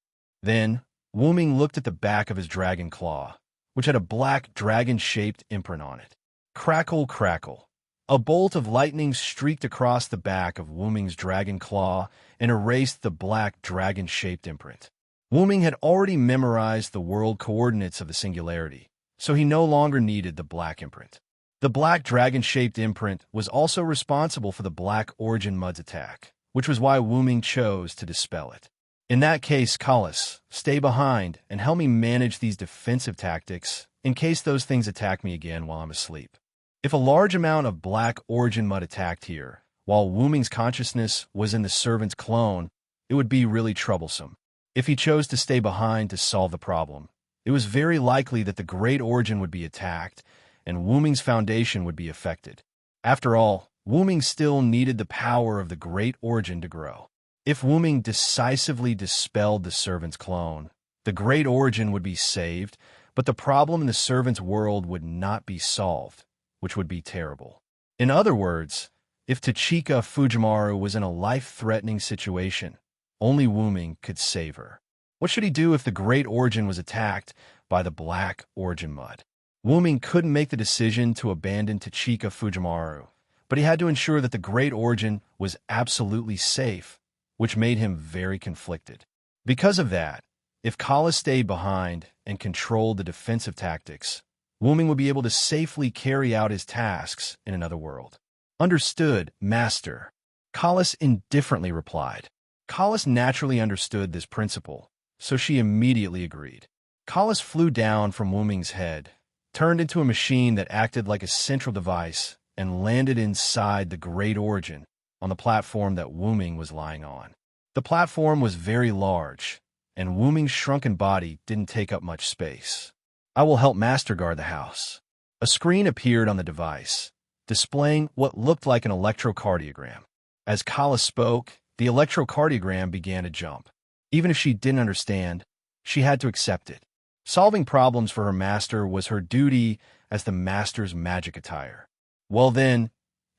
Then, Wuming looked at the back of his dragon claw, which had a black dragon-shaped imprint on it. Crackle, crackle. A bolt of lightning streaked across the back of Wuming's dragon claw and erased the black dragon-shaped imprint. Wuming had already memorized the world coordinates of the singularity, so he no longer needed the black imprint. The black dragon-shaped imprint was also responsible for the black origin mud's attack, which was why Wuming chose to dispel it. In that case, Kalas, stay behind and help me manage these defensive tactics in case those things attack me again while I'm asleep. If a large amount of black origin mud attacked here, while Wuming's consciousness was in the servant's clone, it would be really troublesome. If he chose to stay behind to solve the problem, it was very likely that the great origin would be attacked and Wuming's foundation would be affected. After all, Wuming still needed the power of the great origin to grow. If Wuming decisively dispelled the servant's clone, the great origin would be saved, but the problem in the servant's world would not be solved, which would be terrible. In other words, if Tachika Fujimaru was in a life-threatening situation, only Wuming could save her. What should he do if the great origin was attacked by the black origin mud? Wuming couldn't make the decision to abandon Tachika Fujimaru, but he had to ensure that the great origin was absolutely safe, which made him very conflicted. Because of that, if Kala stayed behind and controlled the defensive tactics, Wuming would be able to safely carry out his tasks in another world. Understood, Master. Kalas indifferently replied. Kalas naturally understood this principle, so she immediately agreed. Kalas flew down from Wuming's head, turned into a machine that acted like a central device, and landed inside the Great Origin on the platform that Wuming was lying on. The platform was very large, and Wuming's shrunken body didn't take up much space. I will help Master guard the house. A screen appeared on the device, displaying what looked like an electrocardiogram. As Kala spoke, the electrocardiogram began to jump. Even if she didn't understand, she had to accept it. Solving problems for her master was her duty as the master's magic attire. Well then,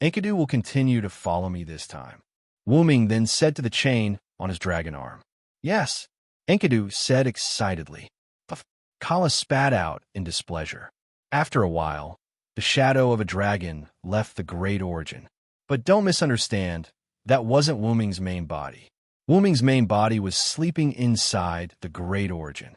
Enkidu will continue to follow me this time. Wuming then said to the chain on his dragon arm. Yes, Enkidu said excitedly. Kala spat out in displeasure. After a while, the shadow of a dragon left the Great Origin. But don't misunderstand, that wasn't Wuming's main body. Wuming's main body was sleeping inside the Great Origin.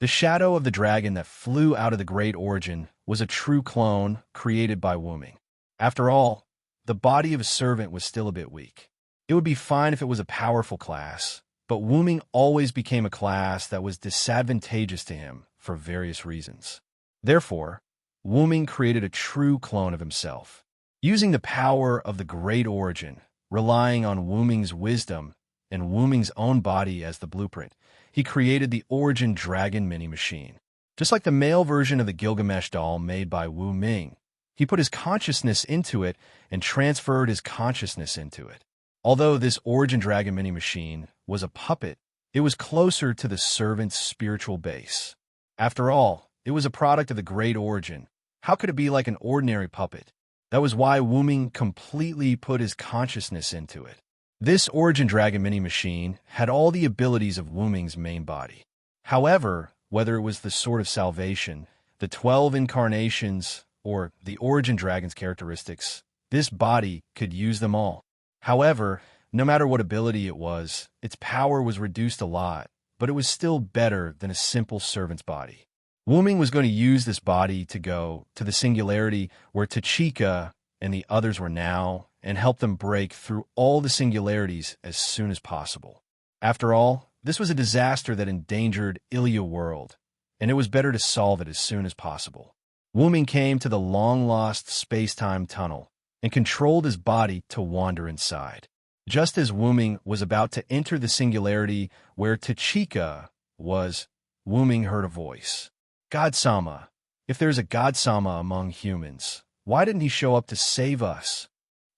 The shadow of the dragon that flew out of the Great Origin was a true clone created by Wuming. After all, the body of a servant was still a bit weak. It would be fine if it was a powerful class, but Wuming always became a class that was disadvantageous to him for various reasons. Therefore, Wuming created a true clone of himself. Using the power of the Great Origin, relying on Wuming's wisdom and Wuming's own body as the blueprint, he created the Origin Dragon mini-machine. Just like the male version of the Gilgamesh doll made by Wu Ming, he put his consciousness into it and transferred his consciousness into it. Although this Origin Dragon mini-machine was a puppet, it was closer to the servant's spiritual base. After all, it was a product of the Great Origin. How could it be like an ordinary puppet? That was why Wuming completely put his consciousness into it. This Origin Dragon mini-machine had all the abilities of Wuming's main body. However, whether it was the Sword of Salvation, the 12 incarnations, or the Origin Dragon's characteristics, this body could use them all. However, no matter what ability it was, its power was reduced a lot, but it was still better than a simple servant's body. Wuming was going to use this body to go to the singularity where Tachika and the others were now, and help them break through all the singularities as soon as possible. After all, this was a disaster that endangered Ilya world, and it was better to solve it as soon as possible. Wuming came to the long-lost space-time tunnel and controlled his body to wander inside. Just as Wuming was about to enter the singularity where Tachika was, Wuming heard a voice. God-sama, if there's a God-sama among humans, why didn't he show up to save us?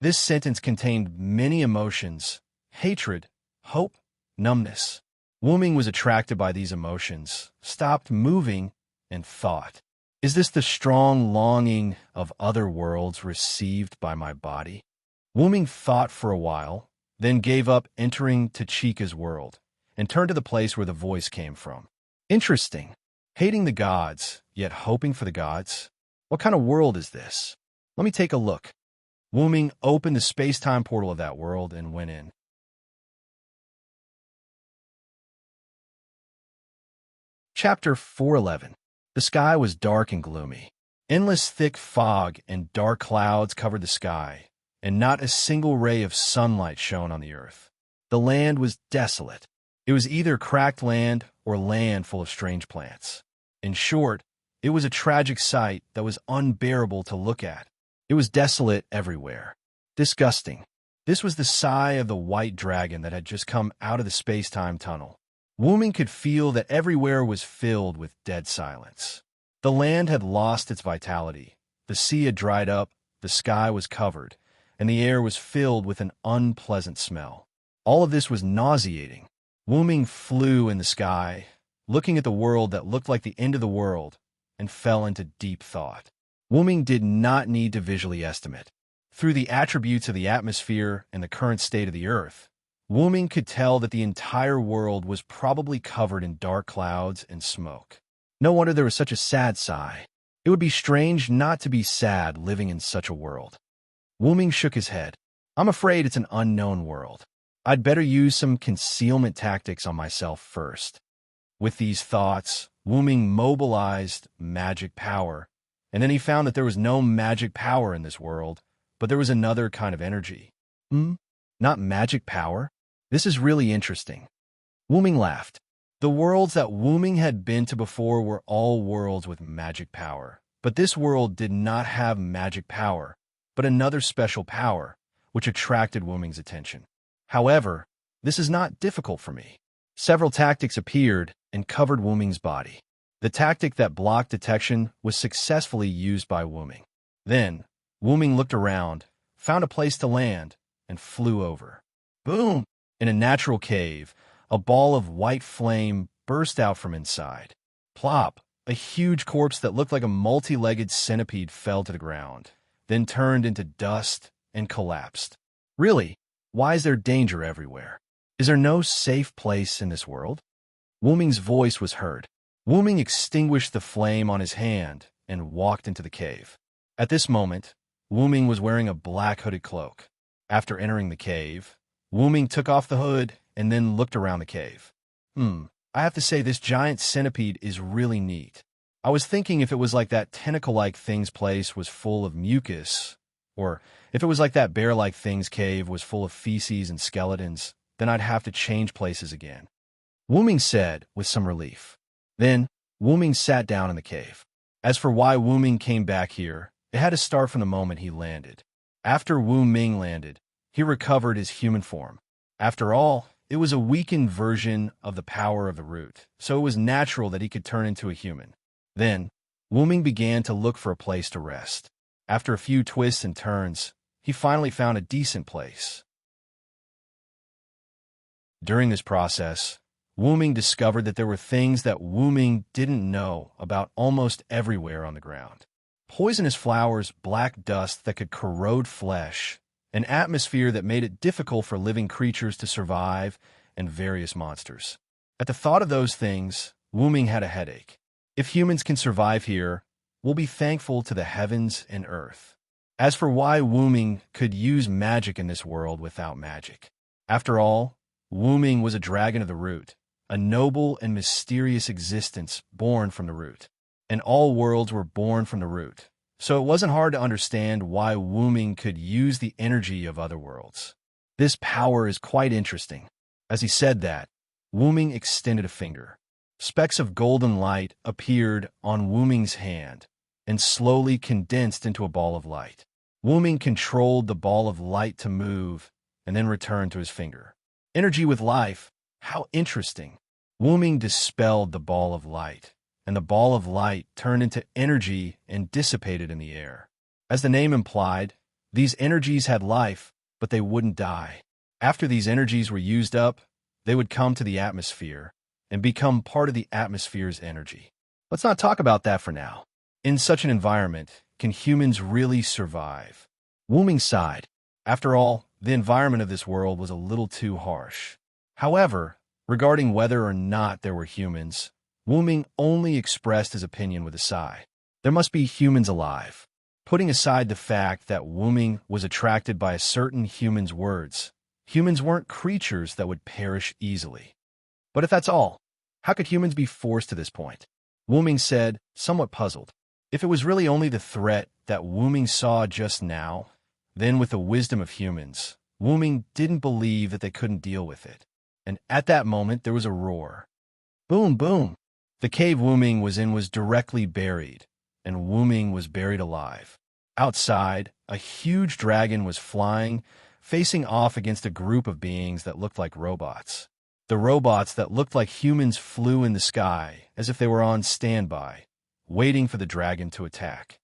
This sentence contained many emotions: hatred, hope, numbness. Wuming was attracted by these emotions, stopped moving, and thought, is this the strong longing of other worlds received by my body? Wuming thought for a while, then gave up entering Tachika's world, and turned to the place where the voice came from. Interesting. Hating the gods, yet hoping for the gods? What kind of world is this? Let me take a look. Wuming opened the space-time portal of that world and went in. Chapter 411. The sky was dark and gloomy. Endless thick fog and dark clouds covered the sky, and not a single ray of sunlight shone on the earth. The land was desolate. It was either cracked land or land full of strange plants. In short, it was a tragic sight that was unbearable to look at. It was desolate everywhere. Disgusting. This was the sigh of the white dragon that had just come out of the space-time tunnel. Wuming could feel that everywhere was filled with dead silence. The land had lost its vitality. The sea had dried up, the sky was covered, and the air was filled with an unpleasant smell. All of this was nauseating. Wuming flew in the sky, looking at the world that looked like the end of the world, and fell into deep thought. Wuming did not need to visually estimate. Through the attributes of the atmosphere and the current state of the earth, Wuming could tell that the entire world was probably covered in dark clouds and smoke. No wonder there was such a sad sigh. It would be strange not to be sad living in such a world. Wuming shook his head. I'm afraid it's an unknown world. I'd better use some concealment tactics on myself first. With these thoughts, Wuming mobilized magic power, and then he found that there was no magic power in this world, but there was another kind of energy. Not magic power? This is really interesting. Wuming laughed. The worlds that Wuming had been to before were all worlds with magic power, but this world did not have magic power, but another special power, which attracted Wuming's attention. However, this is not difficult for me. Several tactics appeared and covered Wuming's body. The tactic that blocked detection was successfully used by Wuming. Then, Wuming looked around, found a place to land, and flew over. Boom! In a natural cave, a ball of white flame burst out from inside. Plop! A huge corpse that looked like a multi-legged centipede fell to the ground, then turned into dust and collapsed. Really? Why is there danger everywhere? Is there no safe place in this world? Wuming's voice was heard. Wuming extinguished the flame on his hand and walked into the cave. At this moment, Wuming was wearing a black hooded cloak. After entering the cave, Wuming took off the hood and then looked around the cave. I have to say this giant centipede is really neat. I was thinking if it was like that tentacle-like thing's place was full of mucus, or if it was like that bear-like thing's cave was full of feces and skeletons, then I'd have to change places again. Wuming said with some relief. Then, Wuming sat down in the cave. As for why Wuming came back here, it had to start from the moment he landed. After Wuming landed, he recovered his human form. After all, it was a weakened version of the power of the root, so it was natural that he could turn into a human. Then, Wuming began to look for a place to rest. After a few twists and turns, he finally found a decent place. During this process, Wuming discovered that there were things that Wuming didn't know about almost everywhere on the ground. Poisonous flowers, black dust that could corrode flesh, an atmosphere that made it difficult for living creatures to survive, and various monsters. At the thought of those things, Wuming had a headache. If humans can survive here, we'll be thankful to the heavens and earth. As for why Wuming could use magic in this world without magic. After all, Wuming was a dragon of the root, a noble and mysterious existence born from the root. And all worlds were born from the root, so it wasn't hard to understand why Wu-Ming could use the energy of other worlds. This power is quite interesting. As he said that, Wu-Ming extended a finger. Specks of golden light appeared on Wu-Ming's hand and slowly condensed into a ball of light. Wu-Ming controlled the ball of light to move and then return to his finger. Energy with life. How interesting. Wu-Ming dispelled the ball of light, and the ball of light turned into energy and dissipated in the air. As the name implied, these energies had life, but they wouldn't die. After these energies were used up, they would come to the atmosphere and become part of the atmosphere's energy. Let's not talk about that for now. In such an environment, can humans really survive? Wu-Ming sighed. After all, the environment of this world was a little too harsh. However, regarding whether or not there were humans, Wu-Ming only expressed his opinion with a sigh. There must be humans alive. Putting aside the fact that Wu-Ming was attracted by a certain human's words, humans weren't creatures that would perish easily. But if that's all, how could humans be forced to this point? Wu-Ming said, somewhat puzzled. If it was really only the threat that Wu-Ming saw just now, then with the wisdom of humans, Wu-Ming didn't believe that they couldn't deal with it. And at that moment, there was a roar. Boom, boom. The cave Wu-Ming was in was directly buried, and Wu-Ming was buried alive. Outside, a huge dragon was flying, facing off against a group of beings that looked like robots. The robots that looked like humans flew in the sky as if they were on standby, waiting for the dragon to attack.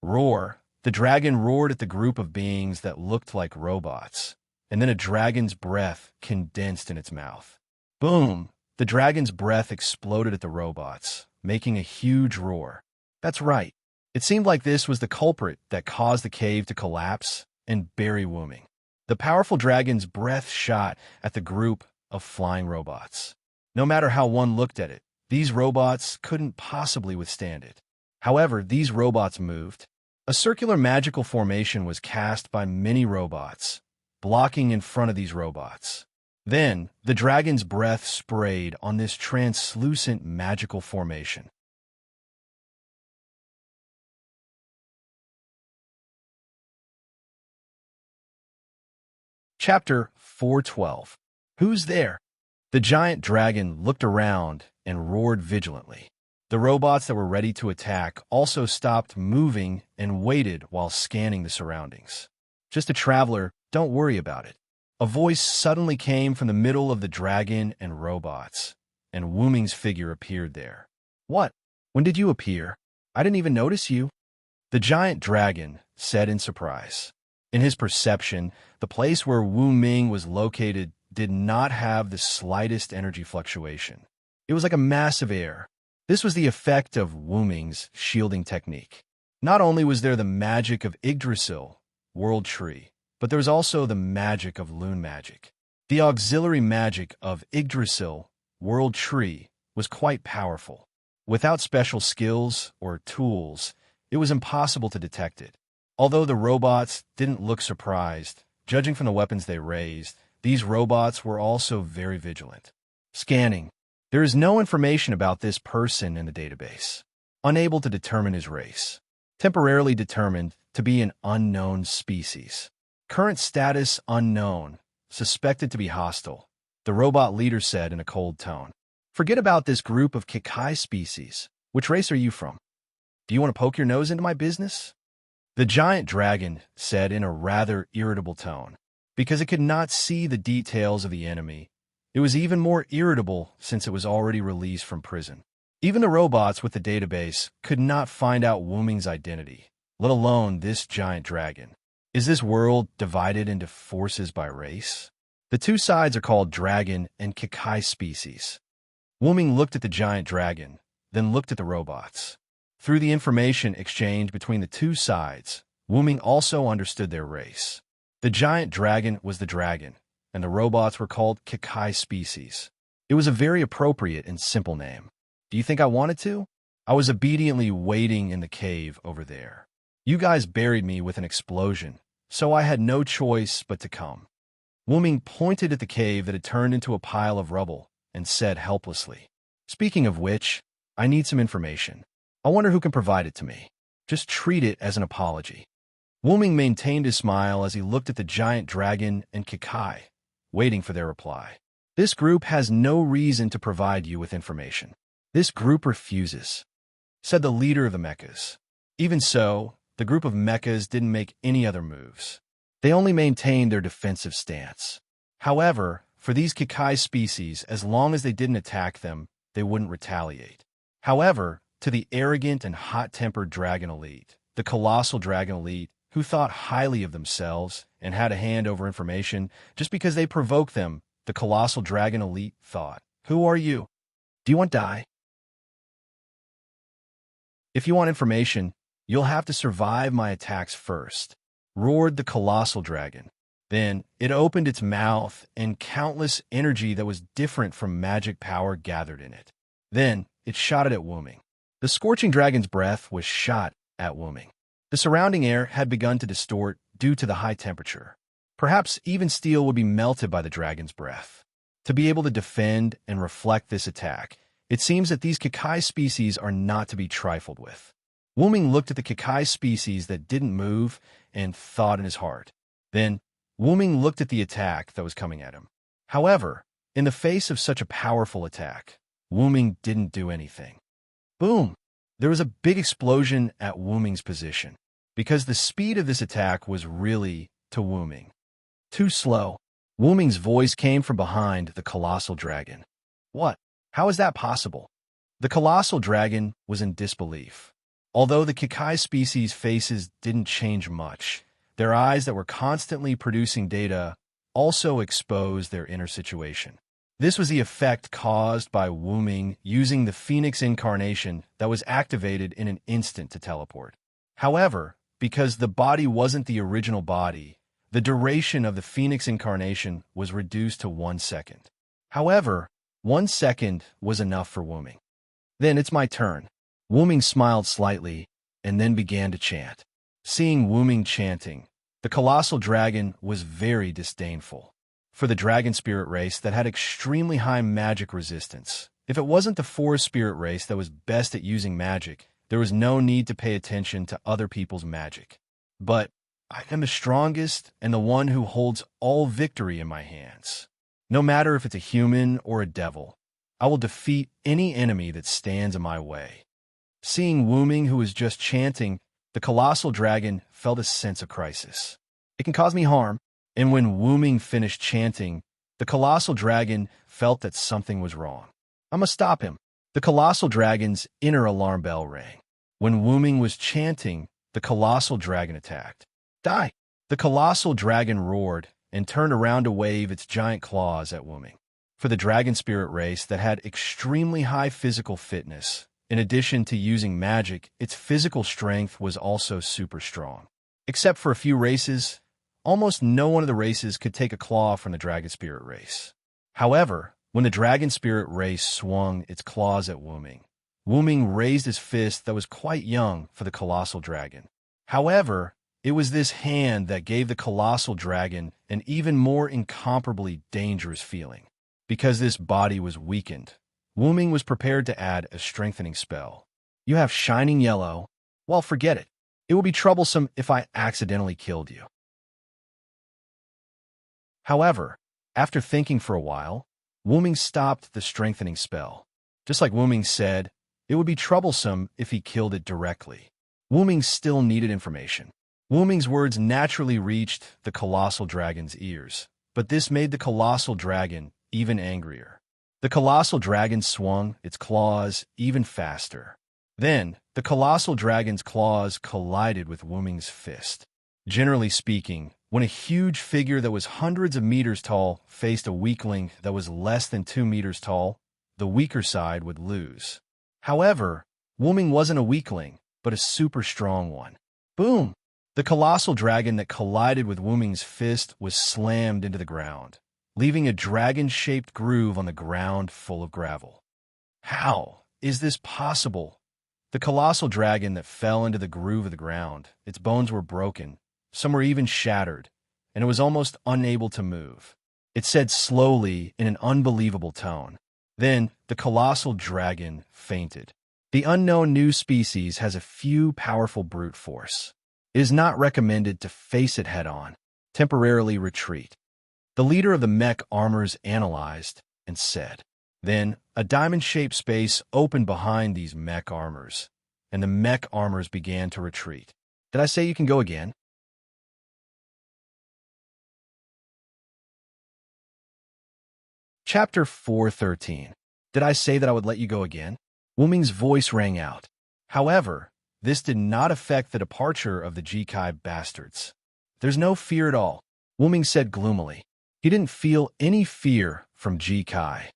Roar. The dragon roared at the group of beings that looked like robots, and then a dragon's breath condensed in its mouth. Boom! The dragon's breath exploded at the robots, making a huge roar. That's right. It seemed like this was the culprit that caused the cave to collapse and bury Wu-Ming. The powerful dragon's breath shot at the group of flying robots. No matter how one looked at it, these robots couldn't possibly withstand it. However, these robots moved. A circular magical formation was cast by many robots, blocking in front of these robots. Then, the dragon's breath sprayed on this translucent magical formation. Chapter 412. Who's there? The giant dragon looked around and roared vigilantly. The robots that were ready to attack also stopped moving and waited while scanning the surroundings. Just a traveler, don't worry about it. A voice suddenly came from the middle of the dragon and robots, and Wu-Ming's figure appeared there. What? When did you appear? I didn't even notice you. The giant dragon said in surprise. In his perception, the place where Wu-Ming was located did not have the slightest energy fluctuation. It was like a mass of air. This was the effect of Wu-Ming's shielding technique. Not only was there the magic of Yggdrasil, World Tree, but there was also the magic of Loon Magic. The auxiliary magic of Yggdrasil, World Tree, was quite powerful. Without special skills or tools, it was impossible to detect it. Although the robots didn't look surprised, judging from the weapons they raised, these robots were also very vigilant. Scanning. There is no information about this person in the database. Unable to determine his race. Temporarily determined to be an unknown species. Current status unknown. Suspected to be hostile. The robot leader said in a cold tone. Forget about this group of Kikai species. Which race are you from? Do you want to poke your nose into my business? The giant dragon said in a rather irritable tone. Because it could not see the details of the enemy, it was even more irritable since it was already released from prison. Even the robots with the database could not find out Wu-Ming's identity, let alone this giant dragon. Is this world divided into forces by race? The two sides are called dragon and Kikai species. Wu-Ming looked at the giant dragon, then looked at the robots. Through the information exchange between the two sides, Wu-Ming also understood their race. The giant dragon was the dragon, and the robots were called Kikai species. It was a very appropriate and simple name. Do you think I wanted to? I was obediently waiting in the cave over there. You guys buried me with an explosion, so I had no choice but to come. Wu-Ming pointed at the cave that had turned into a pile of rubble and said helplessly, Speaking of which, I need some information. I wonder who can provide it to me. Just treat it as an apology. Wuming maintained his smile as he looked at the giant dragon and Kikai, waiting for their reply. This group has no reason to provide you with information. This group refuses, said the leader of the mechas. Even so, the group of mechas didn't make any other moves. They only maintained their defensive stance. However, for these Kikai species, as long as they didn't attack them, they wouldn't retaliate. However, to the arrogant and hot-tempered dragon elite, the colossal dragon elite, who thought highly of themselves and had a hand over information just because they provoked them, the colossal dragon elite thought, "Who are you? Do you want to die? If you want information, you'll have to survive my attacks first," roared the colossal dragon. Then it opened its mouth, and countless energy that was different from magic power gathered in it. Then it shot it at Wuming. The scorching dragon's breath was shot at Wuming. The surrounding air had begun to distort due to the high temperature. Perhaps even steel would be melted by the dragon's breath. To be able to defend and reflect this attack, it seems that these Kikai species are not to be trifled with. Wuming looked at the Kikai species that didn't move and thought in his heart. Then, Wuming looked at the attack that was coming at him. However, in the face of such a powerful attack, Wuming didn't do anything. Boom! There was a big explosion at Wuming's position, because the speed of this attack was really to Wuming. Too slow. Wuming's voice came from behind the colossal dragon. What? How is that possible? The colossal dragon was in disbelief. Although the Kikai species' faces didn't change much, their eyes that were constantly producing data also exposed their inner situation. This was the effect caused by Wuming using the Phoenix incarnation that was activated in an instant to teleport. However, because the body wasn't the original body, the duration of the Phoenix incarnation was reduced to 1 second. However, 1 second was enough for Wuming. Then it's my turn. Wuming smiled slightly and then began to chant. Seeing Wuming chanting, the colossal dragon was very disdainful. For the dragon spirit race that had extremely high magic resistance, if it wasn't the forest spirit race that was best at using magic, there was no need to pay attention to other people's magic. But I am the strongest and the one who holds all victory in my hands. No matter if it's a human or a devil, I will defeat any enemy that stands in my way. Seeing Wuming, who was just chanting, the colossal dragon felt a sense of crisis. It can cause me harm. And when Wuming finished chanting, the colossal dragon felt that something was wrong. I must stop him. The colossal dragon's inner alarm bell rang. When Wuming was chanting, the colossal dragon attacked. Die! The colossal dragon roared and turned around to wave its giant claws at Wuming. For the dragon spirit race that had extremely high physical fitness, in addition to using magic, its physical strength was also super strong. Except for a few races, almost no one of the races could take a claw from the dragon spirit race. However, when the dragon spirit race swung its claws at Wuming, Wuming raised his fist that was quite young for the colossal dragon. However, it was this hand that gave the colossal dragon an even more incomparably dangerous feeling. Because this body was weakened, Wuming was prepared to add a strengthening spell. You have shining yellow. Well, forget it. It will be troublesome if I accidentally killed you. However, after thinking for a while, Wuming stopped the strengthening spell. Just like Wuming said, it would be troublesome if he killed it directly. Wuming still needed information. Wuming's words naturally reached the colossal dragon's ears, but this made the colossal dragon even angrier. The colossal dragon swung its claws even faster. Then, the colossal dragon's claws collided with Wuming's fist. Generally speaking, when a huge figure that was hundreds of meters tall faced a weakling that was less than 2 meters tall, the weaker side would lose. However, Wuming wasn't a weakling, but a super strong one. Boom! The colossal dragon that collided with Wuming's fist was slammed into the ground, leaving a dragon-shaped groove on the ground full of gravel. How is this possible? The colossal dragon that fell into the groove of the ground, its bones were broken, some were even shattered, and it was almost unable to move. It said slowly in an unbelievable tone. Then the colossal dragon fainted. The unknown new species has a few powerful brute force. It is not recommended to face it head-on. Temporarily retreat. The leader of the mech armors analyzed and said. Then, a diamond-shaped space opened behind these mech armors, and the mech armors began to retreat. Did I say you can go again? Chapter 413. Did I say that I would let you go again? Wu Ming's voice rang out. However, this did not affect the departure of the Jikai bastards. There's no fear at all, Wu Ming said gloomily. He didn't feel any fear from Jikai.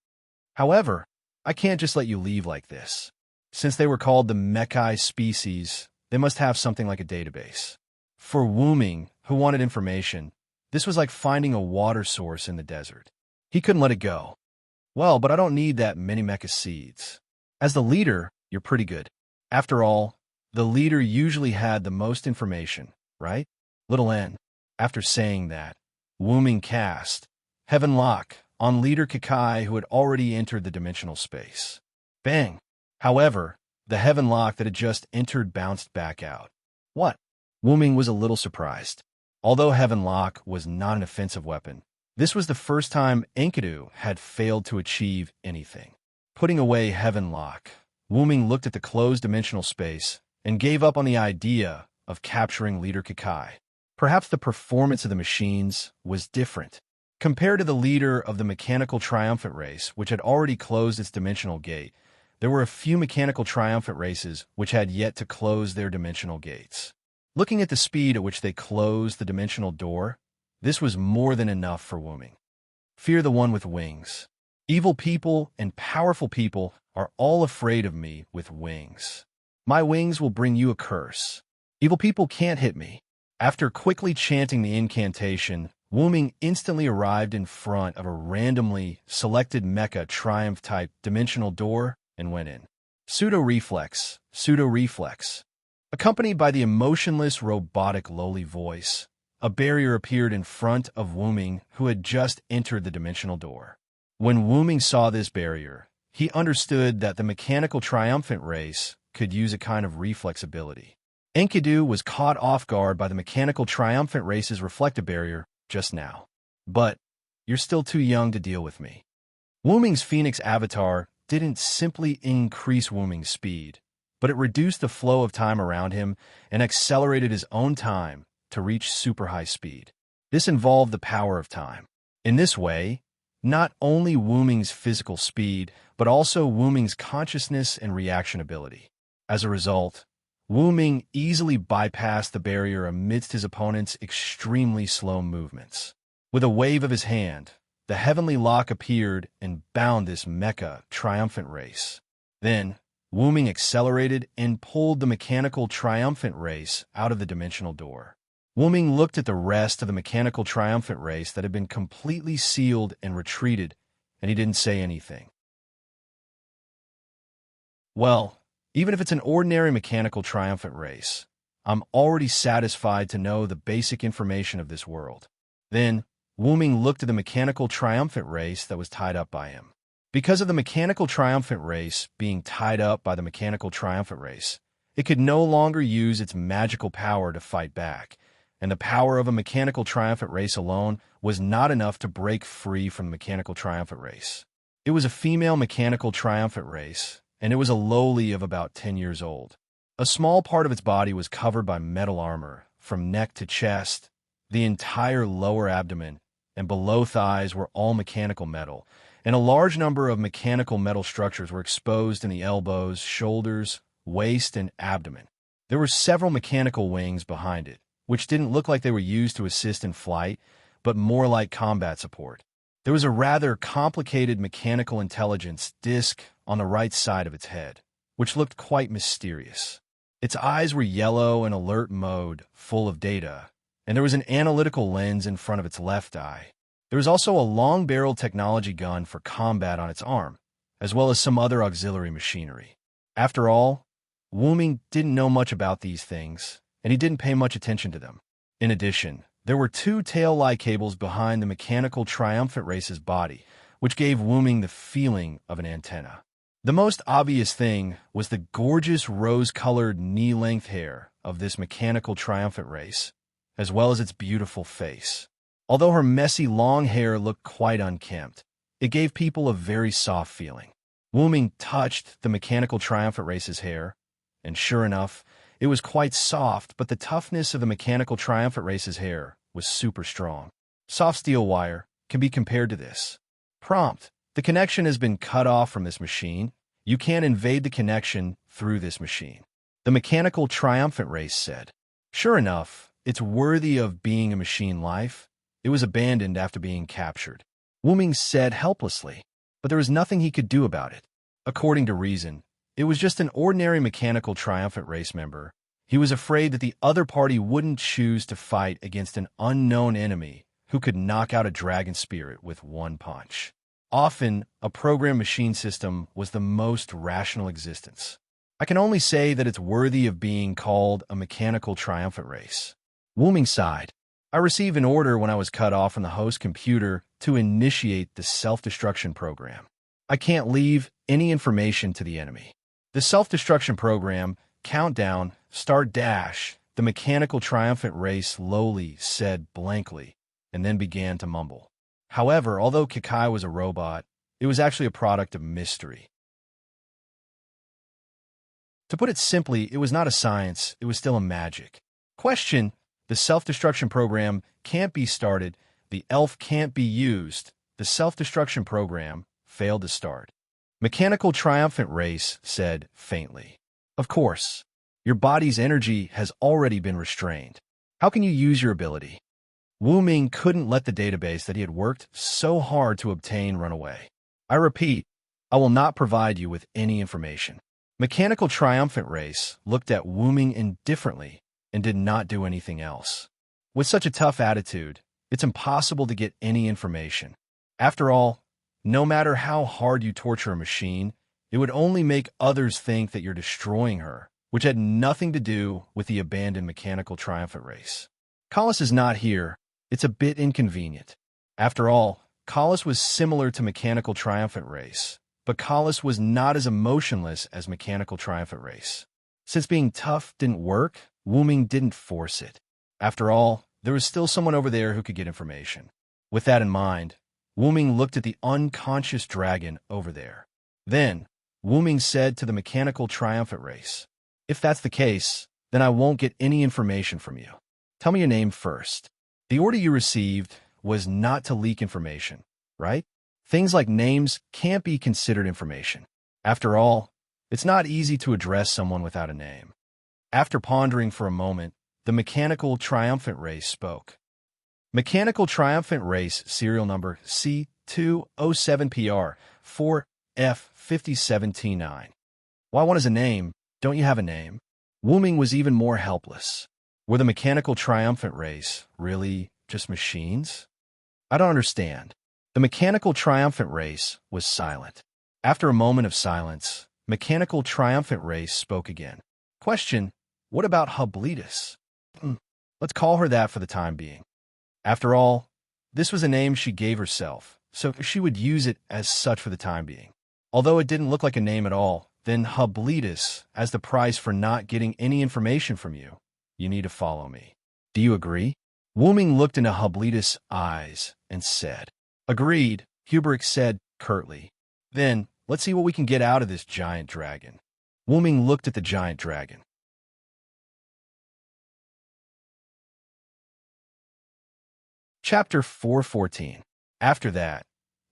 However, I can't just let you leave like this. Since they were called the Mechai species, they must have something like a database. For Wu Ming, who wanted information, this was like finding a water source in the desert. He couldn't let it go. Well, but I don't need that many mecha seeds. As the leader, you're pretty good. After all, the leader usually had the most information, right? Little n. After saying that, Wu Ming cast Heaven Lock on leader Kakai, who had already entered the dimensional space. Bang! However, the Heaven Lock that had just entered bounced back out. What? Wu Ming was a little surprised. Although Heaven Lock was not an offensive weapon, this was the first time Enkidu had failed to achieve anything. Putting away Heaven Lock, Wu Ming looked at the closed dimensional space and gave up on the idea of capturing leader Kakai. Perhaps the performance of the machines was different. Compared to the leader of the mechanical triumphant race, which had already closed its dimensional gate, there were a few mechanical triumphant races which had yet to close their dimensional gates. Looking at the speed at which they closed the dimensional door, this was more than enough for Wu Ming. Fear the one with wings. Evil people and powerful people are all afraid of me with wings. My wings will bring you a curse. Evil people can't hit me. After quickly chanting the incantation, Wu Ming instantly arrived in front of a randomly selected mecha triumph-type dimensional door and went in. Pseudo-reflex, pseudo-reflex. Accompanied by the emotionless robotic lowly voice, a barrier appeared in front of Wu Ming, who had just entered the dimensional door. When Wu Ming saw this barrier, he understood that the mechanical triumphant race could use a kind of reflex ability. Enkidu was caught off guard by the mechanical triumphant race's reflective barrier just now. But you're still too young to deal with me. Wu Ming's Phoenix avatar didn't simply increase Wu Ming's speed, but it reduced the flow of time around him and accelerated his own time to reach super high speed. This involved the power of time. In this way, not only Wu Ming's physical speed, but also Wu Ming's consciousness and reaction ability. As a result, Wu Ming easily bypassed the barrier amidst his opponent's extremely slow movements. With a wave of his hand, the heavenly lock appeared and bound this mecha triumphant race. Then, Wu Ming accelerated and pulled the mechanical triumphant race out of the dimensional door. Wu Ming looked at the rest of the mechanical triumphant race that had been completely sealed and retreated, and he didn't say anything. Well, even if it's an ordinary mechanical triumphant race, I'm already satisfied to know the basic information of this world. Then, Wu Ming looked at the mechanical triumphant race that was tied up by him. Because of the mechanical triumphant race being tied up by the mechanical triumphant race, it could no longer use its magical power to fight back, and the power of a mechanical triumphant race alone was not enough to break free from the mechanical triumphant race. It was a female mechanical triumphant race, and it was a lowly of about 10 years old. A small part of its body was covered by metal armor, from neck to chest. The entire lower abdomen and below thighs were all mechanical metal, and a large number of mechanical metal structures were exposed in the elbows, shoulders, waist, and abdomen. There were several mechanical wings behind it, which didn't look like they were used to assist in flight, but more like combat support. There was a rather complicated mechanical intelligence disc on the right side of its head, which looked quite mysterious. Its eyes were yellow and alert mode, full of data, and there was an analytical lens in front of its left eye. There was also a long-barreled technology gun for combat on its arm, as well as some other auxiliary machinery. After all, Wu Ming didn't know much about these things, and he didn't pay much attention to them. In addition, there were 2 tail-like cables behind the mechanical triumphant race's body, which gave Wu Ming the feeling of an antenna. The most obvious thing was the gorgeous rose-colored knee-length hair of this mechanical triumphant race, as well as its beautiful face. Although her messy long hair looked quite unkempt, it gave people a very soft feeling. Wuming touched the mechanical triumphant race's hair, and sure enough, it was quite soft, but the toughness of the mechanical triumphant race's hair was super strong. Soft steel wire can be compared to this. Prompt: the connection has been cut off from this machine. You can't invade the connection through this machine. The mechanical triumphant race said. Sure enough, it's worthy of being a machine life. It was abandoned after being captured. Wuming said helplessly, but there was nothing he could do about it. According to reason, it was just an ordinary mechanical triumphant race member. He was afraid that the other party wouldn't choose to fight against an unknown enemy who could knock out a dragon spirit with one punch. Often, a programmed machine system was the most rational existence. I can only say that it's worthy of being called a mechanical triumphant race. Wuming sighed. I received an order when I was cut off from the host computer to initiate the self-destruction program. I can't leave any information to the enemy. The self-destruction program, countdown, start dash, the mechanical triumphant race slowly said blankly, and then began to mumble. However, although Kakai was a robot, it was actually a product of mystery. To put it simply, it was not a science, it was still a magic. Question: the self-destruction program can't be started, the elf can't be used, the self-destruction program failed to start. Mechanical triumphant race said faintly. Of course, your body's energy has already been restrained. How can you use your ability? Wuming couldn't let the database that he had worked so hard to obtain run away. I repeat, I will not provide you with any information. Mechanical triumphant race looked at Wuming indifferently and did not do anything else. With such a tough attitude, it's impossible to get any information. After all, no matter how hard you torture a machine, it would only make others think that you're destroying her, which had nothing to do with the abandoned mechanical triumphant race. Collis is not here. It's a bit inconvenient. After all, Collis was similar to mechanical triumphant race, but Collis was not as emotionless as mechanical triumphant race. Since being tough didn't work, Wuming didn't force it. After all, there was still someone over there who could get information. With that in mind, Wuming looked at the unconscious dragon over there. Then, Wuming said to the mechanical triumphant race, if that's the case, then I won't get any information from you. Tell me your name first. The order you received was not to leak information, right? Things like names can't be considered information. After all, it's not easy to address someone without a name. After pondering for a moment, the mechanical triumphant race spoke. Mechanical triumphant race serial number C207PR 4F57T9. Why one is a name? Don't you have a name? Wuming was even more helpless. Were the mechanical triumphant race really just machines? I don't understand. The mechanical triumphant race was silent. After a moment of silence, mechanical triumphant race spoke again. Question: what about Hubletus? Let's call her that for the time being. After all, this was a name she gave herself, so she would use it as such for the time being. Although it didn't look like a name at all, then Hubletus, as the price for not getting any information from you, you need to follow me. Do you agree? Wuming looked into Hubletus' eyes and said, agreed, Hubrick said curtly. Then, let's see what we can get out of this giant dragon. Wuming looked at the giant dragon. Chapter 414. After that,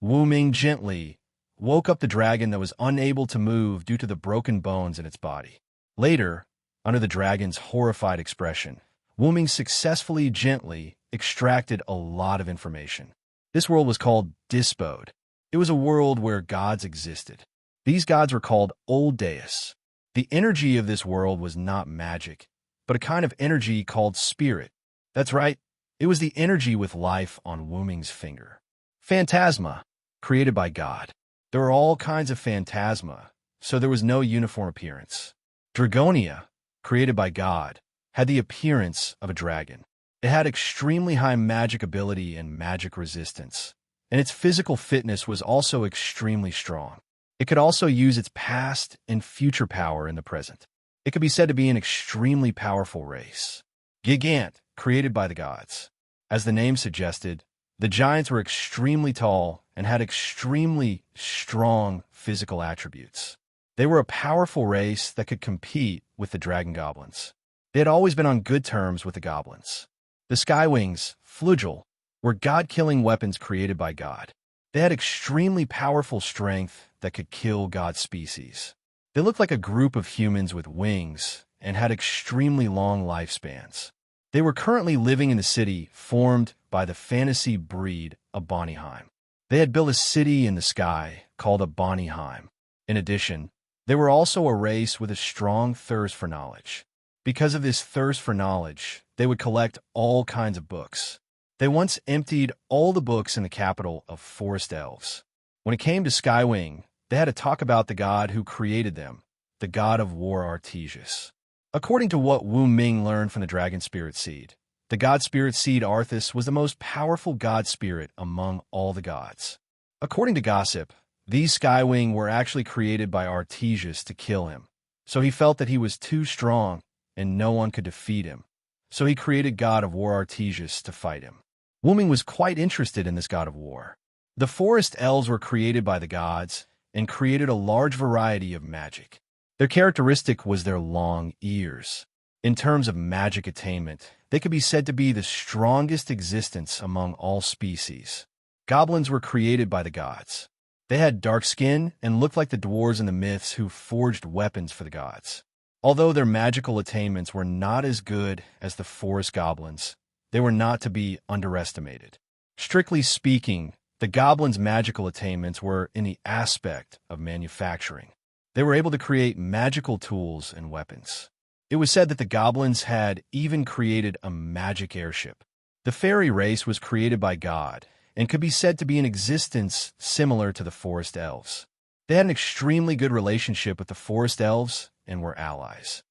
Wuming gently woke up the dragon that was unable to move due to the broken bones in its body. Later, under the dragon's horrified expression, Wuming successfully gently extracted a lot of information. This world was called Disbode. It was a world where gods existed. These gods were called Old Deus. The energy of this world was not magic, but a kind of energy called spirit. That's right, it was the energy with life on Wuming's finger. Phantasma, created by God. There were all kinds of phantasma, so there was no uniform appearance. Dragonia, created by God, had the appearance of a dragon. It had extremely high magic ability and magic resistance, and its physical fitness was also extremely strong. It could also use its past and future power in the present. It could be said to be an extremely powerful race. Gigant, created by the gods. As the name suggested, the giants were extremely tall and had extremely strong physical attributes. They were a powerful race that could compete with the dragon goblins. They had always been on good terms with the goblins. The Skywings, flugel, were god-killing weapons created by God. They had extremely powerful strength that could kill god species. They looked like a group of humans with wings and had extremely long lifespans. They were currently living in the city formed by the fantasy breed of Bonnyheim. They had built a city in the sky called a Bonnyheim. In addition, they were also a race with a strong thirst for knowledge. Because of this thirst for knowledge, they would collect all kinds of books. They once emptied all the books in the capital of forest elves. When it came to Skywing, they had to talk about the god who created them, the god of war Artesius. According to what Wu Ming learned from the dragon spirit seed, the god spirit seed Arthas was the most powerful god spirit among all the gods. According to gossip, these Skywing were actually created by Artesius to kill him, so he felt that he was too strong and no one could defeat him. So he created god of war Artesius to fight him. Wu Ming was quite interested in this god of war. The forest elves were created by the gods and created a large variety of magic. Their characteristic was their long ears. In terms of magic attainment, they could be said to be the strongest existence among all species. Goblins were created by the gods. They had dark skin and looked like the dwarves in the myths who forged weapons for the gods. Although their magical attainments were not as good as the forest goblins, they were not to be underestimated. Strictly speaking, the goblins' magical attainments were in the aspect of manufacturing. They were able to create magical tools and weapons. It was said that the goblins had even created a magic airship. The fairy race was created by God and could be said to be in existence similar to the forest elves. They had an extremely good relationship with the forest elves and were allies.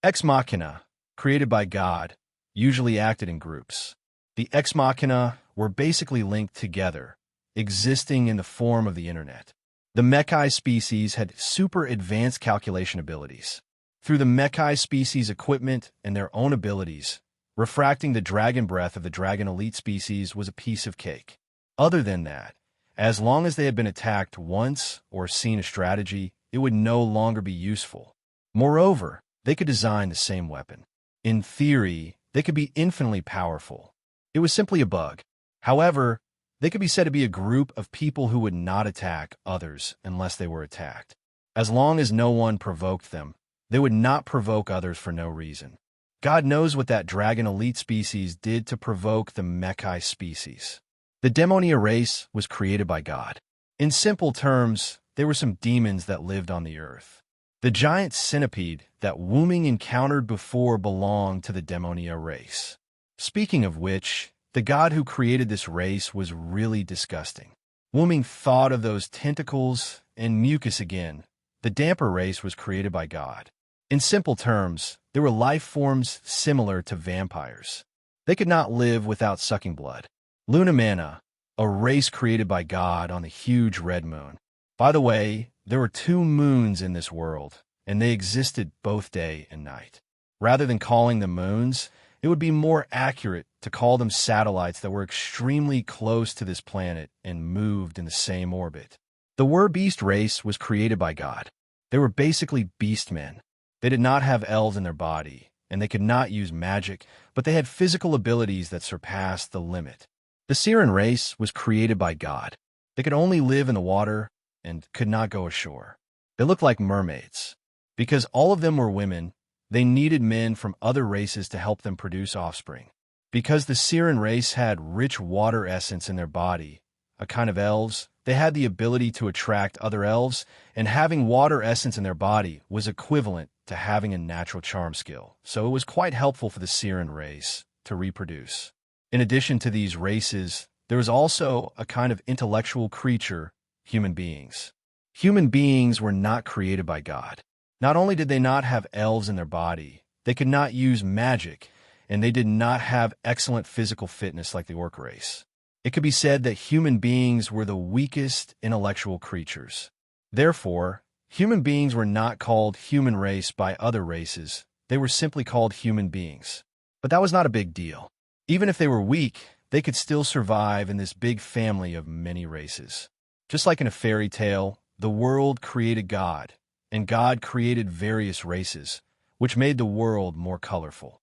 Ex Machina, created by God, usually acted in groups. The Ex Machina were basically linked together, existing in the form of the internet. The Mechai species had super advanced calculation abilities. Through the Mechai species equipment and their own abilities, refracting the dragon breath of the dragon elite species was a piece of cake. Other than that, as long as they had been attacked once or seen a strategy, it would no longer be useful. Moreover, they could design the same weapon. In theory, they could be infinitely powerful. It was simply a bug. However, they could be said to be a group of people who would not attack others unless they were attacked. As long as no one provoked them, they would not provoke others for no reason. God knows what that dragon elite species did to provoke the Mechai species. The Demonia race was created by God. In simple terms, they were some demons that lived on the earth. The giant centipede that Wu Ming encountered before belonged to the Demonia race. Speaking of which, the god who created this race was really disgusting. Wu Ming thought of those tentacles and mucus again. The damper race was created by God. In simple terms, they were life forms similar to vampires. They could not live without sucking blood. Lunamana, a race created by God on the huge red moon. By the way, there were 2 moons in this world, and they existed both day and night. Rather than calling them moons, it would be more accurate to call them satellites that were extremely close to this planet and moved in the same orbit. The Wer-Beast race was created by God. They were basically beast men. They did not have elves in their body, and they could not use magic, but they had physical abilities that surpassed the limit. The Serene race was created by God. They could only live in the water and could not go ashore. They looked like mermaids. Because all of them were women, they needed men from other races to help them produce offspring. Because the Serene race had rich water essence in their body, a kind of elves, they had the ability to attract other elves, and having water essence in their body was equivalent to having a natural charm skill, so it was quite helpful for the Serene race to reproduce. In addition to these races, there was also a kind of intellectual creature, human beings. Human beings were not created by God. Not only did they not have elves in their body, they could not use magic, and they did not have excellent physical fitness like the orc race. It could be said that human beings were the weakest intellectual creatures. Therefore, human beings were not called human race by other races. They were simply called human beings. But that was not a big deal. Even if they were weak, they could still survive in this big family of many races. Just like in a fairy tale, the world created God, and God created various races, which made the world more colorful.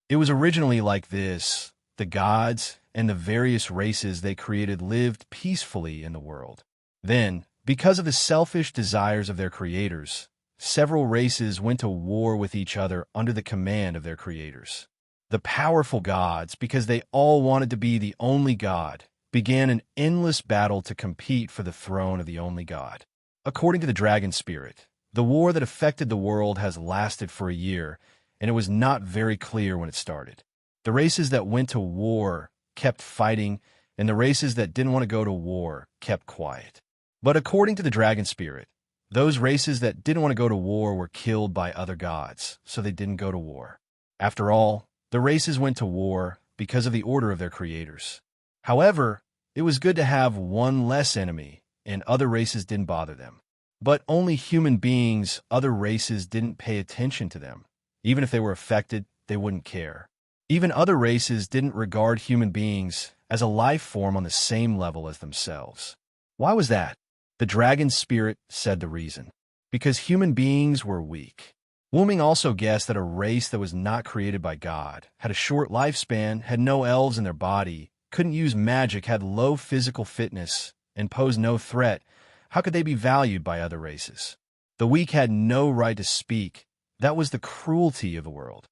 It was originally like this. The gods and the various races they created lived peacefully in the world. Then, because of the selfish desires of their creators, several races went to war with each other under the command of their creators. The powerful gods, because they all wanted to be the only god, began an endless battle to compete for the throne of the only god. According to the dragon spirit, the war that affected the world has lasted for a year, and it was not very clear when it started. The races that went to war kept fighting, and the races that didn't want to go to war kept quiet. But according to the dragon spirit, those races that didn't want to go to war were killed by other gods, so they didn't go to war. After all, the races went to war because of the order of their creators. However, it was good to have one less enemy, and other races didn't bother them. But only human beings, other races didn't pay attention to them. Even if they were affected, they wouldn't care. Even other races didn't regard human beings as a life form on the same level as themselves. Why was that? The dragon spirit said the reason. Because human beings were weak. Wu Ming also guessed that a race that was not created by God, had a short lifespan, had no elves in their body, couldn't use magic, had low physical fitness, and posed no threat. How could they be valued by other races? The weak had no right to speak. That was the cruelty of the world.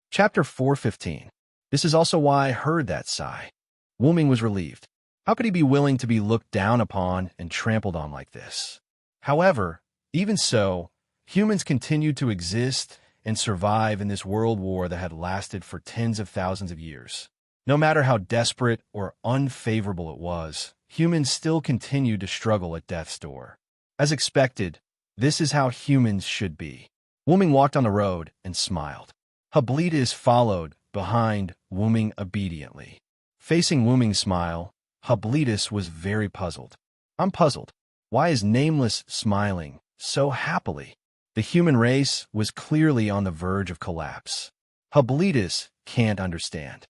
Chapter 4:15. This is also why I heard that sigh. Wu Ming was relieved. How could he be willing to be looked down upon and trampled on like this? However, even so, humans continued to exist and survive in this world war that had lasted for tens of thousands of years. No matter how desperate or unfavorable it was, humans still continued to struggle at death's door. As expected, this is how humans should be. Wu Ming walked on the road and smiled. Habilitas followed behind Wu Ming obediently. Facing Wu Ming's smile, Habilitas was very puzzled. I'm puzzled. Why is Nameless smiling so happily? The human race was clearly on the verge of collapse. Habilitas can't understand.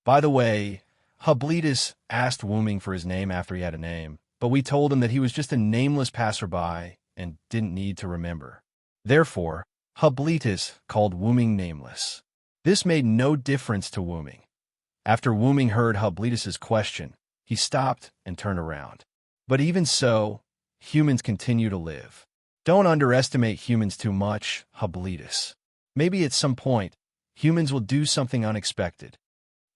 By the way, Habilitas asked Wu Ming for his name after he had a name, but we told him that he was just a nameless passerby and didn't need to remember. Therefore, Habilitas called Wu Ming Nameless. This made no difference to Wu Ming. After Wu Ming heard Habilitas' question, he stopped and turned around. But even so, humans continue to live. Don't underestimate humans too much, Habilitas. Maybe at some point, humans will do something unexpected.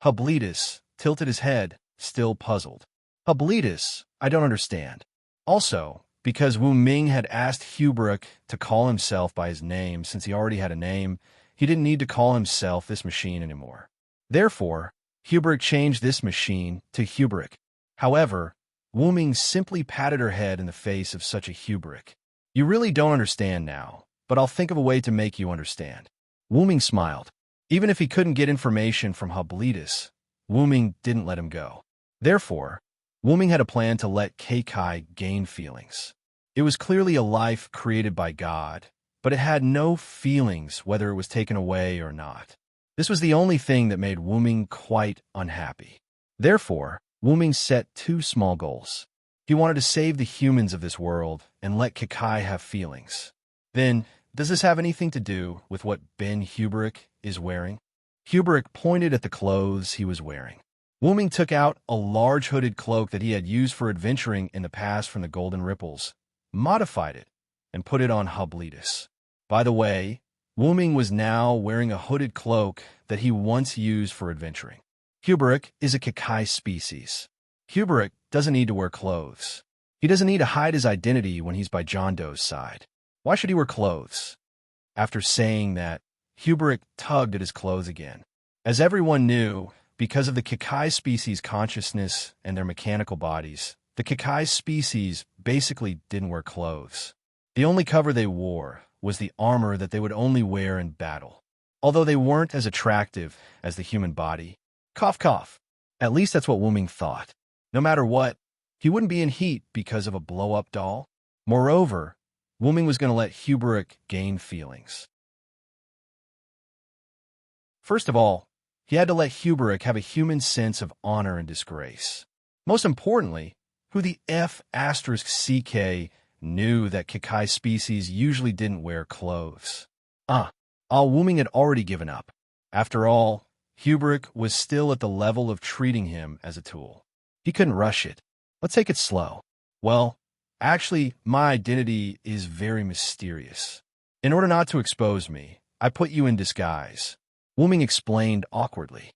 Habilitas tilted his head, still puzzled. Habilitas, I don't understand. Also, because Wu Ming had asked Hubrick to call himself by his name since he already had a name, he didn't need to call himself this machine anymore. Therefore, Hubrick changed this machine to Hubrick. However, Wu Ming simply patted her head in the face of such a Hubrick. You really don't understand now, but I'll think of a way to make you understand. Wu Ming smiled. Even if he couldn't get information from Habilitas, Wu Ming didn't let him go. Therefore, Wu Ming had a plan to let Keikai gain feelings. It was clearly a life created by God, but it had no feelings whether it was taken away or not. This was the only thing that made Wu Ming quite unhappy. Therefore, Wu Ming set two small goals. He wanted to save the humans of this world and let Keikai have feelings. Then, does this have anything to do with what Ben Hubrick is wearing? Hubrick pointed at the clothes he was wearing. Wu Ming took out a large hooded cloak that he had used for adventuring in the past from the Golden Ripples, modified it, and put it on Habilitas. By the way, Wu Ming was now wearing a hooded cloak that he once used for adventuring. Hubrick is a Keikai species. Hubrick doesn't need to wear clothes. He doesn't need to hide his identity when he's by John Doe's side. Why should he wear clothes? After saying that, Hubrick tugged at his clothes again. As everyone knew, because of the Keikai species' consciousness and their mechanical bodies, the Keikai species basically didn't wear clothes. The only cover they wore was the armor that they would only wear in battle. Although they weren't as attractive as the human body. Cough, cough. At least that's what Wu Ming thought. No matter what, he wouldn't be in heat because of a blow-up doll. Moreover, Wu Ming was going to let Huberic gain feelings. First of all, he had to let Huberic have a human sense of honor and disgrace. Most importantly, who the F***CK knew that Kekai species usually didn't wear clothes. Wu Ming had already given up. After all, Huberic was still at the level of treating him as a tool. He couldn't rush it. Let's take it slow. Well, actually, my identity is very mysterious. In order not to expose me, I put you in disguise. Wu Ming explained awkwardly.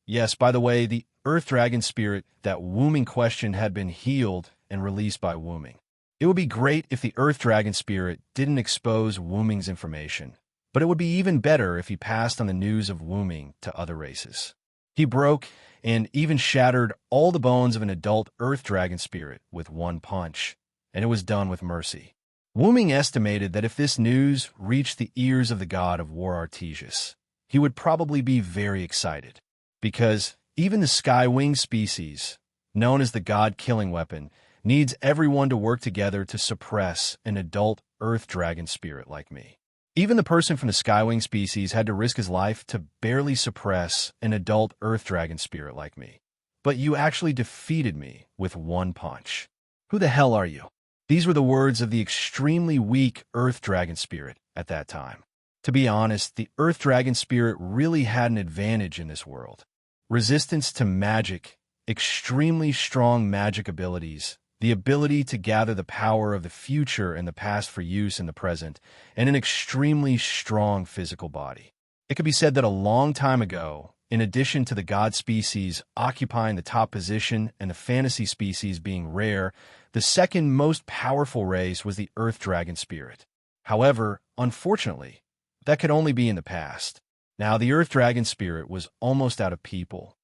Yes, by the way, the Earth Dragon spirit that Wu Ming questioned had been healed and released by Wu Ming. It would be great if the Earth Dragon spirit didn't expose Wu Ming's information, but it would be even better if he passed on the news of Wu Ming to other races. He broke and even shattered all the bones of an adult Earth Dragon spirit with one punch, and it was done with mercy. Wu Ming estimated that if this news reached the ears of the god of war Artesius, he would probably be very excited, because even the Skywing species, known as the god-killing weapon, needs everyone to work together to suppress an adult Earth Dragon spirit like me. Even the person from the Skywing species had to risk his life to barely suppress an adult Earth Dragon spirit like me. But you actually defeated me with one punch. Who the hell are you? These were the words of the extremely weak Earth Dragon spirit at that time. To be honest, the Earth Dragon spirit really had an advantage in this world. Resistance to magic, extremely strong magic abilities, the ability to gather the power of the future and the past for use in the present, and an extremely strong physical body. It could be said that a long time ago, in addition to the god species occupying the top position and the fantasy species being rare, the second most powerful race was the Earth Dragon spirit. However, unfortunately, that could only be in the past. Now, the Earth Dragon spirit was almost out of people.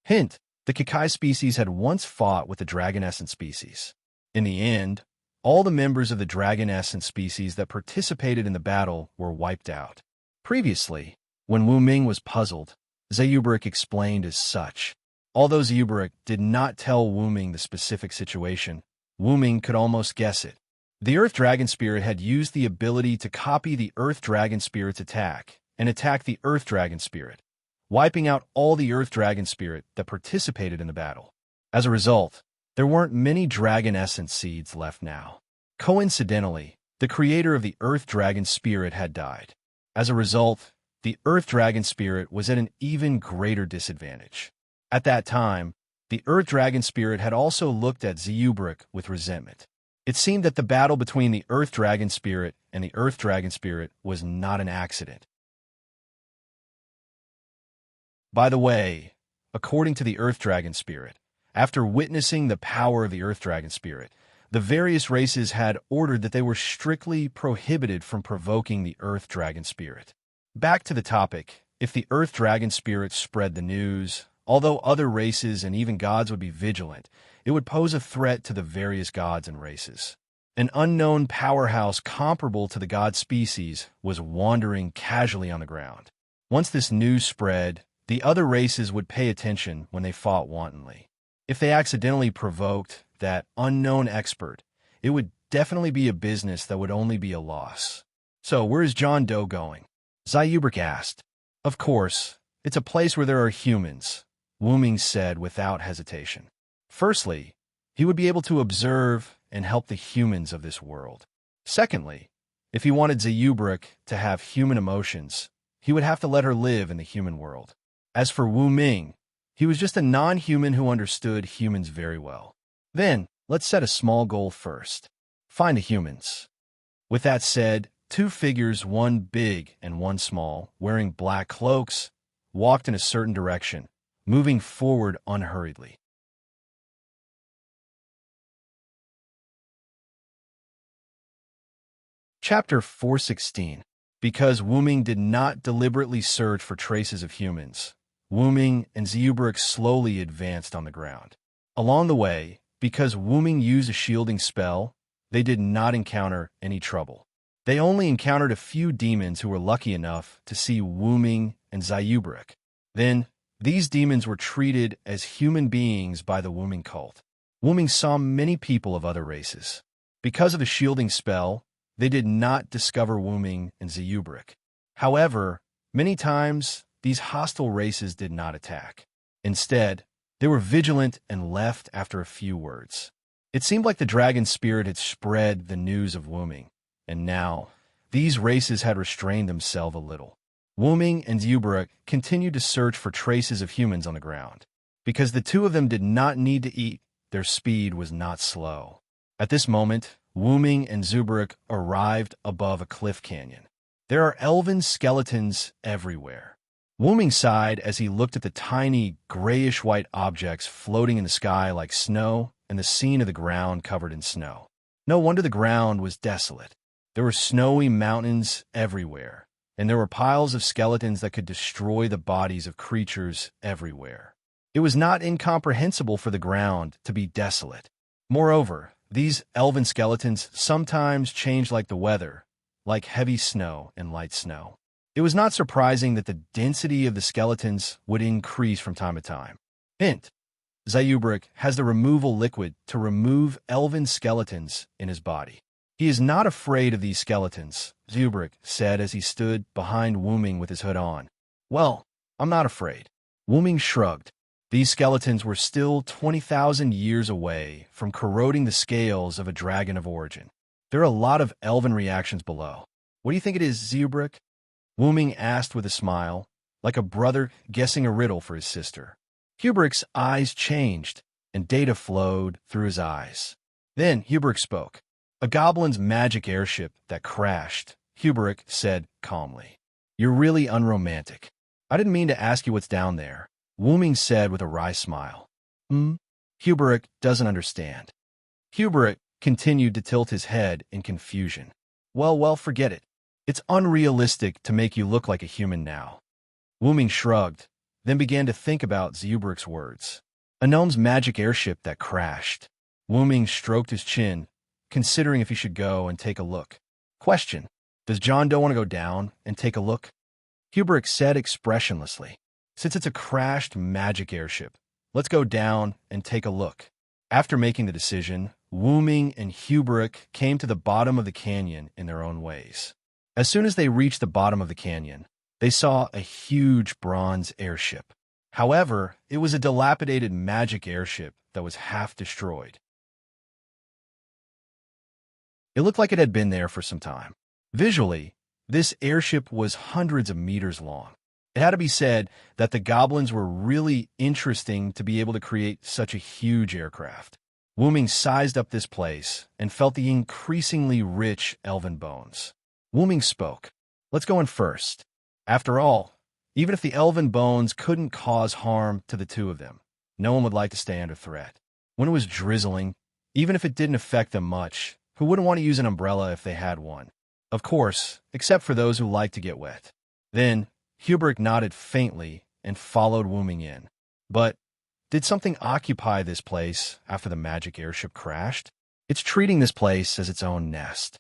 Hint, the Kekai species had once fought with the Dragon Essence species. In the end, all the members of the Dragon Essence species that participated in the battle were wiped out. Previously, when Wu Ming was puzzled, Zayuberic explained as such. Although Zayuberic did not tell Wu Ming the specific situation, Wu Ming could almost guess it. The Earth Dragon Spirit had used the ability to copy the Earth Dragon Spirit's attack and attack the Earth Dragon Spirit, wiping out all the Earth Dragon Spirit that participated in the battle. As a result, there weren't many Dragon Essence seeds left now. Coincidentally, the creator of the Earth Dragon Spirit had died. As a result, the Earth Dragon Spirit was at an even greater disadvantage. At that time, the Earth Dragon Spirit had also looked at Zayuberic with resentment. It seemed that the battle between the Earth Dragon Spirit and the Earth Dragon Spirit was not an accident. By the way, according to the Earth Dragon Spirit, after witnessing the power of the Earth Dragon Spirit, the various races had ordered that they were strictly prohibited from provoking the Earth Dragon Spirit. Back to the topic, if the Earth Dragon Spirit spread the news, although other races and even gods would be vigilant, it would pose a threat to the various gods and races. An unknown powerhouse comparable to the god species was wandering casually on the ground. Once this news spread, the other races would pay attention when they fought wantonly. If they accidentally provoked that unknown expert, it would definitely be a business that would only be a loss. So, where is John Doe going? Zayuberic asked. Of course, it's a place where there are humans, Wu Ming said without hesitation. Firstly, he would be able to observe and help the humans of this world. Secondly, if he wanted Zayuberic to have human emotions, he would have to let her live in the human world. As for Wu Ming, he was just a non-human who understood humans very well. Then, let's set a small goal first. Find the humans. With that said, two figures, one big and one small, wearing black cloaks, walked in a certain direction, moving forward unhurriedly. Chapter 416. Because Wu Ming did not deliberately search for traces of humans, Wu Ming and Zayuberic slowly advanced on the ground. Along the way, because Wu Ming used a shielding spell, they did not encounter any trouble. They only encountered a few demons who were lucky enough to see Wuming and Zayubruk. Then, these demons were treated as human beings by the Wuming cult. Wuming saw many people of other races. Because of the shielding spell, they did not discover Wuming and Zayubruk. However, many times, these hostile races did not attack. Instead, they were vigilant and left after a few words. It seemed like the dragon spirit had spread the news of Wuming, and now, these races had restrained themselves a little. Wuming and Zayubruk continued to search for traces of humans on the ground. Because the two of them did not need to eat, their speed was not slow. At this moment, Wuming and Zayubruk arrived above a cliff canyon. There are elven skeletons everywhere. Wuming sighed as he looked at the tiny, grayish-white objects floating in the sky like snow and the scene of the ground covered in snow. No wonder the ground was desolate. There were snowy mountains everywhere, and there were piles of skeletons that could destroy the bodies of creatures everywhere. It was not incomprehensible for the ground to be desolate. Moreover, these elven skeletons sometimes changed like the weather, like heavy snow and light snow. It was not surprising that the density of the skeletons would increase from time to time. Hint: Zayubruk has the removal liquid to remove elven skeletons in his body. He is not afraid of these skeletons, Zayubruk said as he stood behind Wuming with his hood on. Well, I'm not afraid. Wuming shrugged. These skeletons were still 20,000 years away from corroding the scales of a dragon of origin. There are a lot of elven reactions below. What do you think it is, Zayubruk? Wuming asked with a smile, like a brother guessing a riddle for his sister. Hubruk's eyes changed, and data flowed through his eyes. Then Hubruk spoke. A goblin's magic airship that crashed, Hubruk said calmly. You're really unromantic. I didn't mean to ask you what's down there, Wuming said with a wry smile. Hubruk doesn't understand. Hubruk continued to tilt his head in confusion. Well, forget it. It's unrealistic to make you look like a human now. Wuming shrugged, then began to think about Zayubruk's words. A gnome's magic airship that crashed. Wuming stroked his chin, considering if he should go and take a look. Question: does John Doe want to go down and take a look? Hubruk said expressionlessly. Since it's a crashed magic airship, let's go down and take a look. After making the decision, Wuming and Hubruk came to the bottom of the canyon in their own ways. As soon as they reached the bottom of the canyon, they saw a huge bronze airship. However, it was a dilapidated magic airship that was half destroyed. It looked like it had been there for some time. Visually, this airship was hundreds of meters long. It had to be said that the goblins were really interesting to be able to create such a huge aircraft. Wuming sized up this place and felt the increasingly rich elven bones. Wuming spoke. Let's go in first. After all, even if the elven bones couldn't cause harm to the two of them, no one would like to stay under threat. When it was drizzling, even if it didn't affect them much, who wouldn't want to use an umbrella if they had one? Of course, except for those who like to get wet. Then, Hubruk nodded faintly and followed Wuming in. But did something occupy this place after the magic airship crashed? It's treating this place as its own nest.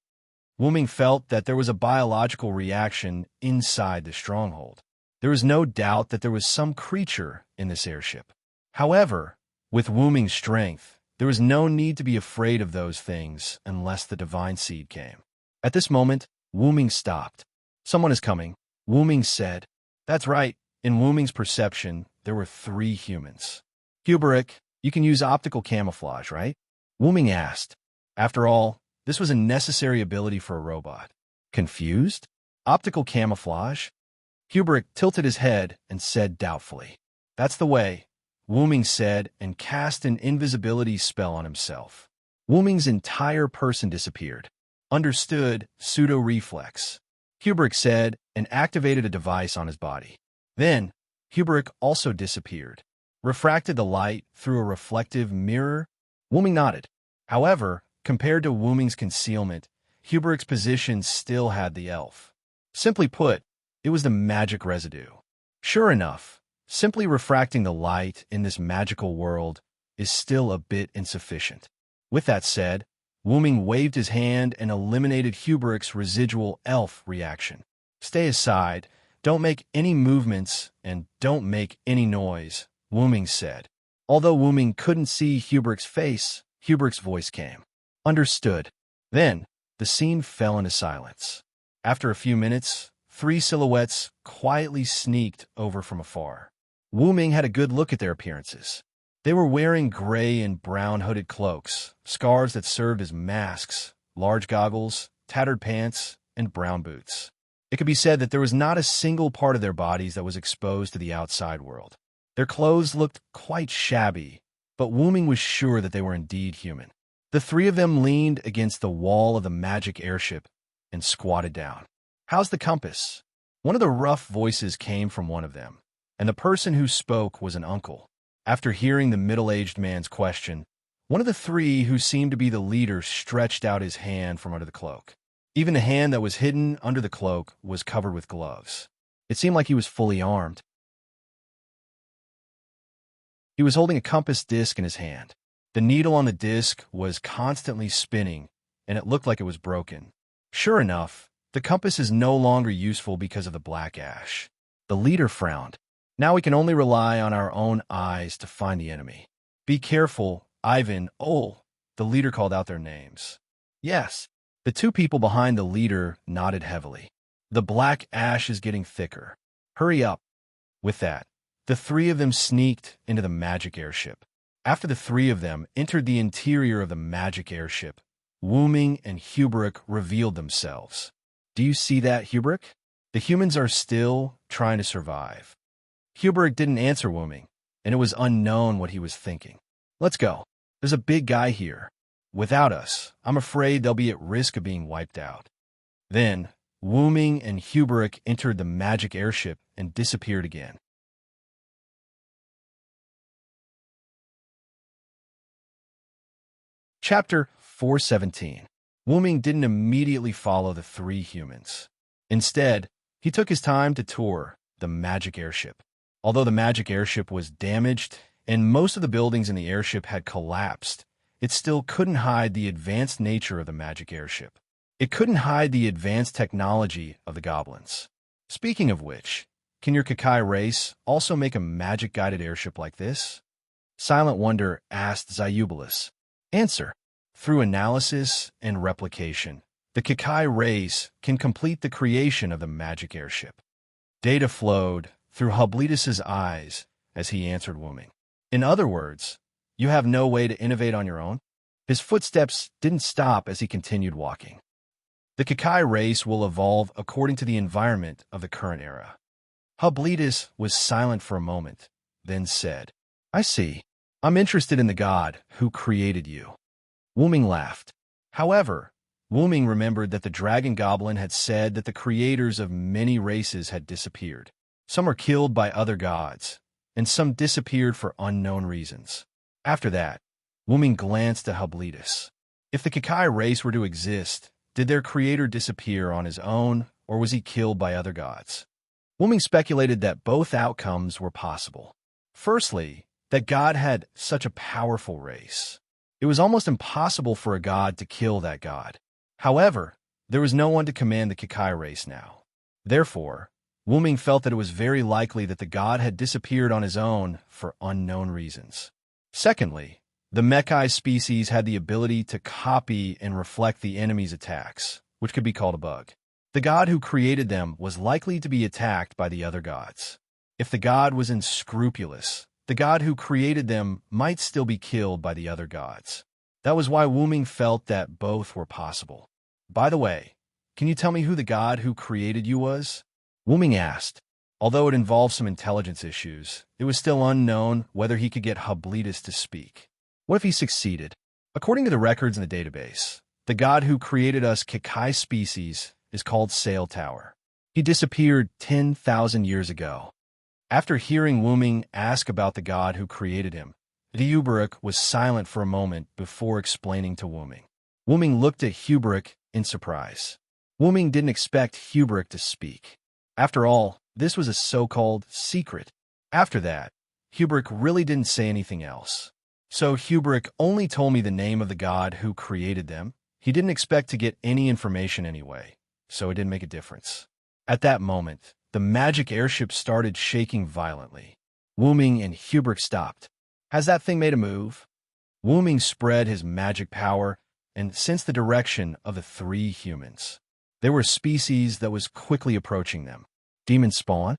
Wuming felt that there was a biological reaction inside the stronghold. There was no doubt that there was some creature in this airship. However, with Wuming's strength, there was no need to be afraid of those things unless the divine seed came. At this moment, Wuming stopped. Someone is coming, Wuming said. That's right. In Wuming's perception, there were 3 humans. Hubruk, you can use optical camouflage, right? Wuming asked. After all, this was a necessary ability for a robot. Confused? Optical camouflage? Hubruk tilted his head and said doubtfully. That's the way, Wuming said and cast an invisibility spell on himself. Wuming's entire person disappeared. Understood pseudo-reflex, Hubruk said and activated a device on his body. Then, Hubruk also disappeared. Refracted the light through a reflective mirror? Wuming nodded. However, compared to Wuming's concealment, Hubruk's position still had the elf. Simply put, it was the magic residue. Sure enough, simply refracting the light in this magical world is still a bit insufficient. With that said, Wuming waved his hand and eliminated Hubrick's residual elf reaction. Stay aside, don't make any movements, and don't make any noise, Wuming said. Although Wuming couldn't see Hubrick's face, Hubrick's voice came. Understood. Then, the scene fell into silence. After a few minutes, 3 silhouettes quietly sneaked over from afar. Wuming had a good look at their appearances. They were wearing gray and brown hooded cloaks, scarves that served as masks, large goggles, tattered pants, and brown boots. It could be said that there was not a single part of their bodies that was exposed to the outside world. Their clothes looked quite shabby, but Wuming was sure that they were indeed human. The 3 of them leaned against the wall of the magic airship and squatted down. "How's the compass?" One of the rough voices came from one of them, and the person who spoke was an uncle. After hearing the middle-aged man's question, one of the 3 who seemed to be the leader stretched out his hand from under the cloak. Even the hand that was hidden under the cloak was covered with gloves. It seemed like he was fully armed. He was holding a compass disc in his hand. The needle on the disc was constantly spinning, and it looked like it was broken. Sure enough, the compass is no longer useful because of the black ash. The leader frowned. "Now we can only rely on our own eyes to find the enemy." "Be careful, Ivan, Ol," the leader called out their names. "Yes." The 2 people behind the leader nodded heavily. "The black ash is getting thicker. Hurry up." With that, the 3 of them sneaked into the magic airship. After the 3 of them entered the interior of the magic airship, Wuming and Hubrick revealed themselves. "Do you see that, Hubrick? The humans are still trying to survive." Hubrick didn't answer Wuming, and it was unknown what he was thinking. "Let's go. There's a big guy here. Without us, I'm afraid they'll be at risk of being wiped out." Then, Wuming and Hubrick entered the magic airship and disappeared again. Chapter 417. Wuming didn't immediately follow the 3 humans. Instead, he took his time to tour the magic airship. Although the magic airship was damaged and most of the buildings in the airship had collapsed, it still couldn't hide the advanced nature of the magic airship. It couldn't hide the advanced technology of the goblins. Speaking of which, can your Kakai race also make a magic-guided airship like this? Silent Wonder asked Zayubalus. Answer. Through analysis and replication, the Kakai race can complete the creation of the magic airship. Data flowed through Hublitus's eyes as he answered Wuming. In other words, you have no way to innovate on your own? His footsteps didn't stop as he continued walking. The Kakai race will evolve according to the environment of the current era. Hublitus was silent for a moment, then said, "I see. I'm interested in the god who created you." Wuming laughed. However, Wuming remembered that the dragon goblin had said that the creators of many races had disappeared. Some were killed by other gods, and some disappeared for unknown reasons. After that, Wuming glanced at Hublitus. If the Kakai race were to exist, did their creator disappear on his own, or was he killed by other gods? Wuming speculated that both outcomes were possible. Firstly, that God had such a powerful race. It was almost impossible for a god to kill that god. However, there was no one to command the Kakai race now. Therefore, Wuming felt that it was very likely that the god had disappeared on his own for unknown reasons. Secondly, the Mekai species had the ability to copy and reflect the enemy's attacks, which could be called a bug. The god who created them was likely to be attacked by the other gods. If the god was unscrupulous, the god who created them might still be killed by the other gods. That was why Wuming felt that both were possible. "By the way, can you tell me who the god who created you was?" Wuming asked. Although it involved some intelligence issues, it was still unknown whether he could get Hublitus to speak. What if he succeeded? According to the records in the database, the god who created us Kakai species is called Sail Tower. He disappeared 10,000 years ago. After hearing Wuming ask about the god who created him, Hubrick was silent for a moment before explaining to Wuming. Wuming looked at Hubrick in surprise. Wuming didn't expect Hubrick to speak. After all, this was a so-called secret. After that, Hubrick really didn't say anything else. So Hubrick only told me the name of the god who created them. He didn't expect to get any information anyway, so it didn't make a difference. At that moment, the magic airship started shaking violently. Wooming and Hubrick stopped. Has that thing made a move? Wooming spread his magic power and sensed the direction of the three humans. There were a species that was quickly approaching them. Demon spawn?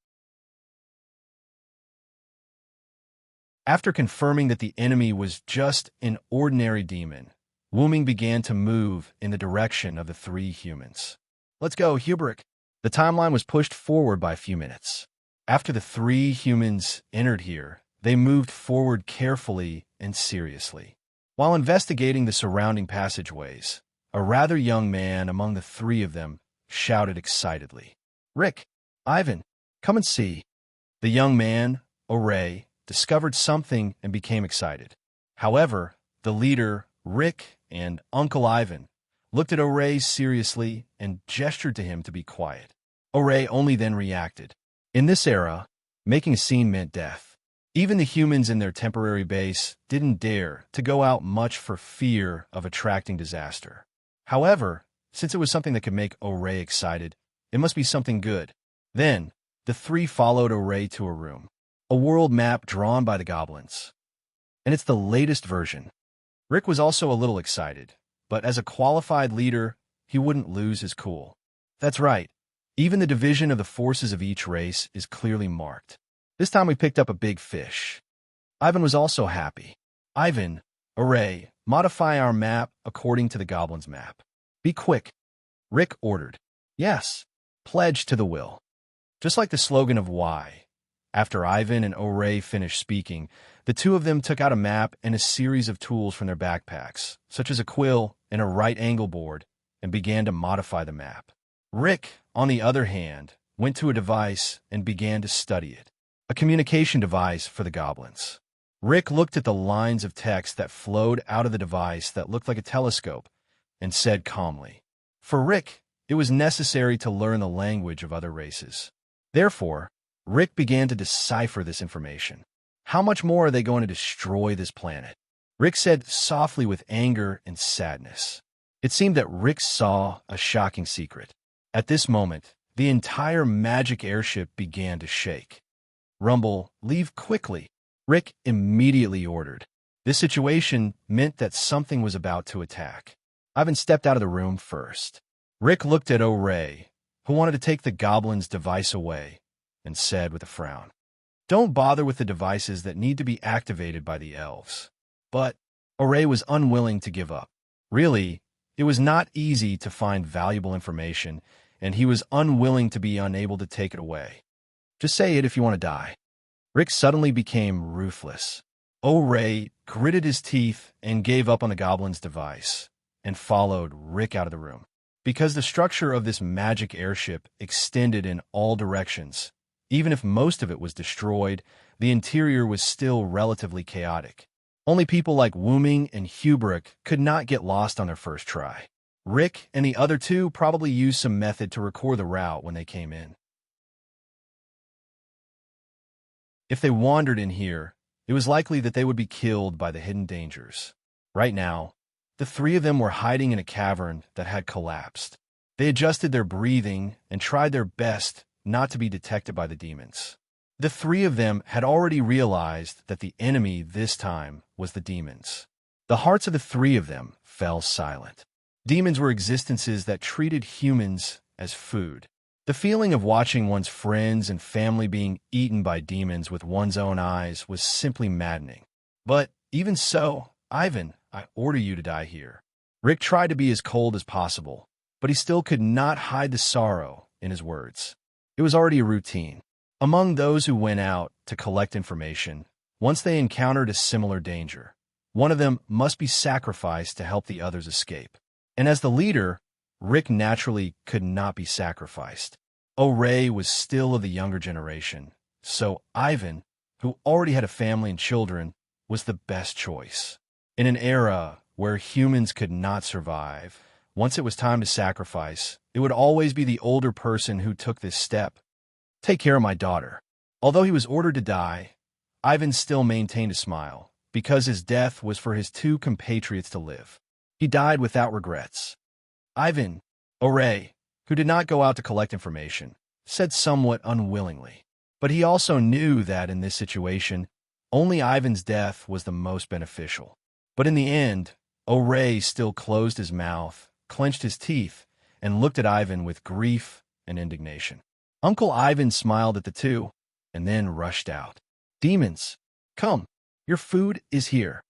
After confirming that the enemy was just an ordinary demon, Wooming began to move in the direction of the three humans. Let's go, Hubrick. The timeline was pushed forward by a few minutes. After the three humans entered here, they moved forward carefully and seriously. While investigating the surrounding passageways, a rather young man among the three of them shouted excitedly, "Rick, Ivan, come and see." The young man, Oray, discovered something and became excited. However, the leader, Rick, and Uncle Ivan looked at Oray seriously and gestured to him to be quiet. Oray only then reacted. In this era, making a scene meant death. Even the humans in their temporary base didn't dare to go out much for fear of attracting disaster. However, since it was something that could make Oray excited, it must be something good. Then, the three followed Oray to a room. A world map drawn by the goblins. And it's the latest version. Rick was also a little excited, but as a qualified leader, he wouldn't lose his cool. That's right. Even the division of the forces of each race is clearly marked. This time we picked up a big fish. Ivan was also happy. Ivan, Oray, modify our map according to the goblin's map. Be quick, Rick ordered. Yes, pledge to the will. Just like the slogan of Y. After Ivan and Oray finished speaking, the two of them took out a map and a series of tools from their backpacks, such as a quill and a right-angle board, and began to modify the map. Rick, on the other hand, went to a device and began to study it. A communication device for the goblins. Rick looked at the lines of text that flowed out of the device that looked like a telescope and said calmly, for Rick, it was necessary to learn the language of other races. Therefore, Rick began to decipher this information. How much more are they going to destroy this planet? Rick said softly with anger and sadness. It seemed that Rick saw a shocking secret. At this moment, the entire magic airship began to shake. Rumble, leave quickly, Rick immediately ordered. This situation meant that something was about to attack. Ivan stepped out of the room first. Rick looked at Oray, who wanted to take the goblin's device away, and said with a frown, "Don't bother with the devices that need to be activated by the elves." But Oray was unwilling to give up. Really, it was not easy to find valuable information, and he was unwilling to be unable to take it away. Just say it if you want to die. Rick suddenly became ruthless. Oray gritted his teeth and gave up on the goblin's device, and followed Rick out of the room. Because the structure of this magic airship extended in all directions, even if most of it was destroyed, the interior was still relatively chaotic. Only people like Wooming and Hubrick could not get lost on their first try. Rick and the other two probably used some method to record the route when they came in. If they wandered in here, it was likely that they would be killed by the hidden dangers. Right now, the three of them were hiding in a cavern that had collapsed. They adjusted their breathing and tried their best not to be detected by the demons. The three of them had already realized that the enemy this time was the demons. The hearts of the three of them fell silent. Demons were existences that treated humans as food. The feeling of watching one's friends and family being eaten by demons with one's own eyes was simply maddening. But even so, Ivan, I order you to die here. Rick tried to be as cold as possible, but he still could not hide the sorrow in his words. It was already a routine. Among those who went out to collect information, once they encountered a similar danger, one of them must be sacrificed to help the others escape. And as the leader, Rick naturally could not be sacrificed. Oray was still of the younger generation, so Ivan, who already had a family and children, was the best choice. In an era where humans could not survive, once it was time to sacrifice, it would always be the older person who took this step. Take care of my daughter. Although he was ordered to die, Ivan still maintained a smile, because his death was for his two compatriots to live. He died without regrets. Ivan, Oray, who did not go out to collect information, said somewhat unwillingly. But he also knew that in this situation, only Ivan's death was the most beneficial. But in the end, Oray still closed his mouth, clenched his teeth, and looked at Ivan with grief and indignation. Uncle Ivan smiled at the two, and then rushed out. "Demons, come, your food is here,"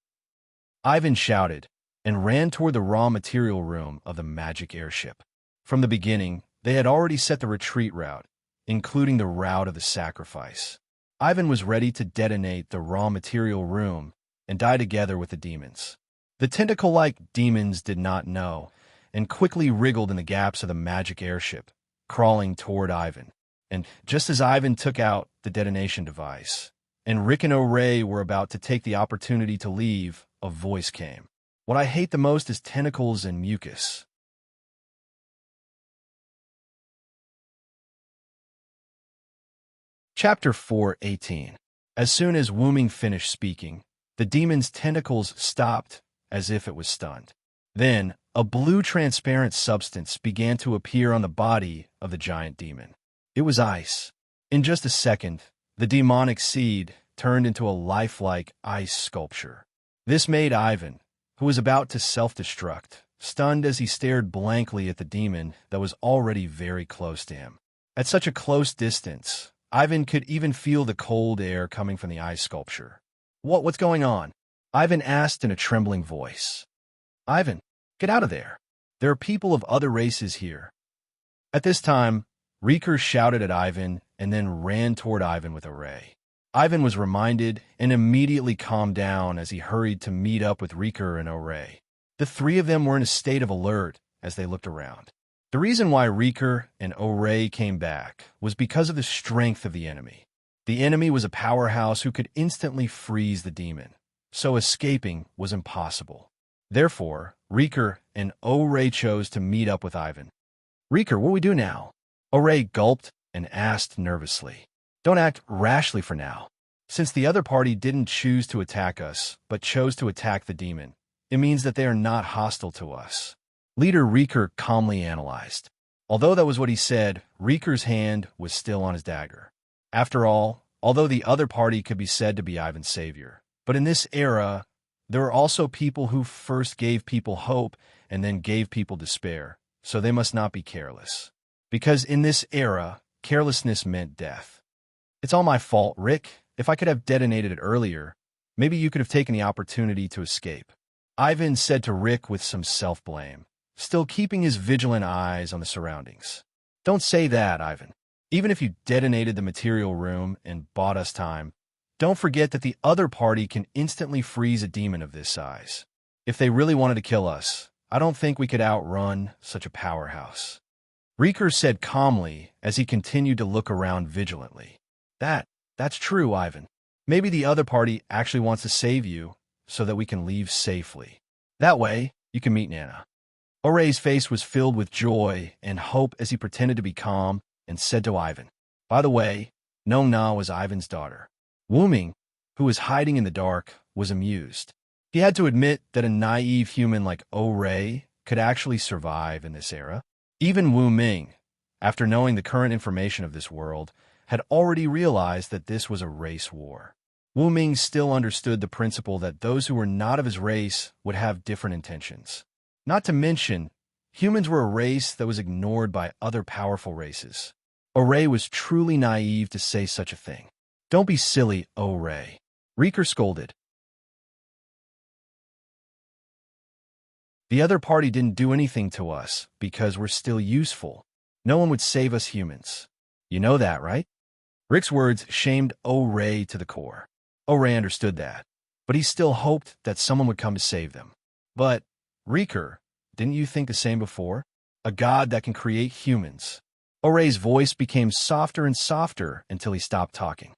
Ivan shouted, and ran toward the raw material room of the magic airship. From the beginning, they had already set the retreat route, including the route of the sacrifice. Ivan was ready to detonate the raw material room and die together with the demons. The tentacle-like demons did not know, and quickly wriggled in the gaps of the magic airship, crawling toward Ivan. And just as Ivan took out the detonation device, and Rick and Oray were about to take the opportunity to leave, a voice came. "What I hate the most is tentacles and mucus." Chapter 4:18. As soon as Wooming finished speaking, the demon's tentacles stopped as if it was stunned. Then, a blue transparent substance began to appear on the body of the giant demon. It was ice. In just a second, the demonic seed turned into a lifelike ice sculpture. This made Ivan, who was about to self-destruct, stunned as he stared blankly at the demon that was already very close to him. At such a close distance, Ivan could even feel the cold air coming from the ice sculpture. What's going on?" Ivan asked in a trembling voice. "Ivan, get out of there. There are people of other races here." At this time, Rieker shouted at Ivan and then ran toward Ivan with a ray. Ivan was reminded and immediately calmed down as he hurried to meet up with Rieker and Oray. The three of them were in a state of alert as they looked around. The reason why Rieker and Oray came back was because of the strength of the enemy. The enemy was a powerhouse who could instantly freeze the demon, so escaping was impossible. Therefore, Rieker and Oray chose to meet up with Ivan. "Rieker, what do we do now?" Oray gulped and asked nervously. "Don't act rashly for now. Since the other party didn't choose to attack us, but chose to attack the demon, it means that they are not hostile to us." Leader Rieker calmly analyzed. Although that was what he said, Rieker's hand was still on his dagger. After all, although the other party could be said to be Ivan's savior, but in this era, there were also people who first gave people hope and then gave people despair, so they must not be careless. Because in this era, carelessness meant death. "It's all my fault, Rick. If I could have detonated it earlier, maybe you could have taken the opportunity to escape," Ivan said to Rick with some self-blame, still keeping his vigilant eyes on the surroundings. "Don't say that, Ivan. Even if you detonated the material room and bought us time, don't forget that the other party can instantly freeze a demon of this size. If they really wanted to kill us, I don't think we could outrun such a powerhouse." Rieker said calmly as he continued to look around vigilantly. That's true, Ivan. Maybe the other party actually wants to save you so that we can leave safely. That way, you can meet Nana." Oray's face was filled with joy and hope as he pretended to be calm and said to Ivan, "By the way, Nong-Na was Ivan's daughter." Wooming, who was hiding in the dark, was amused. He had to admit that a naive human like Oray could actually survive in this era. Even Wu-Ming, after knowing the current information of this world, had already realized that this was a race war. Wu-Ming still understood the principle that those who were not of his race would have different intentions. Not to mention, humans were a race that was ignored by other powerful races. Oray was truly naive to say such a thing. "Don't be silly, Oray," Rieker scolded. "The other party didn't do anything to us because we're still useful. No one would save us humans. You know that, right?" Rick's words shamed Oray to the core. Oray understood that, but he still hoped that someone would come to save them. "But, Rieker, didn't you think the same before? A god that can create humans." Oray's voice became softer and softer until he stopped talking.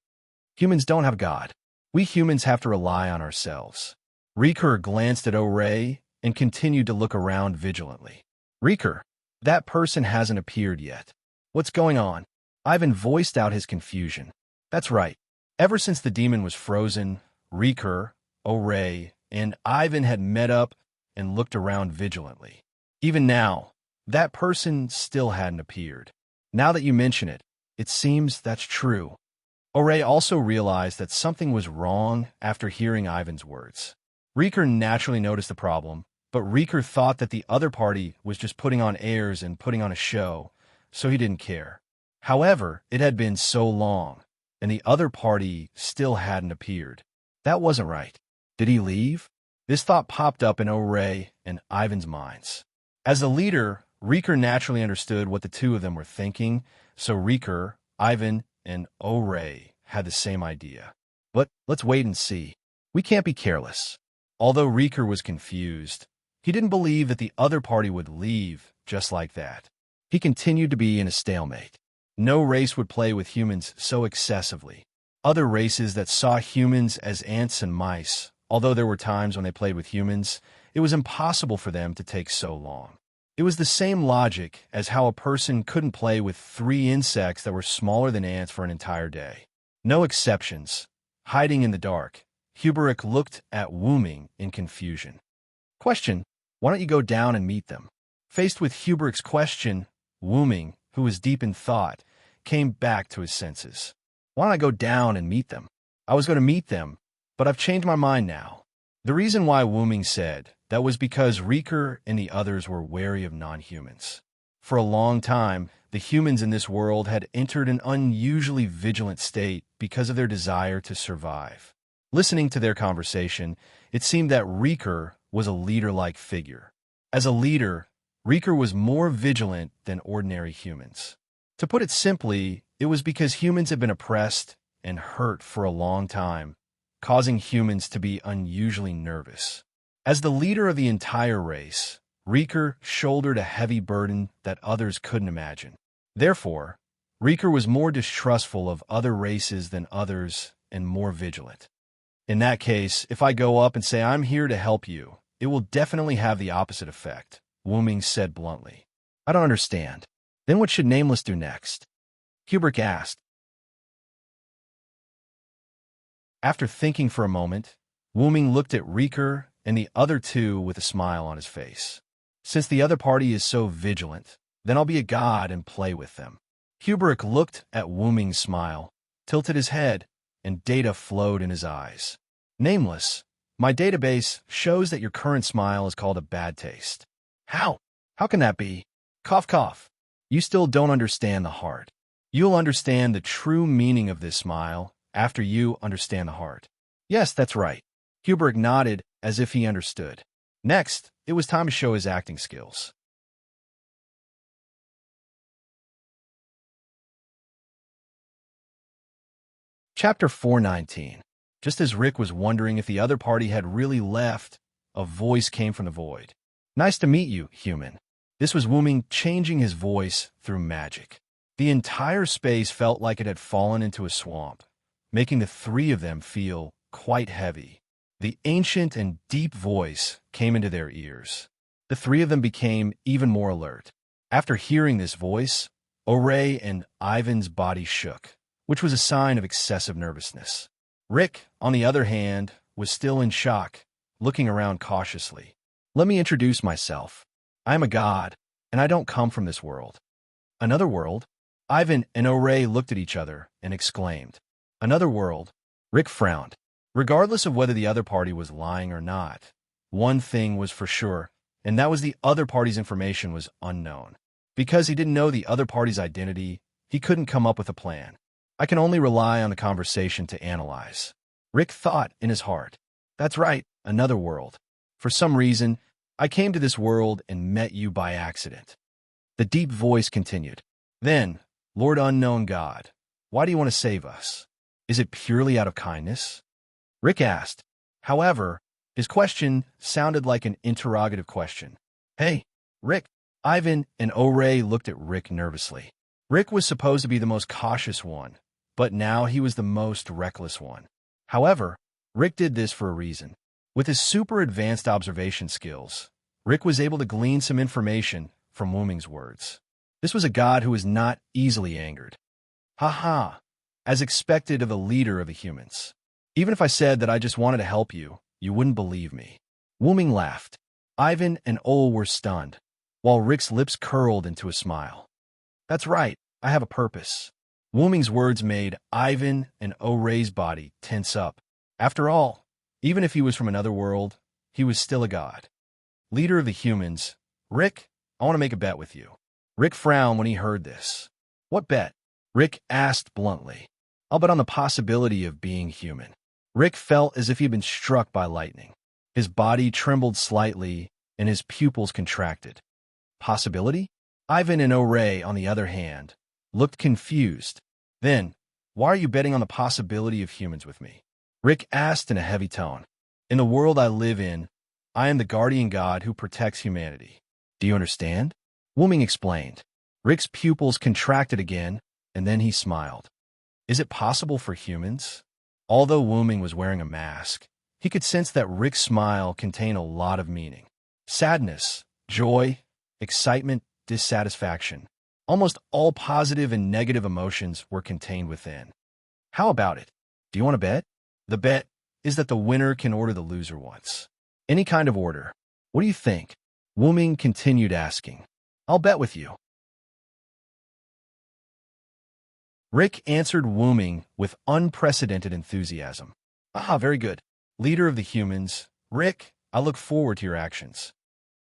"Humans don't have God. We humans have to rely on ourselves." Rieker glanced at Oray and continued to look around vigilantly. "Rieker, that person hasn't appeared yet. What's going on?" Ivan voiced out his confusion. "That's right. Ever since the demon was frozen, Rieker, O'Ray, and Ivan had met up and looked around vigilantly. Even now, that person still hadn't appeared. Now that you mention it, it seems that's true. O'Ray also realized that something was wrong after hearing Ivan's words. Riker naturally noticed the problem, but Riker thought that the other party was just putting on airs and putting on a show, so he didn't care. However, it had been so long, and the other party still hadn't appeared. That wasn't right. Did he leave? This thought popped up in O'Ray and Ivan's minds. As the leader, Riker naturally understood what the two of them were thinking, so Riker, Ivan, and O'Ray had the same idea. But let's wait and see. We can't be careless. Although Riker was confused, he didn't believe that the other party would leave just like that. He continued to be in a stalemate. No race would play with humans so excessively. Other races that saw humans as ants and mice, although there were times when they played with humans, it was impossible for them to take so long. It was the same logic as how a person couldn't play with 3 insects that were smaller than ants for an entire day. No exceptions. Hiding in the dark, Huberich looked at Wuming in confusion. Question: why don't you go down and meet them? Faced with Huberich's question, Wuming, who was deep in thought, came back to his senses. Why don't I go down and meet them? I was going to meet them, but I've changed my mind now. The reason why Wuming said that was because Riker and the others were wary of non-humans. For a long time, the humans in this world had entered an unusually vigilant state because of their desire to survive. Listening to their conversation, it seemed that Riker was a leader-like figure. As a leader, Riker was more vigilant than ordinary humans. To put it simply, it was because humans had been oppressed and hurt for a long time, causing humans to be unusually nervous. As the leader of the entire race, Riker shouldered a heavy burden that others couldn't imagine. Therefore, Riker was more distrustful of other races than others and more vigilant. In that case, if I go up and say I'm here to help you, it will definitely have the opposite effect, Wuming said bluntly. I don't understand. Then what should Nameless do next? Kubrick asked. After thinking for a moment, Wuming looked at Riker and the other two with a smile on his face. Since the other party is so vigilant, then I'll be a god and play with them. Kubrick looked at Wuming's smile, tilted his head, and data flowed in his eyes. Nameless, my database shows that your current smile is called a bad taste. How? How can that be? Cough, cough. You still don't understand the heart. You'll understand the true meaning of this smile after you understand the heart. Yes, that's right. Kubrick nodded as if he understood. Next, it was time to show his acting skills. Chapter 419. Just as Rick was wondering if the other party had really left, a voice came from the void. Nice to meet you, human. This was Wuming changing his voice through magic. The entire space felt like it had fallen into a swamp, making the three of them feel quite heavy. The ancient and deep voice came into their ears. The three of them became even more alert. After hearing this voice, O'Ray and Ivan's body shook, which was a sign of excessive nervousness. Rick, on the other hand, was still in shock, looking around cautiously. Let me introduce myself. I am a god, and I don't come from this world. Another world? Ivan and O'Ray looked at each other and exclaimed. Another world? Rick frowned. Regardless of whether the other party was lying or not, one thing was for sure, and that was the other party's information was unknown. Because he didn't know the other party's identity, he couldn't come up with a plan. I can only rely on the conversation to analyze. Rick thought in his heart. That's right, another world. For some reason, I came to this world and met you by accident. The deep voice continued. Then, Lord Unknown God, why do you want to save us? Is it purely out of kindness? Rick asked. However, his question sounded like an interrogative question. Hey, Rick. Ivan and O'Ray looked at Rick nervously. Rick was supposed to be the most cautious one, but now he was the most reckless one. However, Rick did this for a reason. With his super advanced observation skills, Rick was able to glean some information from Wuming's words. This was a god who was not easily angered. Ha ha, as expected of the leader of the humans. Even if I said that I just wanted to help you, You wouldn't believe me. Wuming laughed. Ivan and Ole were stunned, while Rick's lips curled into a smile. That's right, I have a purpose. Wuming's words made Ivan and O'Ray's body tense up. After all, even if he was from another world, he was still a god. Leader of the humans, Rick, I want to make a bet with you. Rick frowned when he heard this. What bet? Rick asked bluntly. I'll bet on the possibility of being human. Rick felt as if he'd been struck by lightning. His body trembled slightly, and his pupils contracted. Possibility? Ivan and O'Ray, on the other hand, looked confused. Then, why are you betting on the possibility of humans with me? Rick asked in a heavy tone. In the world I live in, I am the guardian god who protects humanity. Do you understand? Wuming explained. Rick's pupils contracted again, and then he smiled. Is it possible for humans? Although Wuming was wearing a mask, he could sense that Rick's smile contained a lot of meaning. Sadness, joy, excitement, dissatisfaction. Almost all positive and negative emotions were contained within. How about it? Do you want to bet? The bet is that the winner can order the loser once. Any kind of order. What do you think? Wuming continued asking. I'll bet with you. Rick answered Wuming with unprecedented enthusiasm. Ah, very good. Leader of the humans, Rick, I look forward to your actions.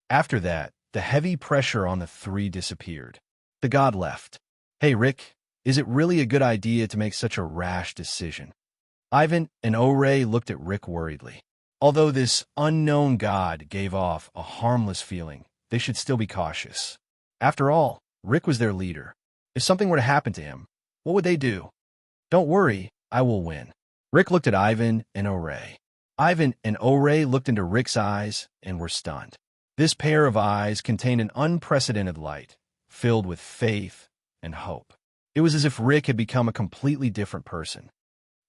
After that, the heavy pressure on the three disappeared. The god left. Hey, Rick, is it really a good idea to make such a rash decision? Ivan and O'Ray looked at Rick worriedly. Although this unknown god gave off a harmless feeling, they should still be cautious. After all, Rick was their leader. If something were to happen to him, what would they do? Don't worry, I will win. Rick looked at Ivan and O'Ray. Ivan and O'Ray looked into Rick's eyes and were stunned. This pair of eyes contained an unprecedented light, filled with faith and hope. It was as if Rick had become a completely different person.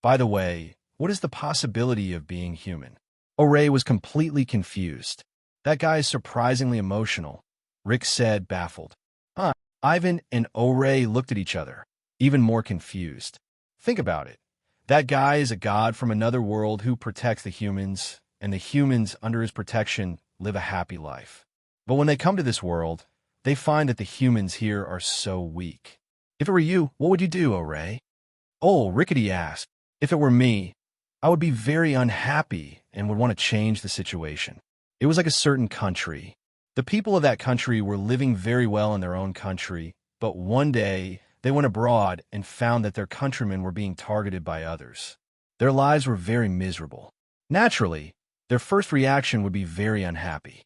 By the way, what is the possibility of being human? O'Ray was completely confused. That guy is surprisingly emotional, Rick said, baffled. Huh? Ivan and O'Ray looked at each other, even more confused. Think about it. That guy is a god from another world who protects the humans, and the humans under his protection live a happy life. But when they come to this world, they find that the humans here are so weak. If it were you, what would you do, O'Ray? Oh, Rickety asked. If it were me, I would be very unhappy and would want to change the situation. It was like a certain country. The people of that country were living very well in their own country, but one day they went abroad and found that their countrymen were being targeted by others. Their lives were very miserable. Naturally, their first reaction would be very unhappy.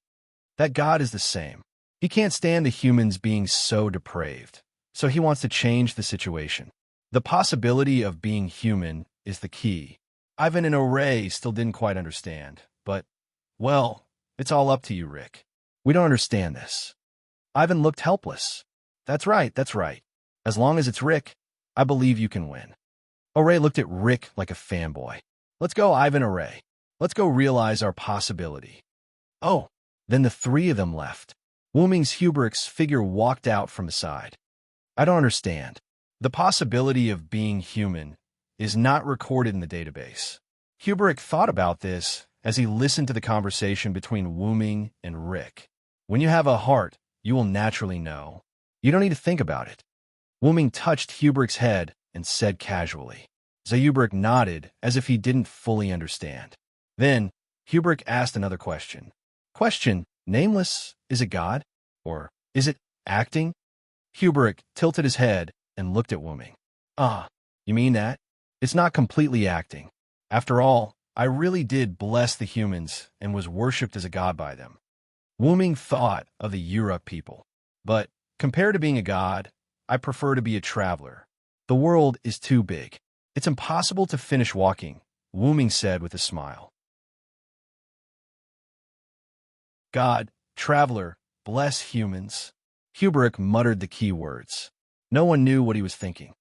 That god is the same. He can't stand the humans being so depraved, so he wants to change the situation. The possibility of being human is the key. Ivan and O'Ray still didn't quite understand, but, well, it's all up to you, Rick. We don't understand this. Ivan looked helpless. That's right, that's right. As long as it's Rick, I believe you can win. O'Ray looked at Rick like a fanboy. Let's go, Ivan O'Ray. Let's go realize our possibility. Oh, then the three of them left. Wuming's Hubrick's figure walked out from the side. I don't understand. The possibility of being human is not recorded in the database. Hubrick thought about this as he listened to the conversation between Wuming and Rick. When you have a heart, you will naturally know. You don't need to think about it. Wuming touched Hubrick's head and said casually. Hubrick nodded as if he didn't fully understand. Then, Hubrick asked another question. Question, nameless, is it God? Or is it acting? Hubrick tilted his head and looked at Wuming. Ah, you mean that? It's not completely acting. After all, I really did bless the humans and was worshipped as a god by them. Wuming thought of the Yura people. But, compared to being a god, I prefer to be a traveler. The world is too big. It's impossible to finish walking, Wuming said with a smile. God, traveler, bless humans. Hubrick muttered the key words. No one knew what he was thinking.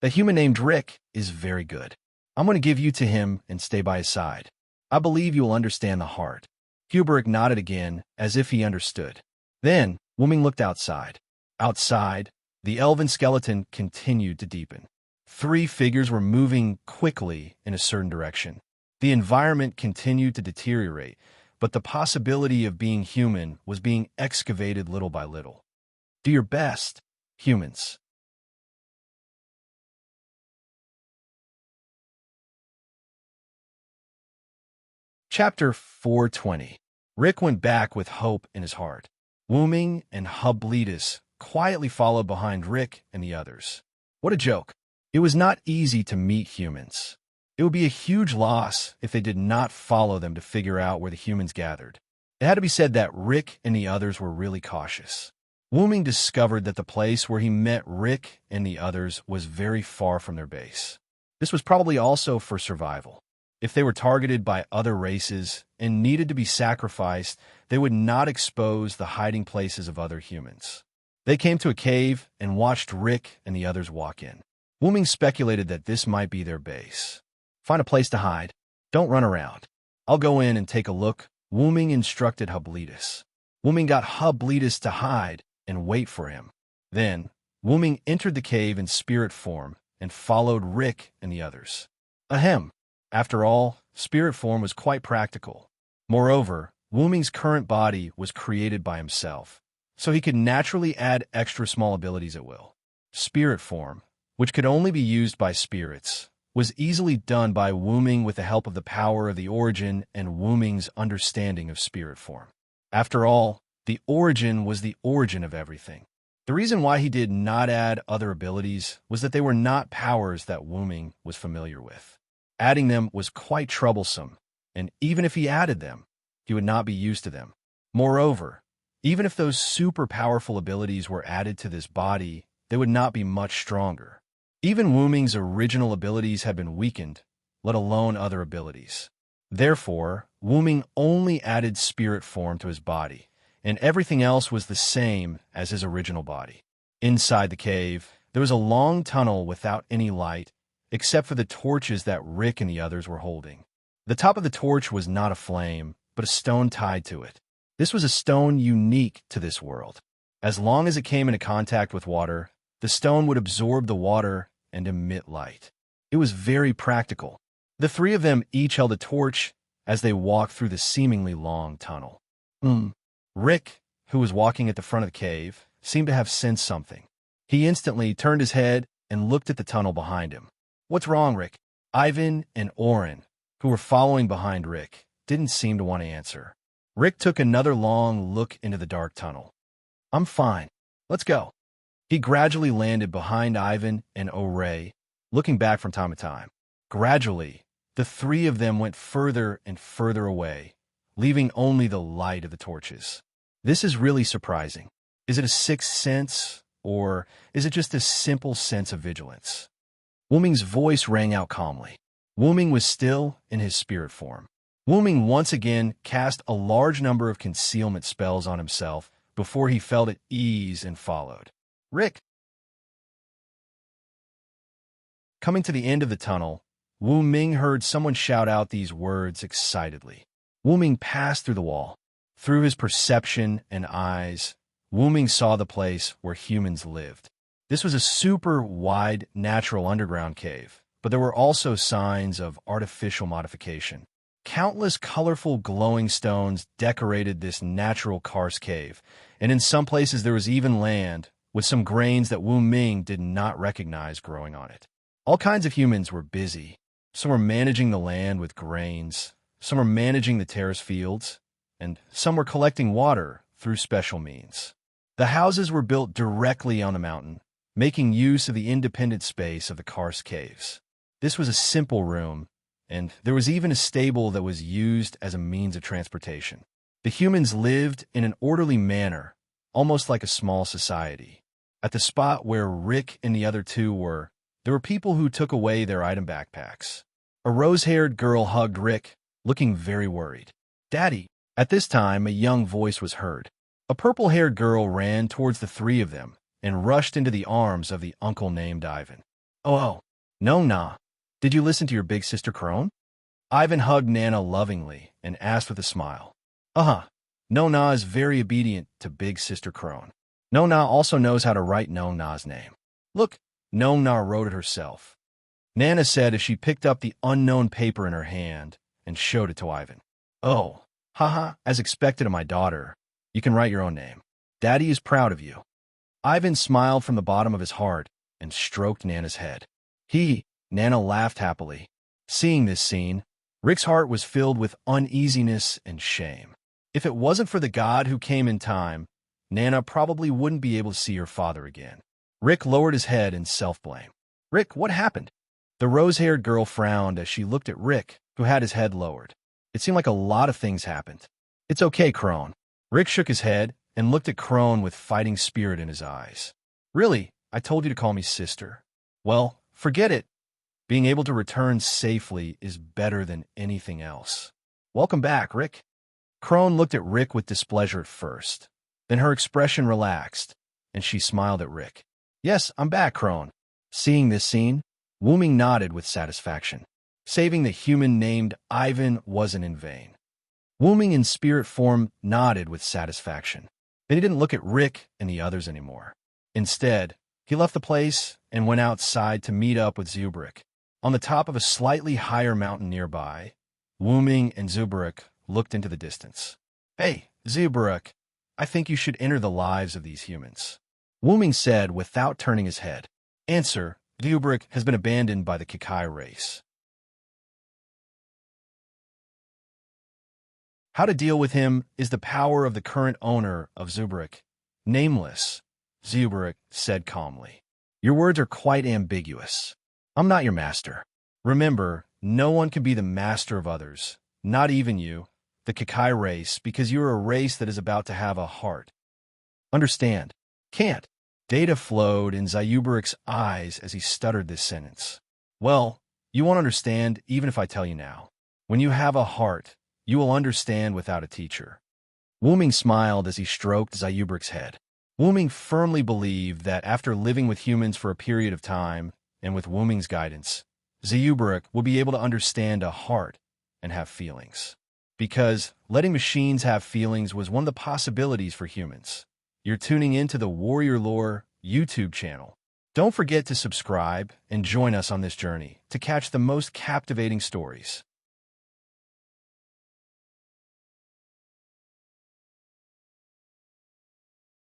The human named Rick is very good. I'm going to give you to him and stay by his side. I believe you will understand the heart. Hubrick nodded again, as if he understood. Then, Wuming looked outside. Outside, the elven skeleton continued to deepen. Three figures were moving quickly in a certain direction. The environment continued to deteriorate, but the possibility of being human was being excavated little by little. Do your best, humans. Chapter 420. Rick went back with hope in his heart. Wooming and Hubletus quietly followed behind Rick and the others. What a joke. It was not easy to meet humans. It would be a huge loss if they did not follow them to figure out where the humans gathered. It had to be said that Rick and the others were really cautious. Wooming discovered that the place where he met Rick and the others was very far from their base. This was probably also for survival. If they were targeted by other races and needed to be sacrificed, they would not expose the hiding places of other humans. They came to a cave and watched Rick and the others walk in. Wooming speculated that this might be their base. Find a place to hide. Don't run around. I'll go in and take a look, Wooming instructed Hubletus. Wooming got Hubletus to hide and wait for him. Then, Wooming entered the cave in spirit form and followed Rick and the others. Ahem. After all, spirit form was quite practical. Moreover, Wooming's current body was created by himself, so he could naturally add extra small abilities at will. Spirit form, which could only be used by spirits, was easily done by Wooming with the help of the power of the origin and Wooming's understanding of spirit form. After all, the origin was the origin of everything. The reason why he did not add other abilities was that they were not powers that Wooming was familiar with. Adding them was quite troublesome, and even if he added them, he would not be used to them. Moreover, even if those super powerful abilities were added to this body, they would not be much stronger. Even Wooming's original abilities had been weakened, let alone other abilities. Therefore, Wooming only added spirit form to his body, and everything else was the same as his original body. Inside the cave, there was a long tunnel without any light, except for the torches that Rick and the others were holding. The top of the torch was not a flame, but a stone tied to it. This was a stone unique to this world. As long as it came into contact with water, the stone would absorb the water and emit light. It was very practical. The three of them each held a torch as they walked through the seemingly long tunnel. Rick, who was walking at the front of the cave, seemed to have sensed something. He instantly turned his head and looked at the tunnel behind him. What's wrong, Rick? Ivan and Oren, who were following behind Rick, didn't seem to want to answer. Rick took another long look into the dark tunnel. I'm fine. Let's go. He gradually landed behind Ivan and Oren, looking back from time to time. Gradually, the three of them went further and further away, leaving only the light of the torches. This is really surprising. Is it a sixth sense, or is it just a simple sense of vigilance? Wooming's voice rang out calmly. Wooming was still in his spirit form. Wooming once again cast a large number of concealment spells on himself before he felt at ease and followed. Rick! Coming to the end of the tunnel, Wooming heard someone shout out these words excitedly. Wooming passed through the wall. Through his perception and eyes, Wooming saw the place where humans lived. This was a super wide natural underground cave, but there were also signs of artificial modification. Countless colorful glowing stones decorated this natural karst cave, and in some places there was even land with some grains that Wooming did not recognize growing on it. All kinds of humans were busy. Some were managing the land with grains, some were managing the terrace fields, and some were collecting water through special means. The houses were built directly on the mountain, making use of the independent space of the karst caves. This was a simple room, and there was even a stable that was used as a means of transportation. The humans lived in an orderly manner, almost like a small society. At the spot where Rick and the other two were, there were people who took away their item backpacks. A rose-haired girl hugged Rick, looking very worried. Daddy! At this time, a young voice was heard. A purple-haired girl ran towards the three of them and rushed into the arms of the uncle named Ivan. Oh, no, nah. Did you listen to your big sister Crone? Ivan hugged Nana lovingly and asked with a smile. Nona is very obedient to big sister Crone. Nona also knows how to write Nona's name. Look, Nona wrote it herself. Nana said as she picked up the unknown paper in her hand and showed it to Ivan. Oh, haha, as expected of my daughter. You can write your own name. Daddy is proud of you. Ivan smiled from the bottom of his heart and stroked Nana's head. Nana laughed happily. Seeing this scene, Rick's heart was filled with uneasiness and shame. If it wasn't for the god who came in time, Nana probably wouldn't be able to see her father again. Rick lowered his head in self-blame. Rick, what happened? The rose-haired girl frowned as she looked at Rick, who had his head lowered. It seemed like a lot of things happened. It's okay, Crone. Rick shook his head and looked at Crone with fighting spirit in his eyes. Really, I told you to call me sister. Well, forget it. Being able to return safely is better than anything else. Welcome back, Rick. Crone looked at Rick with displeasure at first. Then her expression relaxed, and she smiled at Rick. Yes, I'm back, Crone. Seeing this scene, Wooming nodded with satisfaction. Saving the human named Ivan wasn't in vain. Wooming in spirit form nodded with satisfaction. Then he didn't look at Rick and the others anymore. Instead, he left the place and went outside to meet up with Zubrick. On the top of a slightly higher mountain nearby, Wooming and Zubrick looked into the distance. Hey, Zubrick, I think you should enter the lives of these humans. Wooming said without turning his head. Answer, Zubrick has been abandoned by the Kakai race. How to deal with him is the power of the current owner of Zubrick. Nameless, Zubrick said calmly. Your words are quite ambiguous. I'm not your master. Remember, no one can be the master of others, not even you, the Kakai race, because you're a race that is about to have a heart. Understand? Can't. Data flowed in Zayuberik's eyes as he stuttered this sentence. Well, you won't understand even if I tell you now. When you have a heart, you will understand without a teacher. Wooming smiled as he stroked Zayuberik's head. Wooming firmly believed that after living with humans for a period of time, and with Wooming's guidance, Zayuberik will be able to understand a heart and have feelings. Because letting machines have feelings was one of the possibilities for humans. You're tuning into the Warrior Lore YouTube channel. Don't forget to subscribe and join us on this journey to catch the most captivating stories.